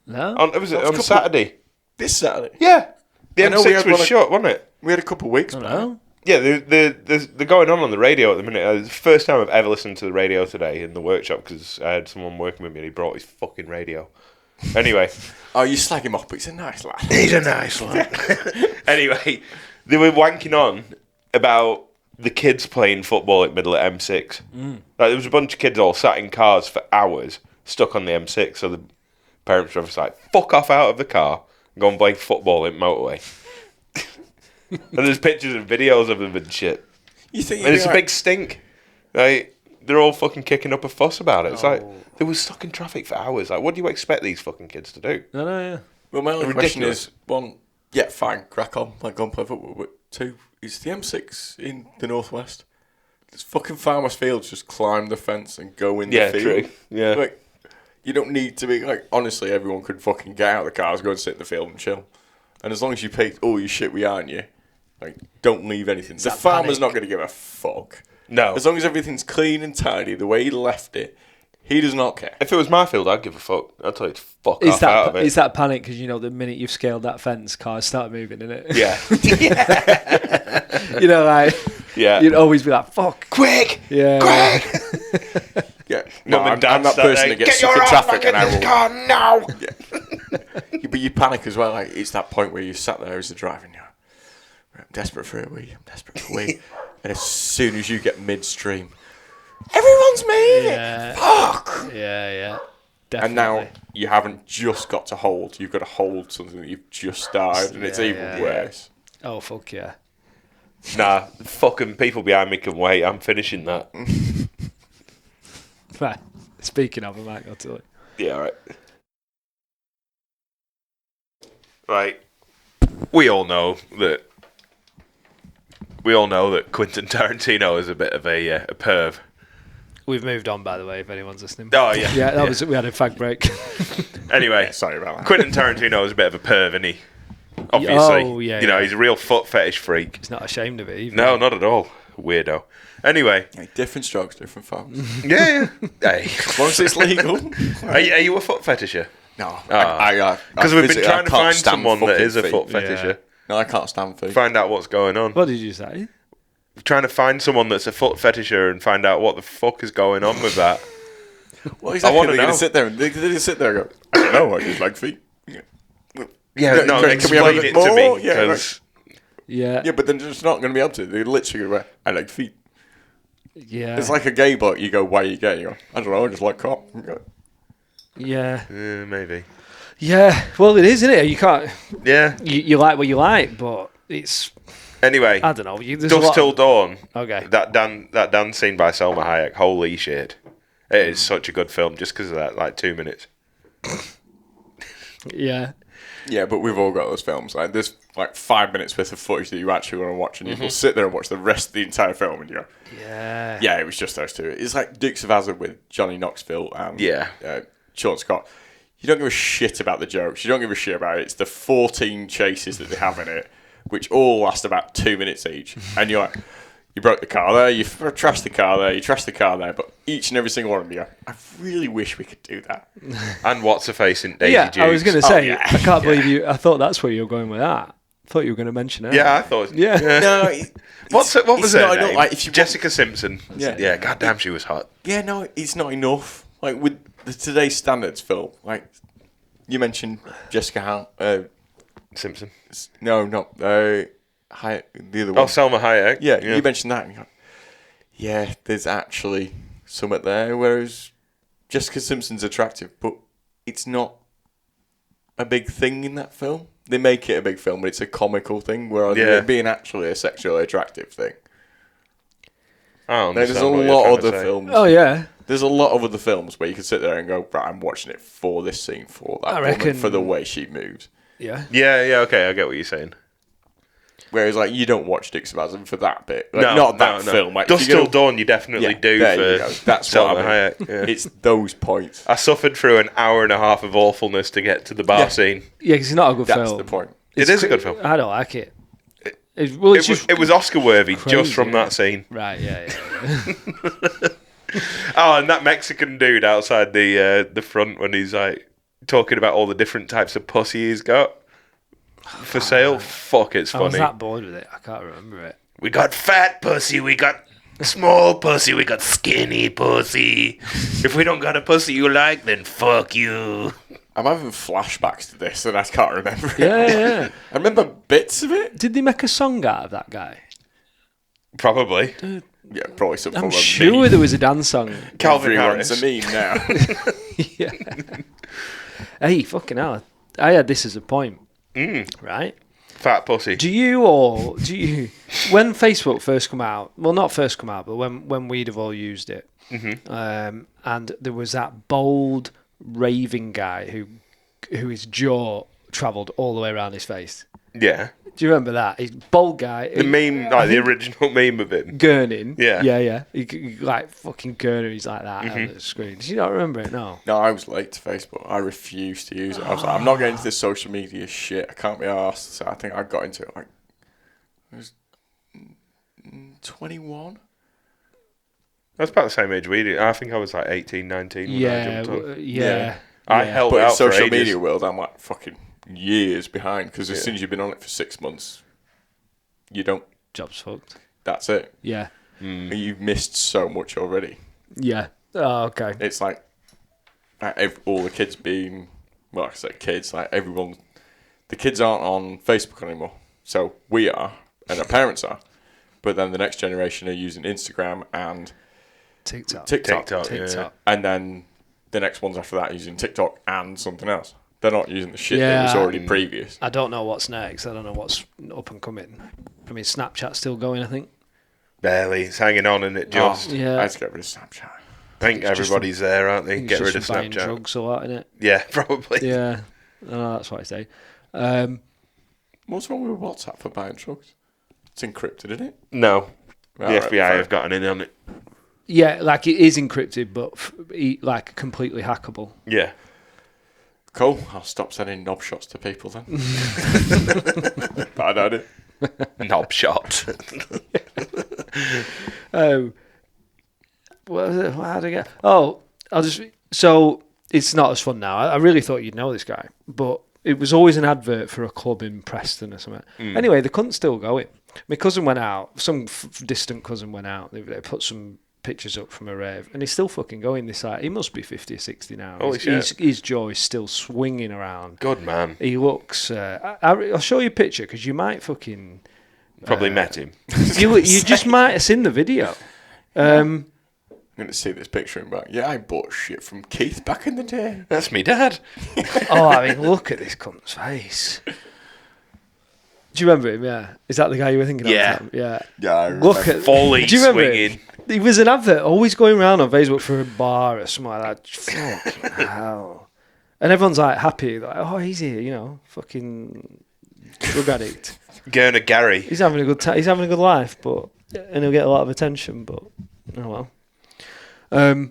No. It was on Saturday. this Saturday? Yeah. The I know we M6 had was one shut, wasn't it? We had a couple of weeks back. No. Yeah, they're going on the radio at the minute. It's the first time I've ever listened to the radio today in the workshop because I had someone working with me and he brought his fucking radio. Anyway. Oh, you slag him off, but he's a nice lad. He's a nice one. Anyway, they were wanking on about the kids playing football at middle at M6. Like, there was a bunch of kids all sat in cars for hours, stuck on the M6. So the parents were just like, fuck off out of the car and go and play football in motorway. And there's pictures and videos of them and shit. You think And it's a big stink. Like, they're all fucking kicking up a fuss about it. It's like, they were stuck in traffic for hours. Like, what do you expect these fucking kids to do? No, yeah. Well, my only question Ridiculous. is, 1, yeah, fine, crack on, like, go and play football. But 2, is the M6 in the northwest? Does fucking Farmers Fields just climb the fence and go in Yeah, the field? true. Yeah. Like, you don't need to be, like, honestly, everyone could fucking get out of the cars, go and sit in the field and chill. And as long as you picked all your shit behind you, like, don't leave anything. The that farmer's panic? not going to give a fuck. No. As long as everything's clean and tidy, the way he left it, he does not care. If it was my field, I'd give a fuck. I'd tell you to fuck off out of it. Is that panic because you know the minute you've scaled that fence, cars start moving, innit? Yeah. You know, like Yeah. you'd always be like, "Fuck, Quick! yeah." Quick! Yeah, Mum no, and I'm Dad that start person like, that gets "Get your stuck in ass traffic back and in I this will. car now! Yeah, but you panic as well. Like, it's that point where you sat there as the driver and you're like, I'm desperate for a wee. I'm desperate for a wee. And as soon as you get midstream, everyone's moving. Yeah. Fuck. Yeah, definitely. And now you haven't just got to hold. You've got to hold something that you've just started, and it's even worse. Oh fuck yeah. Nah, fucking people behind me can wait. I'm finishing that. Right. Speaking of, I might go to it. Yeah, right. Right. We all know that Quentin Tarantino is a bit of a perv. We've moved on, by the way, if anyone's listening. Oh, yeah. Yeah, that was. We had a fag break. Anyway, Sorry about that. Quentin Tarantino is a bit of a perv, isn't he? Obviously. Oh, yeah, You know, yeah. he's a real foot fetish freak. He's not ashamed of it either. No, not at all. Weirdo. Anyway. Like, different strokes, different farms. Yeah. Hey. As long as it's legal. Are you a foot fetisher? No. Because we've been trying to find someone that is a foot feet. fetisher. No, I can't stand feet. Find out what's going on. What did you say? Trying to find someone that's a foot fetisher and find out what the fuck is going on with that. Well, exactly. wanna They're going know. to sit there and they sit there and go, I don't know, I just like feet. Yeah, no, Can we have a explain bit it to more? me. Yeah, Because Yeah. Yeah, but they're just not going to be able to. They're literally going to go, I like feet. Yeah. It's like a gay bloke. You go, why are you gay? You go, I don't know, I just like cock. You go, Yeah. maybe. Yeah. Well, it is, isn't it? You can't. Yeah. You like what you like, but it's. Anyway, I don't know. There's a Dusk lot Till of- Dawn. Okay. That dance scene by Selma Hayek. Holy shit! It is such a good film just because of that, like 2 minutes. Yeah. Yeah, but we've all got those films. Like, there's like 5 minutes worth of footage that you actually want to watch, and you will sit there and watch the rest of the entire film, and you go, yeah, it was just those two. It's like Dukes of Hazzard with Johnny Knoxville and Sean Scott. You don't give a shit about the jokes. You don't give a shit about it. It's the 14 chases that they have in it, which all last about 2 minutes each. And you're like, you broke the car there, you trashed the car there, you trashed the car there, but each and every single one of them, I really wish we could do that. And what's a face in Daisy Dukes? I was going to say, yeah. I can't believe you. I thought that's where you were going with that. I thought you were going to mention it. Yeah, I thought. Yeah. No, What was her name? Like, if you Jessica Simpson. Yeah. Goddamn, she was hot. Yeah, no, it's not enough. Like, with the Today's Standards film, like, you mentioned Jessica Simpson. No, not the other one. Oh, Selma Hayek. Yeah, you mentioned that. And you're like, yeah, there's actually something there. Whereas Jessica Simpson's attractive, but it's not a big thing in that film. They make it a big film, but it's a comical thing. Whereas it being actually a sexually attractive thing. There's a lot of other films. Oh yeah. There's a lot of other films where you can sit there and go, right, I'm watching it for this scene, for that woman, for the way she moves. Yeah. Yeah, okay, I get what you're saying. Whereas, like, you don't watch Dukes of Hazzard for that bit. Like, No, not that film. Like, Dusk Till Dawn, you definitely do for That's Selma what I mean. Hayek. Yeah. It's those points. I suffered through an hour and a half of awfulness to get to the bar scene. Yeah, because it's not a good That's film. the point. It is a good film. I don't like it. It was Oscar worthy crazy, just from that scene. Right, yeah. Oh, and that Mexican dude outside the front when he's like talking about all the different types of pussy he's got for sale. Fuck, it's funny. I was that bored with it. I can't remember it. We got fat pussy, we got small pussy, we got skinny pussy. If we don't got a pussy you like, then fuck you. I'm having flashbacks to this and I can't remember it. Yeah. I remember bits of it. Did they make a song out of that guy? Probably. Yeah, probably some form I'm of sure meme. there was a dance song. Calvin Everyone's Harris. a meme now. Yeah. Hey, fucking hell. I had this as a point. Right? Fat pussy. Do you when Facebook first come out, well, not first come out, but when we'd have all used it, and there was that bold raving guy who his jaw travelled all the way around his face. Yeah. Do you remember that? He's bold guy. The meme, like the original meme of him. Gurning. Yeah. He like fucking Gurner. He's like that on the screen. Do you not remember it? No. No, I was late to Facebook. I refused to use it. I was like, I'm not getting into this social media shit. I can't be arsed. So I think I got into it like, I was 21. That's about the same age we did. I think I was like 18, 19 when I jumped on. Yeah. I held But in out for social ages. media world, I'm like fucking years behind because as soon as you've been on it for 6 months, you don't. Job's fucked. That's it. Yeah. You've missed so much already. Yeah. Oh, okay. It's like all the kids being, well, I say kids, like everyone, the kids aren't on Facebook anymore. So we are, and our parents are. But then the next generation are using Instagram and TikTok. TikTok. And then the next ones after that are using TikTok and something else. They're not using the shit that Yeah. was already previous. I don't know what's next. I don't know what's up and coming. I mean, Snapchat's still going, I think. Barely. It's hanging on and it just... Yeah. I had to get rid of Snapchat. I think everybody's there, aren't they? Get rid of buying Snapchat. drugs or what, innit? Yeah, probably. Yeah. That's what I say. What's wrong with WhatsApp for buying drugs? It's encrypted, isn't it? No. Right, the FBI fine. have gotten in on it. Yeah, like it is encrypted, but like completely hackable. Yeah. Cool. I'll stop sending knob shots to people then. Bad idea. Knob shot. Oh, how did I get? Oh, so it's not as fun now. I really thought you'd know this guy, but it was always an advert for a club in Preston or something. Anyway, the cunt's still going. My cousin went out. Some distant cousin went out. They put some pictures up from a rave, and he's still fucking going. This like he must be 50 or 60 now. Holy shit. His jaw is still swinging around. Good man. He looks. I'll show you a picture because you might fucking. Probably met him. You just might have seen the video. I'm going to see this picture and be like, yeah, I bought shit from Keith back in the day. That's me dad. Oh, I mean, look at this cunt's face. Do you remember him? Yeah. Is that the guy you were thinking of? Yeah. Yeah. Yeah, I Look remember. at. Foley Do you remember swinging. him? He was an advert always going around on Facebook for a bar or something like that. Fucking hell. And everyone's like happy, like, oh, he's here, you know, fucking drug addict. Gurner Gary. He's having a good time. He's having a good life, and he'll get a lot of attention. But oh well.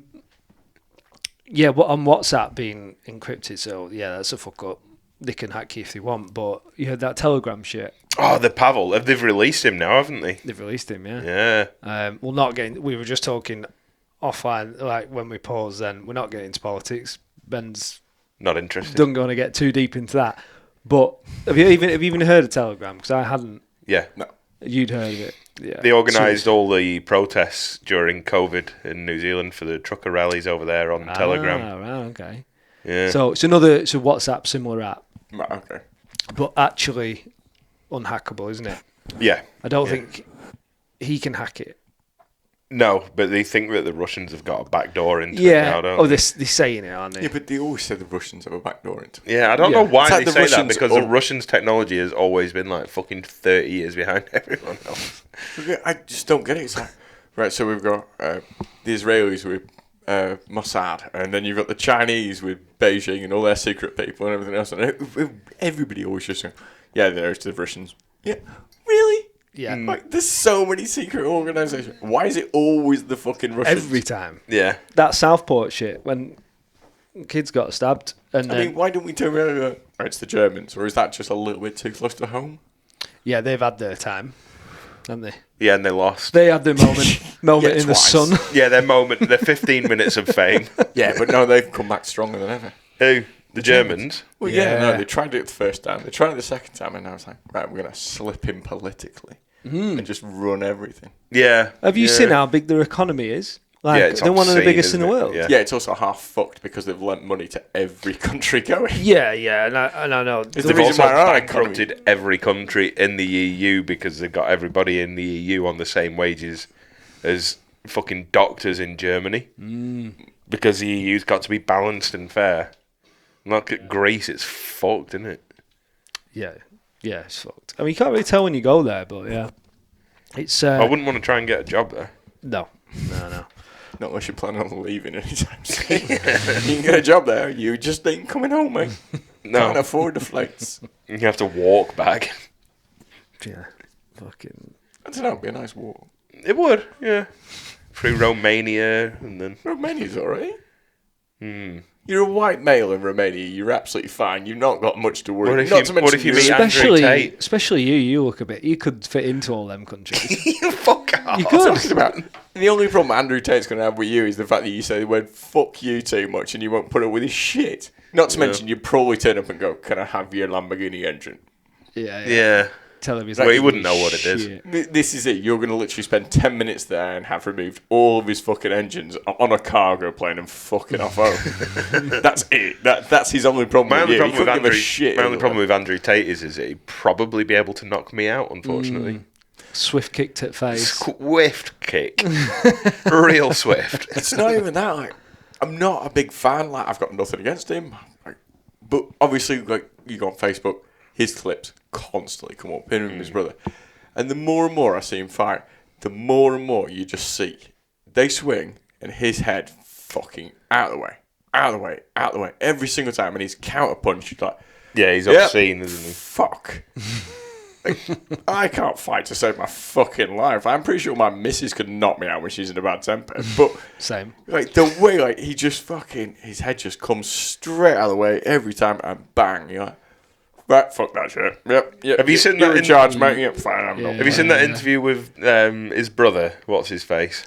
Yeah, but on WhatsApp being encrypted, so yeah, that's a fuck up. They can hack you if they want, but you heard that Telegram shit. Oh, the Pavel. They've released him now, haven't they? They've released him, yeah. Yeah. Well, not getting. We were just talking offline, like when we paused. Then we're not getting into politics. Ben's Not interested. don't want to get too deep into that. But have you even heard of Telegram? Because I hadn't. Yeah. No. You'd heard of it. Yeah. They organised all the protests during COVID in New Zealand for the trucker rallies over there on Telegram. Ah, right, okay. Yeah. So it's a WhatsApp similar app, Right, okay. but actually unhackable, isn't it? Yeah. I don't think he can hack it. No, but they think that the Russians have got a back door into it now, don't Oh, they? they're saying it, aren't they? Yeah, but they always say the Russians have a back door into it. Yeah, I don't Yeah. know why It's like they the say that, Russians because the all- Russians' technology has always been like fucking 30 years behind everyone else. I just don't get it. It's like, right, so we've got the Israelis with Mossad, and then you've got the Chinese with Beijing and all their secret people and everything else. And everybody always just goes, yeah, there's the Russians. Yeah, really? Yeah. Like, there's so many secret organisations. Why is it always the fucking Russians? Every time. Yeah. That Southport shit, when kids got stabbed. And I mean, why don't we turn around and go, oh, it's the Germans, or is that just a little bit too close to home? yeah, they've had their time, haven't they? Yeah, and they lost. They had their moment Yeah, in the twice. sun. Yeah, their 15 minutes of fame. Yeah, but no, they've come back stronger than ever. Who? The Germans? Well, yeah, Yeah. no, they tried it the first time. They tried it the second time, and now it's like, right, we're going to slip in politically and just run everything. Yeah. Have you yeah. seen how big their economy is? Like, Yeah, it's they're one of the obscene, biggest in the isn't it? world. Yeah. Yeah, it's also half fucked because they've lent money to every country going. Yeah, and I know. It's the They've reason also why our bankrupted every country in the EU because they've got everybody in the EU on the same wages as fucking doctors in Germany. Because the EU's got to be balanced and fair. Look at Greece, it's fucked, isn't it? Yeah, it's fucked. I mean, you can't really tell when you go there, but yeah. It's I wouldn't want to try and get a job there. no. Not unless you're planning on leaving anytime soon. You can get a job there, you just ain't coming home, mate. No. Can't afford the flights. You have to walk back. Yeah, fucking. I don't know, it'd be a nice walk. It would, yeah. Through Romania and then... Romania's alright. You're a white male in Romania, you're absolutely fine. You've not got much to worry What about. if you meet Andrew Tate? Especially you look a bit. You could fit into all them countries. Fuck off. You Talking could. about the only problem Andrew Tate's going to have with you is the fact that you say the word fuck you too much and you won't put up with his shit. Not to mention you probably turn up and go, can I have your Lamborghini engine? Yeah. Yeah. Tell him he's Well, he wouldn't know what it is. Shit. This is it. You're going to literally spend 10 minutes there and have removed all of his fucking engines on a cargo plane and fucking off home. That's it. That's his only problem My with only you. problem He with couldn't give Andrew, a shit. my only problem with Andrew Tate is that he'd probably be able to knock me out, unfortunately. Swift kicked at face. Swift kick. Real swift. It's not even that. Like, I'm not a big fan. Like, I've got nothing against him. Like, but obviously, like, you go on Facebook, his clips constantly come up, him and his brother. And the more and more I see him fight, the more and more you just see they swing and his head fucking out of the way, out of the way, out of the way every single time. And his counter punch, you're like, Yeah, he's "Yep, obscene, isn't he? fuck. Like, I can't fight to save my fucking life. I'm pretty sure my missus could knock me out when she's in a bad temper. But Same. like the way, like he just fucking, his head just comes straight out of the way every time, and bang, you're like, right, fuck that shit. Yep. Have you seen you're that in charge, mate? Yep, fine. I'm Yeah. not. Have you seen that interview with his brother? What's his face?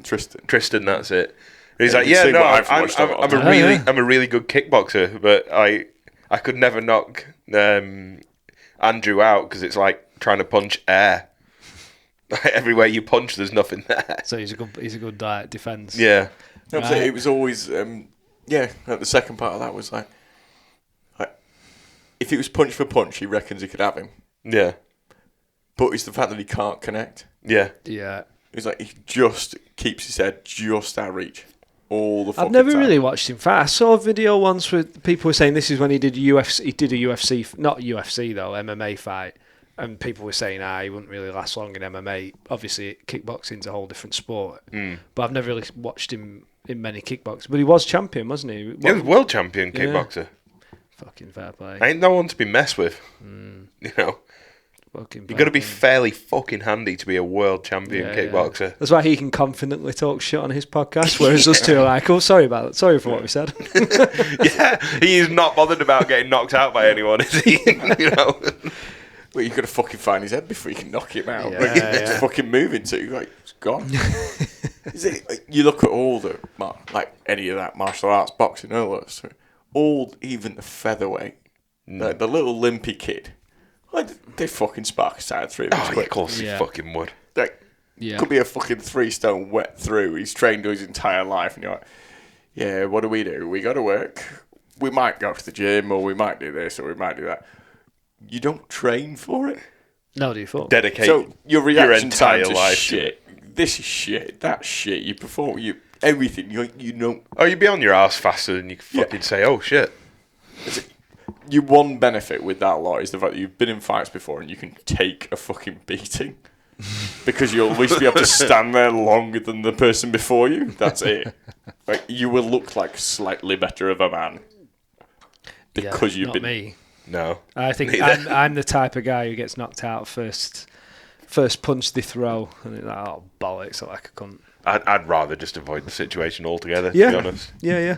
Tristan. Tristan, that's it. And he's like, you can yeah, see no, what I've watched of it. I'm a really good kickboxer, but I could never knock Andrew out because it's like trying to punch air. Everywhere you punch, there's nothing there. So he's a good defense. Yeah. No, so it was always, like the second part of that was like, if it was punch for punch, he reckons he could have him. Yeah. But it's the fact that he can't connect. Yeah. Yeah. It's like he just keeps his head just out of reach all the fucking I've never time. really watched him fight. I saw a video once where people were saying this is when he did UFC. He did a UFC, not UFC though, MMA fight, and people were saying, he wouldn't really last long in MMA. Obviously, kickboxing's a whole different sport. But I've never really watched him in many kickboxing. But he was champion, wasn't he? He was world champion kickboxer. Fucking fair play. Ain't no one to be messed with. You know, Fucking you've got to be fair play. fairly fucking handy to be a world champion kickboxer. That's why he can confidently talk shit on his podcast, whereas us two are like, oh, sorry about that. Sorry for what we said. Yeah, he's not bothered about getting knocked out by anyone, is he? You know. Well, you got to fucking find his head before you can knock him out. Yeah, Like, he's yeah. fucking moving to, like, it's gone. You look at all the, like, any of that martial arts, boxing, all, even the featherweight, like, the little limpy kid, like, they fucking spark a side through. Oh, of course he fucking would. Like, Yeah. could be a fucking 3 stone wet through. He's trained his entire life, and you're like, yeah, what do? We got to work. We might go to the gym, or we might do this, or we might do that. You don't train for it. No, do you thought? Dedicate So your reaction entire time to life shit. This is shit. That's shit. You perform. Everything. You know. Oh, you'd be on your ass faster than you could fucking say, oh, shit. Your one benefit with that lot is the fact that you've been in fights before and you can take a fucking beating. Because you'll at least be able to stand there longer than the person before you. That's it. Like, you will look like slightly better of a man. Because you've not been. me. No. I think Neither. I'm the type of guy who gets knocked out first punch they throw, and it's like, oh, bollocks, like a cunt. I'd rather just avoid the situation altogether, Yeah. to be honest. Yeah.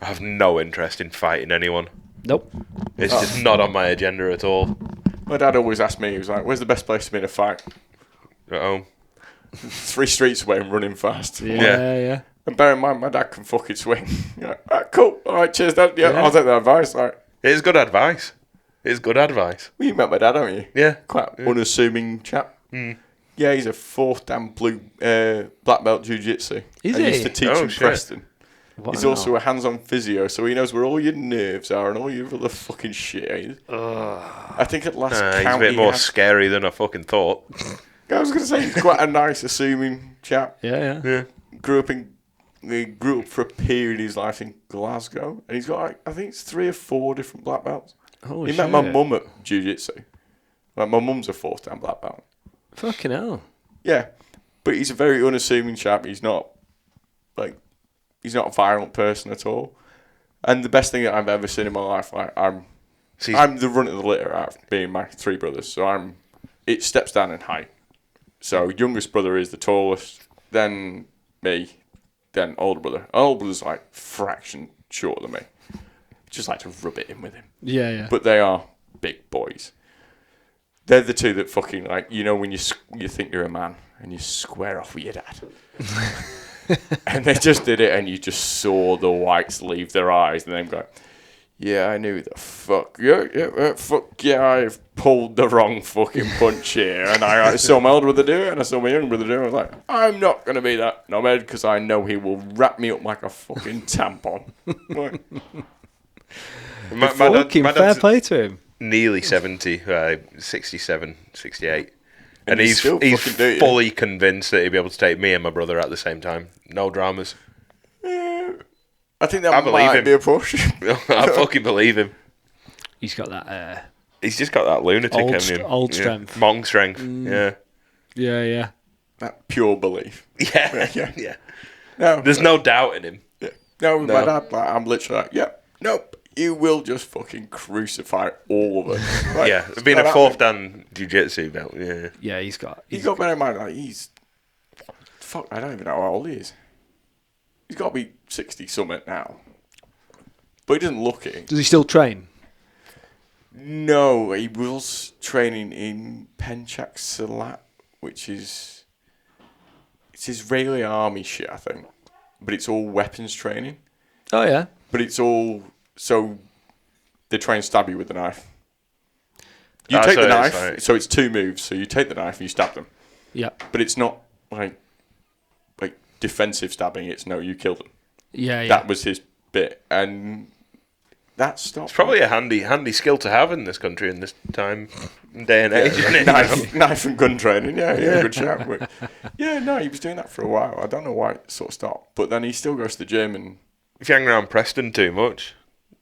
I have no interest in fighting anyone. Nope. It's just not on my agenda at all. My dad always asked me, he was like, where's the best place to be in a fight? At home. 3 streets away and running fast. Yeah. And bear in mind, my dad can fucking swing. You're like, all right, cool. All right, cheers, Dad. Yeah, I'll take that advice. Like, It's good advice. It's good advice. well, you met my dad, haven't you? Yeah. Quite unassuming chap. Yeah, he's a 4th dan blue black belt jiu-jitsu. Is I he? used to teach Oh, in shit. Preston. Wow. He's also a hands-on physio, so he knows where all your nerves are and all your other fucking shit is. I think at last He's a count bit he more has- scary than I fucking thought. I was going to say he's quite a nice, assuming chap. Yeah. He grew up for a period of his life in Glasgow, and he's got, like, I think it's 3 or 4 different black belts. Holy He met my shit. mum at jiu-jitsu. Like, my mum's a 4th dan black belt. Fucking hell. Yeah, but he's a very unassuming chap. He's not a violent person at all. And the best thing that I've ever seen in my life, like, I'm the runt of the litter out of being my 3 brothers. So it steps down in height. So youngest brother is the tallest, then me, then older brother. Older brother's like fraction shorter than me. Just like to rub it in with him. Yeah. But they are big boys. They're the 2 that fucking, like, you know, when you think you're a man and you square off with your dad. And they just did it, and you just saw the whites leave their eyes, and then go, yeah, I knew the fuck. Yeah, I've pulled the wrong fucking punch here. And I saw my older brother do it, and I saw my younger brother do it. I was like, I'm not going to be that knobhead, because I know he will wrap me up like a fucking tampon. Like, Fucking my fair dad's play to him. nearly 70, 67, 68. And And he's he's still fucking do it, yeah. fully convinced that he'd be able to take me and my brother at the same time. No dramas. I think that I believe might him. be a push. I fucking believe him. He's got that. He's just got that lunatic Old in st- him. old Yeah. strength. Monk strength. Yeah. That pure belief. Yeah. No, There's no doubt in him. no, with my dad, like, I'm literally like, nope, you will just fucking crucify all of us. Like, Yeah, being a that 4th dan jiu-jitsu belt. Yeah. Yeah, he's got. You got to bear in mind, like, I don't even know how old he is. He's got to be 60 something now. But he doesn't look it. Does he still train? No, he was training in Penchak Salat, which is... It's Israeli army shit, I think. But it's all weapons training. Oh, yeah. But it's all... So, they try and stab you with the knife. You Ah, take so the it's knife, like- so it's 2 moves. So you take the knife and you stab them. Yeah. But it's not like defensive stabbing. It's no, you kill them. Yeah. That was his bit, and that stopped. It's probably a handy skill to have in this country in this time, day and age. Isn't it? knife and gun training. Yeah, good shout. But no, he was doing that for a while. I don't know why it sort of stopped, but then he still goes to the gym and. If you hang around Preston too much,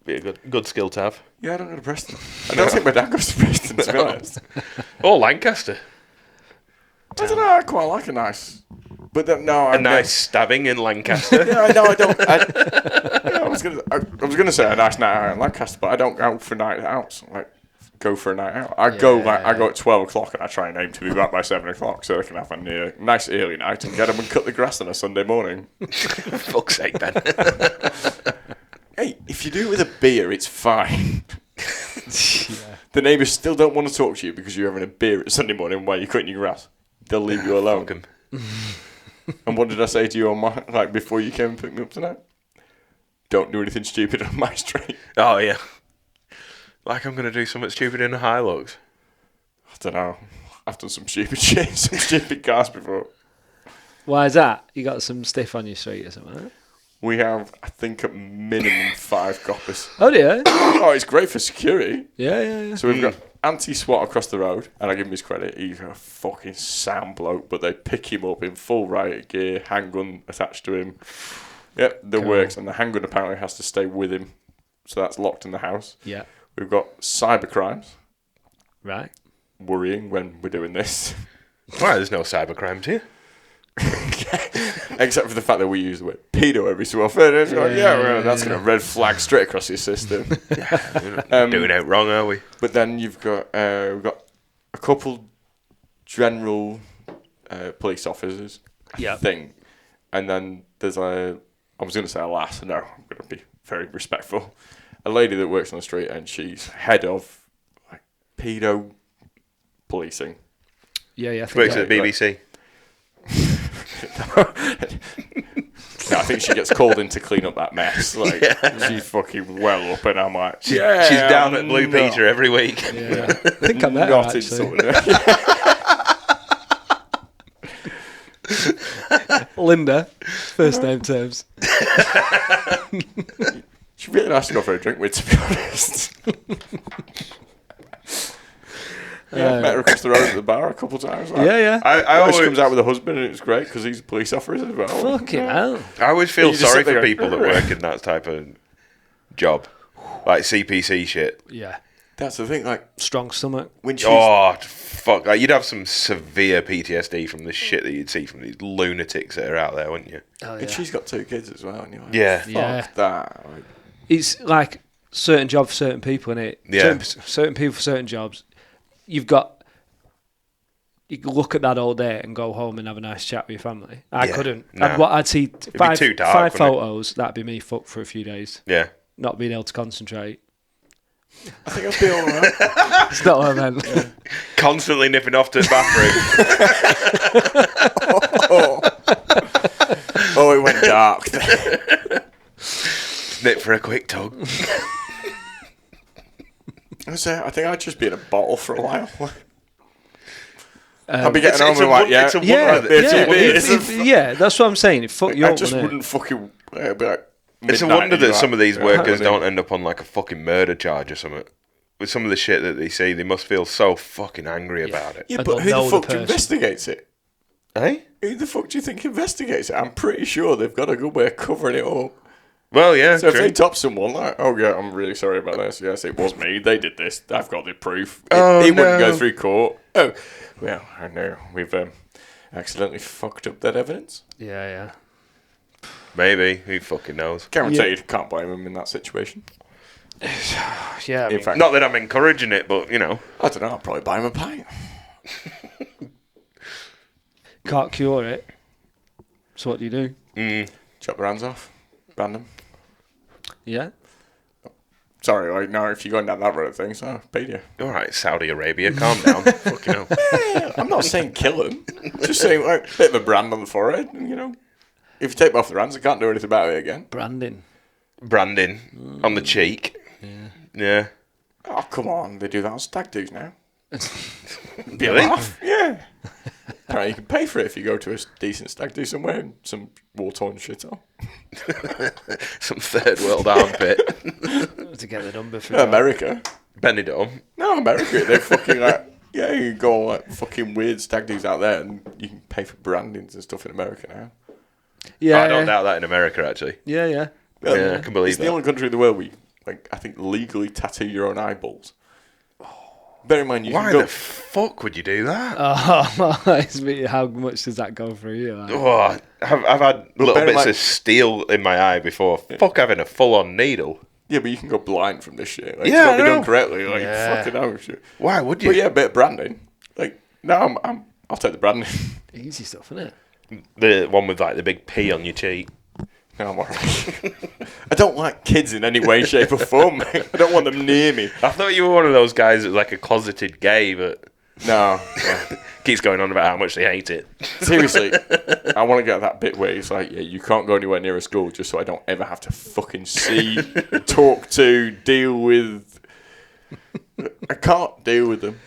it'd be a good skill to have. Yeah, I don't go to Preston. I don't think my dad goes to Preston, to be honest. Or Lancaster. I don't know. I quite like a nice, but then, no, A nice stabbing in Lancaster. Yeah, I know. I don't. was gonna say a nice night out in Lancaster, but I don't go for night outs. Like, go for a night out. I go at 12 o'clock and I try and aim to be back by 7 o'clock so I can have a nice early night and get them and cut the grass on a Sunday morning. Fuck's sake, Ben. Hey, if you do it with a beer, it's fine. The neighbours still don't want to talk to you because you're having a beer at Sunday morning while you're cutting your grass. They'll leave you alone. Fuck 'em. And what did I say to you on my before you came and picked me up tonight? Don't do anything stupid on my street. Oh, yeah. Like I'm going to do something stupid in a Hilux. I don't know. I've done some stupid shit, some stupid cars before. Why is that? You got some stiff on your street or something? Right? We have, I think, at minimum 5 coppers. Oh, dear. Oh, it's great for security. Yeah. So we've got anti-SWAT across the road, and I give him his credit. He's a fucking sound bloke, but they pick him up in full riot gear, handgun attached to him. Yep, that works, and the handgun apparently has to stay with him, so that's locked in the house. Yeah. We've got cyber crimes. Right. Worrying when we're doing this. Why, there's no cyber crimes here. Except for the fact that we use the word pedo every so often. It's like, well, that's going to red flag straight across your system. Doing it wrong, are we? But then we've got a couple general police officers, I think. And then there's I was going to say a lass. No, I'm going to be very respectful. A lady that works on the street, and she's head of like pedo policing. Yeah. Works at the BBC. No, I think she gets called in to clean up that mess. Like, she's fucking well up, and I'm like, She's down at Blue Peter every week. Yeah. I think I met her, not actually. insulting her. Linda, first name terms. She's really nice to go for a drink with, to be honest. Met her across the road at the bar a couple of times. Like, Yeah. I always always comes out with a husband, and it's great because he's a police officer as well. Fucking hell. I always feel You just sorry sit there for going, people that work in that type of job, like CPC shit. Yeah. That's the thing. Like Strong stomach. when she's Oh fuck! Like, you'd have some severe PTSD from the shit that you'd see from these lunatics that are out there, wouldn't you? Oh, yeah. and she's got 2 kids as well, and you're like, Yeah. fuck that. Like, It's like certain job for certain people, innit? Yeah. Certain people for certain jobs. You can look at that all day and go home and have a nice chat with your family. I Yeah. couldn't. Nah. I'd see be five too dark, five wouldn't it? photos. That'd be me fucked for a few days. Yeah. Not being able to concentrate. I think I'd be all right. It's not what I meant. Constantly nipping off to the bathroom. Oh, it went dark. Nip for a quick tug. I think I'd just be in a bottle for a while. I'd be getting home and like, it's a Yeah, that's what I'm saying. It fuck you I up, just wouldn't it? wouldn't fucking be like. It's a midnight wonder and you're that some like, of these workers "Oh, don't end up on like a fucking murder charge or something. With some of the shit that they see, they must feel so fucking angry about it. Yeah, I but don't who know the the fuck person. investigates it? Eh? Who the fuck do you think investigates it? I'm pretty sure they've got a good way of covering it up. Well, yeah, So if true. they top someone, like, oh yeah, I'm really sorry about this. Yes, it was me. They did this. I've got the proof. Oh, it wouldn't go no. through court. Oh, well, I know. We've accidentally fucked up that evidence. Yeah. Maybe. Who fucking knows? Guaranteed, can't blame them in that situation. Yeah. I In mean, fact, Not that I'm encouraging it, but, you know. I don't know. I'll probably buy him a pint. can't cure it. So what do you do? Chop their hands off. Ban them. Yeah. Sorry, like, no, if you're going down that road of things, I paid you. All right, Saudi Arabia, calm down. Fucking hell. I'm not saying kill them. Just saying, like, bit of a brand on the forehead, and, you know. If you take them off their hands, they can't do anything about it again. Branding. Branding on the cheek. Yeah. Oh, come on. They do that on stag do's now. Really? Yeah. Apparently you can pay for it if you go to a decent stag do somewhere and some war-torn shit on. Some third world armpit. To get the number for America. Benidorm. No, America. They're fucking like, yeah, you can go on like fucking weird stag do's out there and you can pay for brandings and stuff in America now. Yeah. I don't doubt that in America, actually. Yeah. Yeah, I can believe It's the that. only country in the world where you, like, I think legally tattoo your own eyeballs. Bear in mind, you Why can go. the fuck would you do that? How much does that go for you? Like? Oh, I've had little bear in bits mind- of steel in my eye before. Fuck having a full-on needle. Yeah, but you can go blind from this shit. Like, Yeah, it's got to I be done know. correctly. Like, Yeah. fucking hell. Shit. Why would you? But yeah, a bit of branding. Like, no, I'll take the branding. Easy stuff, isn't it? The one with like the big P on your cheek. No, I'm alright. I don't like kids in any way, shape, or form, mate. I don't want them near me. I thought you were one of those guys that was like a closeted gay, but No. keeps going on about how much they hate it. Seriously, I want to get that bit where it's like, yeah, you can't go anywhere near a school just so I don't ever have to fucking see, talk to, deal with. I can't deal with them.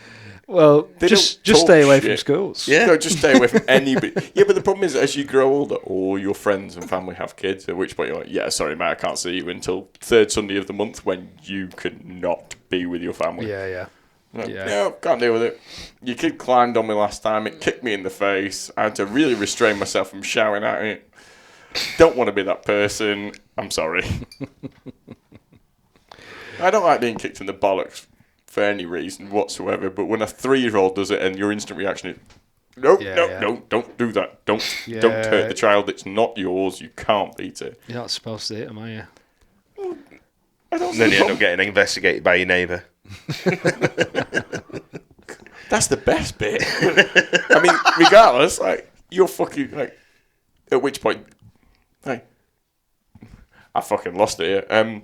Well, They just don't talk stay away from shit. schools. Yeah. No, just stay away from anybody. Yeah, but the problem is, as you grow older, all your friends and family have kids, at which point you're like, yeah, sorry, mate, I can't see you until third Sunday of the month when you could not be with your family. Yeah. Like, Yeah. no, can't deal with it. Your kid climbed on me last time. It kicked me in the face. I had to really restrain myself from shouting at it. Don't want to be that person. I'm sorry. I don't like being kicked in the bollocks for any reason whatsoever, but when a 3-year-old does it and your instant reaction is, no, don't do that. Don't hurt the child. It's not yours. You can't beat it. You're not supposed to hit them, are you? I don't Then see you the end up getting investigated by your neighbour. That's the best bit. I mean, regardless, like, you're fucking, like, at which point, like, I fucking lost it here.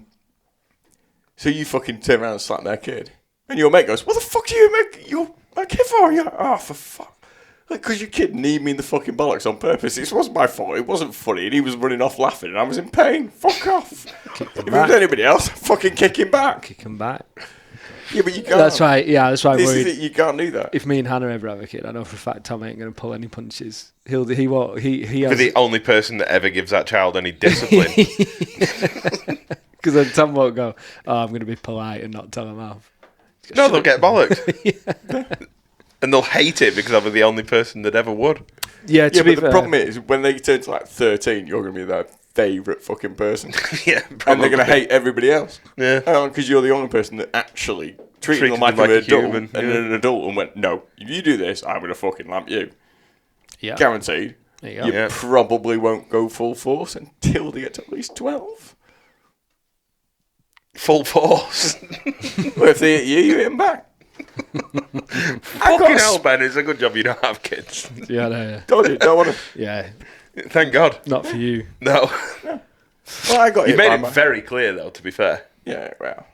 So you fucking turn around and slap their kid. And your mate goes, what the fuck are you make my kid for? You're like, oh, for fuck. Like, because your kid kneed me in the fucking bollocks on purpose. It wasn't my fault. It wasn't funny. And he was running off laughing and I was in pain. Fuck off. If it was anybody else, I'd fucking kick him back. Kick them back. Yeah, but you can't. That's right. Yeah, that's why I'm This worried. is it. You can't do that. If me and Hannah ever have a kid, I know for a fact Tom ain't going to pull any punches. He won't. He You're has. the only person that ever gives that child any discipline. Because then Tom won't go, oh, I'm going to be polite and not tell him off. No, they'll get bollocked. And they'll hate it because I'm the only person that ever would. Yeah, to Yeah, be but the fair. problem is, when they turn to like 13, you're going to be their favourite fucking person. Yeah, And they're going to hate everybody else. Yeah. Because you're the only person that actually treated them like them an like a adult human, and yeah. an adult and went, no, if you do this, I'm going to fucking lamp you. Yeah. Guaranteed. There you go. You Yeah. probably won't go full force until they get to at least 12. Full force. Well, if they hit you, you hit them back. Fucking hell, Ben, it's a good job you don't have kids. Yeah, no, Don't want to. yeah. Thank God. Not for you. No. Well, I got You hit made by it my... very clear, though, to be fair. Yeah, well.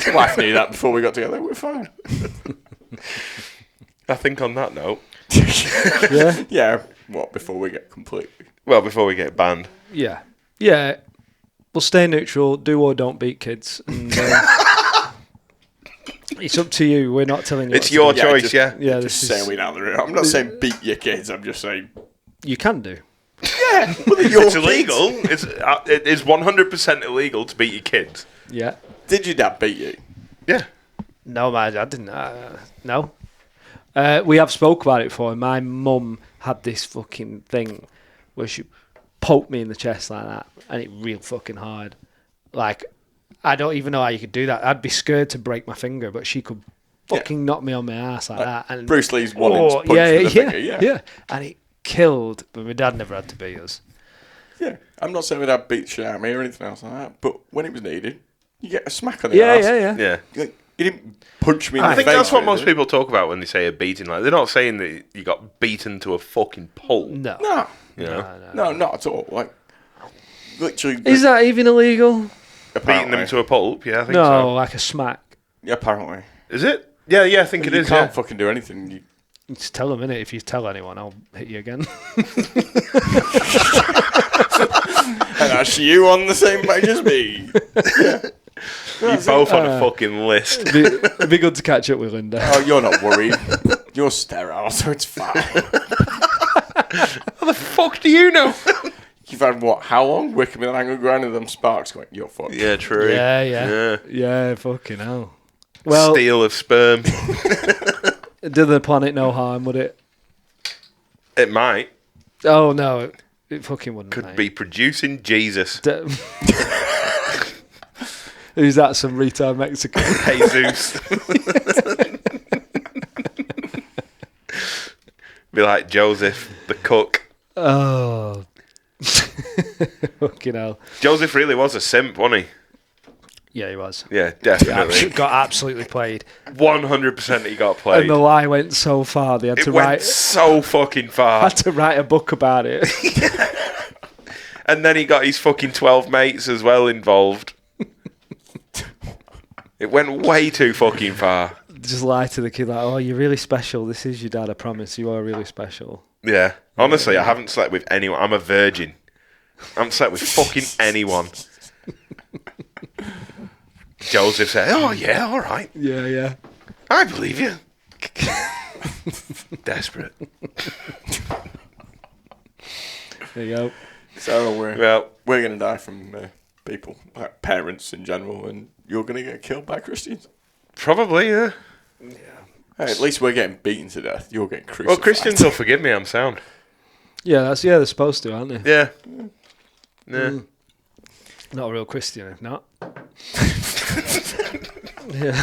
My wife knew that before we got together. We're fine. I think on that note, Yeah. Yeah, what, before we get completely... well, before we get banned, Yeah. Yeah. We'll stay neutral. Do or don't beat kids. And, it's up to you. We're not telling you. it's what to your do. choice, just, yeah. Yeah, Just this saying is. we down the road. I'm not saying beat your kids. I'm just saying... You can do. Yeah, well, they're your It's kids. illegal. It is 100% illegal to beat your kids. Yeah. Did your dad beat you? Yeah. No, my dad didn't. No. We have spoke about it before. My mum had this fucking thing where she poked me in the chest like that, and it real fucking hard. Like, I don't even know how you could do that. I'd be scared to break my finger, but she could fucking knock me on my ass like that. And Bruce Lee's one-inch punch with the finger, yeah. And it killed, but my dad never had to beat us. Yeah, I'm not saying my dad beat the shit out of me or anything else like that, but when it was needed, you get a smack on the Yeah, ass. yeah. Yeah. Like, he didn't punch me in the I face. think that's what with most it. people talk about when they say a beating. Like, they're not saying that you got beaten to a fucking pulp. No. No, You know? no, not at all. Like, literally... Is that even illegal? Beating them to a pulp, yeah, I think No, so. like a smack. Yeah, apparently. Is it? Yeah, I think it you is. can't Yeah. fucking do anything. You... Just tell them, innit? If you tell anyone, I'll hit you again. And that's you on the same page as me. You're both on a fucking list. It'd be good to catch up with Linda. Oh, you're not worried. You're sterile, so it's fine. How the fuck do you know? You've had, what, how long? Wicking with an angle grinding them sparks going, you're fucked. Yeah, true. Yeah, fucking hell. Well, Steal of sperm. did the planet no harm, would it? It might. Oh, no, it fucking wouldn't. Could mate. be producing Jesus. Who's that? Some retard Mexican? Jesus. Be like Joseph, the cook. Oh. Fucking hell. Joseph really was a simp, wasn't he? Yeah, he was. Yeah, definitely. Got absolutely played. 100% he got played. And the lie went so far, they had It to went write... so fucking far. had to write a book about it. And then he got his fucking 12 mates as well involved. It went way too fucking far. Just lie to the kid like, oh, you're really special. This is your dad, I promise. You are really special. Yeah. Honestly, I haven't slept with anyone. I'm a virgin. I haven't slept with fucking anyone. Joseph said, oh, yeah, all right. Yeah, yeah. I believe you. Desperate. There you go. So we're going to die from people, like parents in general, and you're going to get killed by Christians. Probably, yeah. Hey, at least we're getting beaten to death. You're getting crucified. Well, Christians will forgive me, I'm sound. Yeah, they're supposed to, aren't they? Yeah. Yeah. Not a real Christian, if not. Yeah.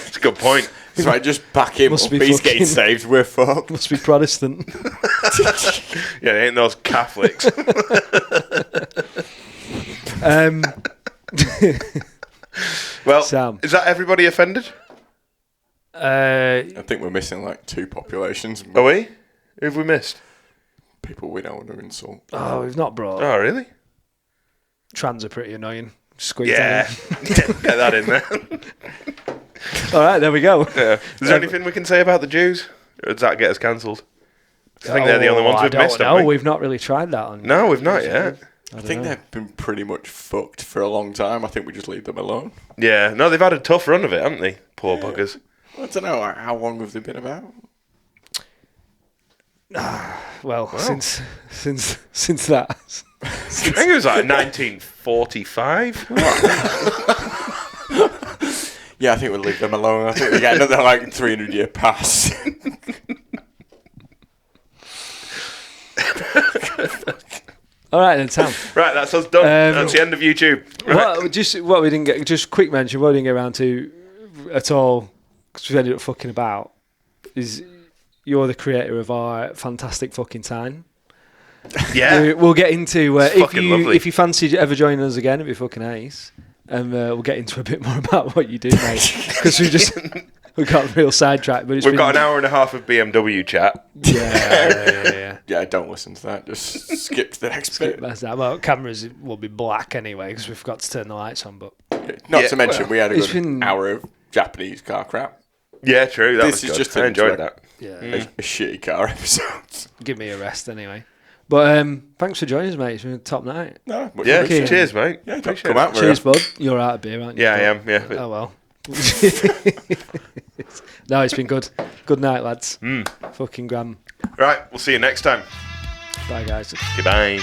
It's a good point. That's right, just back him Must up. be He's fucking- getting saved. We're fucked. Must be Protestant. Yeah, they ain't those Catholics. Well, Sam. is that everybody offended? I think we're missing like 2 populations. Are we? Who have we missed? People we don't want to insult. Oh, we've not brought... Oh, really? Trans are pretty annoying. Squeeze Yeah. that in. Get that in there. All right, there we go. Yeah. Is there anything we can say about the Jews? Or does that get us cancelled? I think they're the only ones we've missed, haven't we? We've not really tried that on. No, we've not yet. I think they've been pretty much fucked for a long time. I think we just leave them alone. Yeah. No, they've had a tough run of it, haven't they? Poor buggers. I don't know, how long have they been about? Well, since that. I think it was like 1945. Yeah, I think we'll leave them alone. I think we get another like 300-year pass. All right then, Sam. Right, that's us done. That's the end of YouTube. Right. What we didn't get, just quick mention, what we didn't get around to at all, because we ended up fucking about, is you're the creator of our fantastic fucking sign. Yeah. We'll get into lovely. if you fancy ever joining us again, it'd be fucking ace, and we'll get into a bit more about what you do, mate. Because we got real sidetracked. But We've got an hour and a half of BMW chat. Yeah. Yeah, don't listen to that. Just skip to the next bit. That's that. Well, cameras will be black anyway because we've got to turn the lights on. But Not to mention, we had a it's good been- hour of Japanese car crap. Yeah, true. That This was is good. just I enjoyed an that. yeah, A shitty car episode. give me a rest anyway. But thanks for joining us, mate. It's been a top night. No, much Yeah, appreciated. cheers, mate. Yeah, Appreciate come it. out, Cheers, bud. You're out of beer, aren't you? Yeah, I am. Yeah. Oh well. No, it's been good. Good night, lads. Fucking gram. Right, we'll see you next time. Bye, guys. Goodbye.